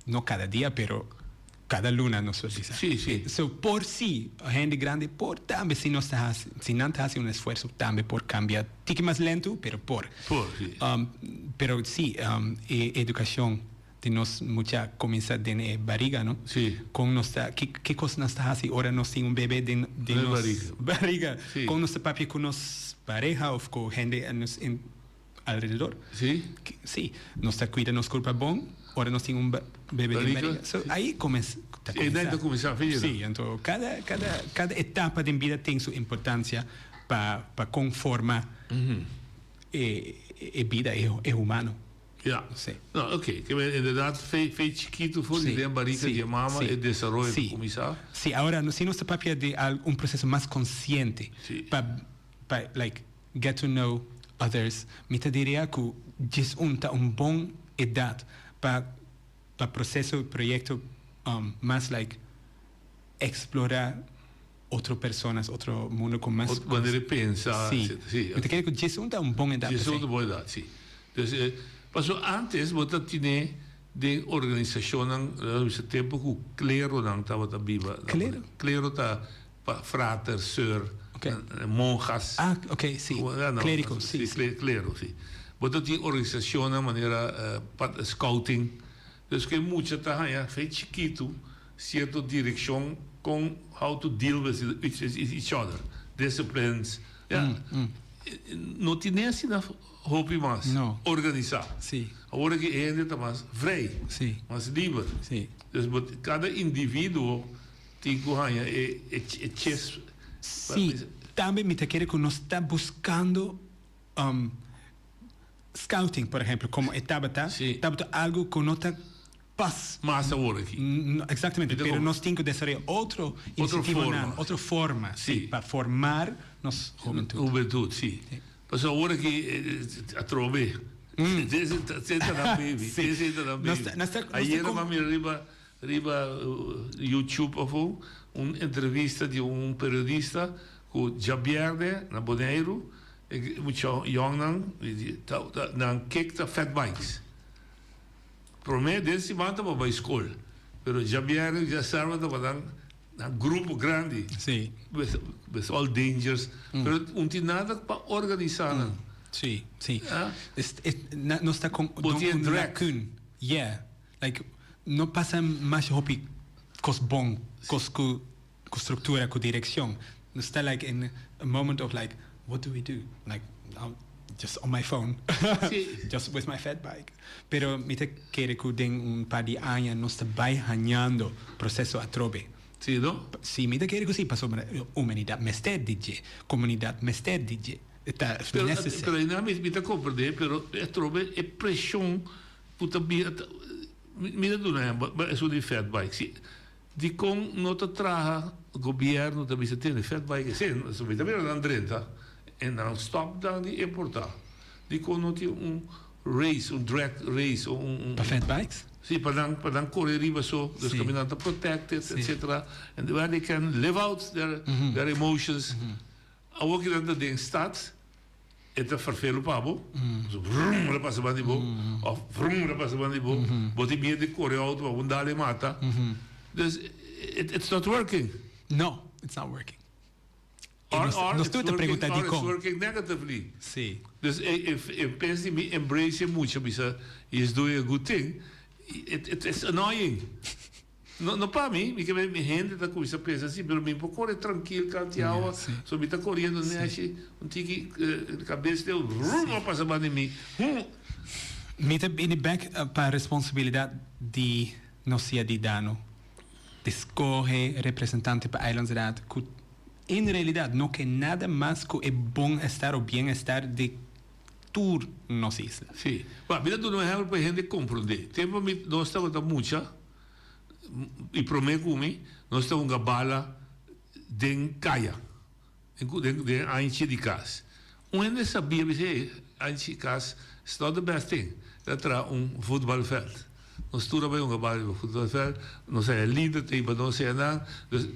[SPEAKER 11] No cada dia, pero cada luna nos solicita.
[SPEAKER 10] Sí.
[SPEAKER 11] So, por sí, gente grande, por también, si no hace un esfuerzo, también por cambiar. Tique más lento, pero por.
[SPEAKER 10] Sí.
[SPEAKER 11] Pero sí, educación, tenemos mucha comienza de barriga, ¿no?
[SPEAKER 10] Sí.
[SPEAKER 11] Con nuestra, ¿qué cosa nos está haciendo? Ahora nos tiene un bebé de barriga.
[SPEAKER 10] Sí.
[SPEAKER 11] Con nuestra papi, con nuestra pareja o con gente alrededor.
[SPEAKER 10] Sí.
[SPEAKER 11] Sí. Nos cuida, nos culpa bon. Ahora nos tiene un bebé de barriga. So, ahí comienza. Sí, entonces cada etapa de vida tiene su importancia para conformar vida es humano.
[SPEAKER 10] Ja.
[SPEAKER 11] Sí.
[SPEAKER 10] Nou, oké. Inderdaad, veel chiquito voor die barriga de mama y desarrollo de comisar.
[SPEAKER 11] Sí, ahora si nuestra papia de un proceso más consciente para like get to know others, me te diría que es una buena edad para proceso proyecto más like explorar otras personas, otro mundo con más
[SPEAKER 10] manera de pensar.
[SPEAKER 11] Sí. Te quiero que es una buena edad.
[SPEAKER 10] Es una buena edad, sí. Entonces, pasó antes, você tinha de organização nesse tempo que o clero não estava viva. Clero está frater, sir, monjas.
[SPEAKER 11] Ah, ok, sim. Clérico, sim.
[SPEAKER 10] Clero, sim. Você tinha organização de maneira scouting. Dus que muita tá feito chiquito, certa direção com how to deal with each other, disciplines. Não tinha assim na hobby mais organizar.
[SPEAKER 11] Sim.
[SPEAKER 10] Agora que ainda está mais vrij, mais livre.
[SPEAKER 11] Sim.
[SPEAKER 10] Dus cada indivíduo tem que ganhar chess.
[SPEAKER 11] Sim. Também me quer que nós está buscando scouting, por exemplo, como estava algo que não está paz.
[SPEAKER 10] Mas agora aqui.
[SPEAKER 11] Exatamente. Mas nós temos que desarrollar outra forma, para formar nossa
[SPEAKER 10] juventude. Sim. Mas agora que a trove, senta na baby, senta na baby. Ayer mami riba YouTube of entrevista de periodista com Jabierde na Bonaire, muito jong dan kijkt naar fat bikes. Para mim, desse mata para a escola. Mas Jabierde já sabe que um grupo grande.
[SPEAKER 11] Sim.
[SPEAKER 10] With all dangers. Mas não tem nada para organizar.
[SPEAKER 11] Sí, sí.
[SPEAKER 10] Ah.
[SPEAKER 11] No está con
[SPEAKER 10] Botie
[SPEAKER 11] un
[SPEAKER 10] drag.
[SPEAKER 11] lacune. Yeah. Like, no pasa más hopi cos bon, cos cu structura, cu dirección. No está like in a moment of like, what do we do? Like, just on my phone.
[SPEAKER 10] Sí.
[SPEAKER 11] Just with my fat bike. Pero mi te quiere que den un par de años no está bajanando proceso a trobe.
[SPEAKER 10] Sí, no?
[SPEAKER 11] Sì, mi te quiere così, pa sobre humanidad mester DJ, comunidad mester DJ. Está
[SPEAKER 10] Pero
[SPEAKER 11] necessário.
[SPEAKER 10] ainda me está compreender, pero é trobe é pressão puta mira do né, é só de fat bike. Sim. De com nota traha governo da bisa tem fat bike, sim, so vita bem na 30 e não stop dan de importar. De com nota race, drag race ou
[SPEAKER 11] Pa fat bikes?
[SPEAKER 10] Sì, per dan correre riva so, dus
[SPEAKER 11] Sì.
[SPEAKER 10] camminando protected,
[SPEAKER 11] Sì.
[SPEAKER 10] etc. And where they can live out their emotions. Ook in dat ding staat, het is vervelend pabo. Zo vroom, dat passa van die bo. Of vroom, dat passa van die bo. Wat die meer de corre auto, wat een dale mata. Dus it's not working.
[SPEAKER 11] No, it's not working.
[SPEAKER 10] Or
[SPEAKER 11] Nos tu te pergunta di
[SPEAKER 10] it's
[SPEAKER 11] como.
[SPEAKER 10] working negatively.
[SPEAKER 11] Sì.
[SPEAKER 10] Dus if pensi mi embrace mucho, bisa is doing a good thing, it's annoying. No para mim, que me gente tá com isso pensa assim, pero me corre tranquilo, canteava, só me tá correndo, né, assim, tiki cabeça deu, não passa mais de mim.
[SPEAKER 11] Mi te bini back pa responsabilidad di no sia di dano. De escoge representante pa Eilandsraad, que en realidad no que nada más que el buen estar o bienestar de tour nos isla.
[SPEAKER 10] Sim. Mas mira do não é para gente compreender. Tempo nós estamos da mucha e promete nós estamos uma bala de caia. De anche de casa. Onde sabia que anche de casa is not the best thing. Dat er voetbalveld. Nós tudo bem um bala de voetbalveld. Nós é líder tipo nós é não.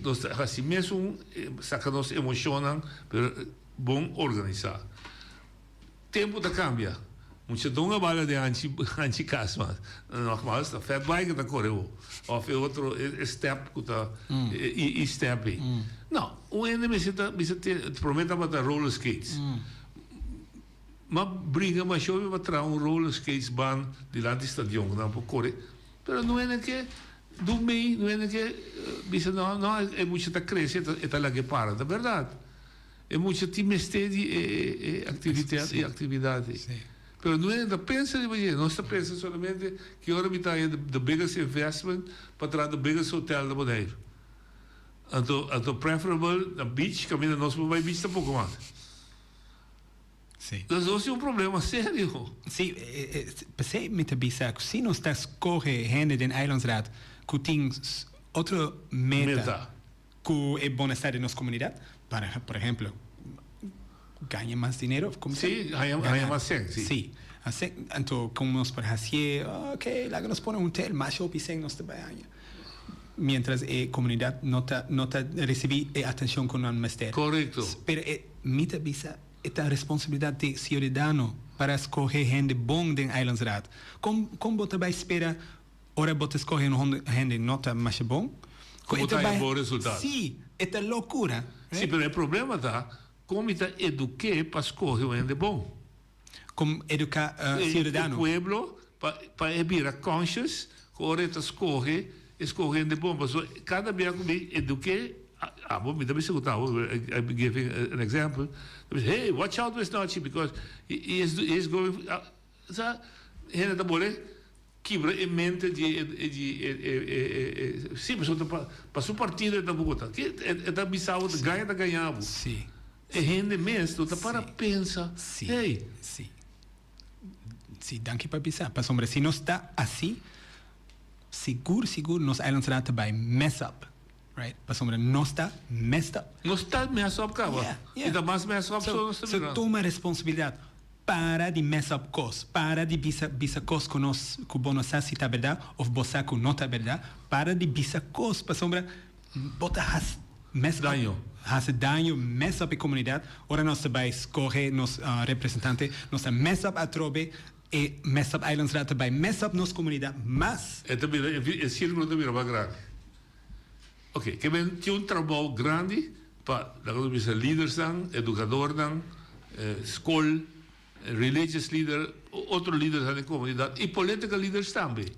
[SPEAKER 10] Nós assim mesmo saca nos emocionam, pero bom organizar. Tempo da cambia. Muita donga bala de anti casa, mas nogmaals, da fat bike da correu. Of outro step kuta e step. Não, o ende me prometa para roller skates. Mas briga mais chove para trazer roller skates ban de lá do estádio, não por correr. Pero não é que do meio, não é que bisa não é muito da crescer, é lá que para, da verdade. É muito timestede e atividade. Pero não é da pensa de você, nós está pensa somente que agora me está aí the biggest investment para trazer the biggest hotel da Bonaire. Então preferable na beach, caminha nós para beach tá pouco mais.
[SPEAKER 11] Sim.
[SPEAKER 10] Então isso é um problema sério.
[SPEAKER 11] Sim, pensei me te bisa, se não está escorre gente den Eilandsraad, que tem outra meta, que é bem-estar de nossa comunidade, por exemplo, ganha mais dinheiro, como
[SPEAKER 10] sim, ganha mais sim.
[SPEAKER 11] Sim. Então, como nós para fazer, ok, lá que nós põe hotel, mais shopping sem nós também. Mientras a comunidade não recebe atenção com o mestre.
[SPEAKER 10] Correto.
[SPEAKER 11] Pero me te bisa esta responsabilidade de cidadão para escolher gente bom den Eilandsraad. Como você vai esperar, ora você escolher gente nota mais bom?
[SPEAKER 10] Como está um bom resultado.
[SPEAKER 11] Sim, esta loucura.
[SPEAKER 10] Sim, mas o problema tá como está educar para escolher um gente bom.
[SPEAKER 11] Como educar cidadão.
[SPEAKER 10] O pueblo para virar conscious, ora está escolher gente bom. Cada vez que me eduquei, me dá segundo. I'm giving an example. Hey, watch out with Nachi because he is going. Gente da bolé quebra a mente de sim, para sua partida da Bogotá. Que é da Bissau, ganha da ganhava.
[SPEAKER 11] Sim.
[SPEAKER 10] É gente mesmo, tá para pensar. Hey.
[SPEAKER 11] Sim. Sim, danke para pensar. Para sombra, se não está assim, seguro, nos Eilandsraad vai mess up. Right? Para sombra, não está messed up.
[SPEAKER 10] Não está mess up, cara.
[SPEAKER 11] Yeah.
[SPEAKER 10] Ainda mais mess up,
[SPEAKER 11] so toma responsabilidade. Para de mess up cos. Para de bisa cos com nós, com nós se tá verdade, ou você com não tá verdade. Para de bisa cos. Para sombra, bota has mess
[SPEAKER 10] up.
[SPEAKER 11] Has danho, mess up a comunidade. Ora nós vai escolher nos representante, nós mess up a trobe, e mess up Eilandsraad vai mess up nossa comunidade, mas...
[SPEAKER 10] É também, é círculo também é grande. Ok, que tem um trabalho grande para os líderes, educadores, escola, religious leader, otros líderes de la comunidad y political leaders también.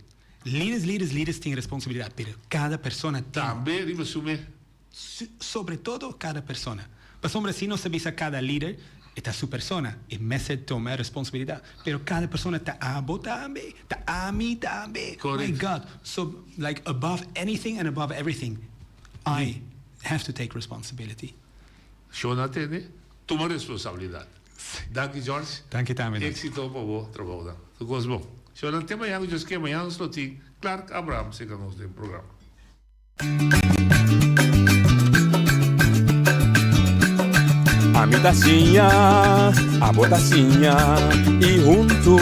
[SPEAKER 11] Líderes tienen responsabilidad, pero cada persona
[SPEAKER 10] también, digo,
[SPEAKER 11] sobre todo cada persona. Pues hombre, si no se visa cada líder, está su persona, y me se toma responsabilidad. Pero cada persona está abo también, está a mí también. Oh my God. So, like, above anything and above everything, I have to take responsibility.
[SPEAKER 10] Jonathan, toma responsabilidad. Dank je, George.
[SPEAKER 11] Dank je, Tammy.
[SPEAKER 10] Éxito para vos, trabajo. Tu gosto. Jonathan, amanhã, eu disse que amanhã nós temos Clark Abraham, se que nós temos programa.
[SPEAKER 12] A mi tacinha, a botacinha e junto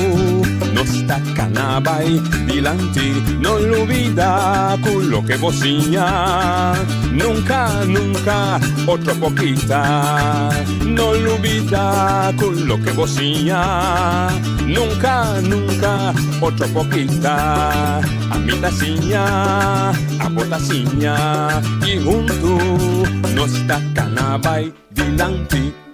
[SPEAKER 12] nos tacanabay dilante, no lo olvida con lo que vocinha, nunca, nunca, otro poquita, no lo olvida con lo que vocinha, nunca, nunca, otro poquita, a mi tacinha, a botacinha y junto nos tacanabay dilante.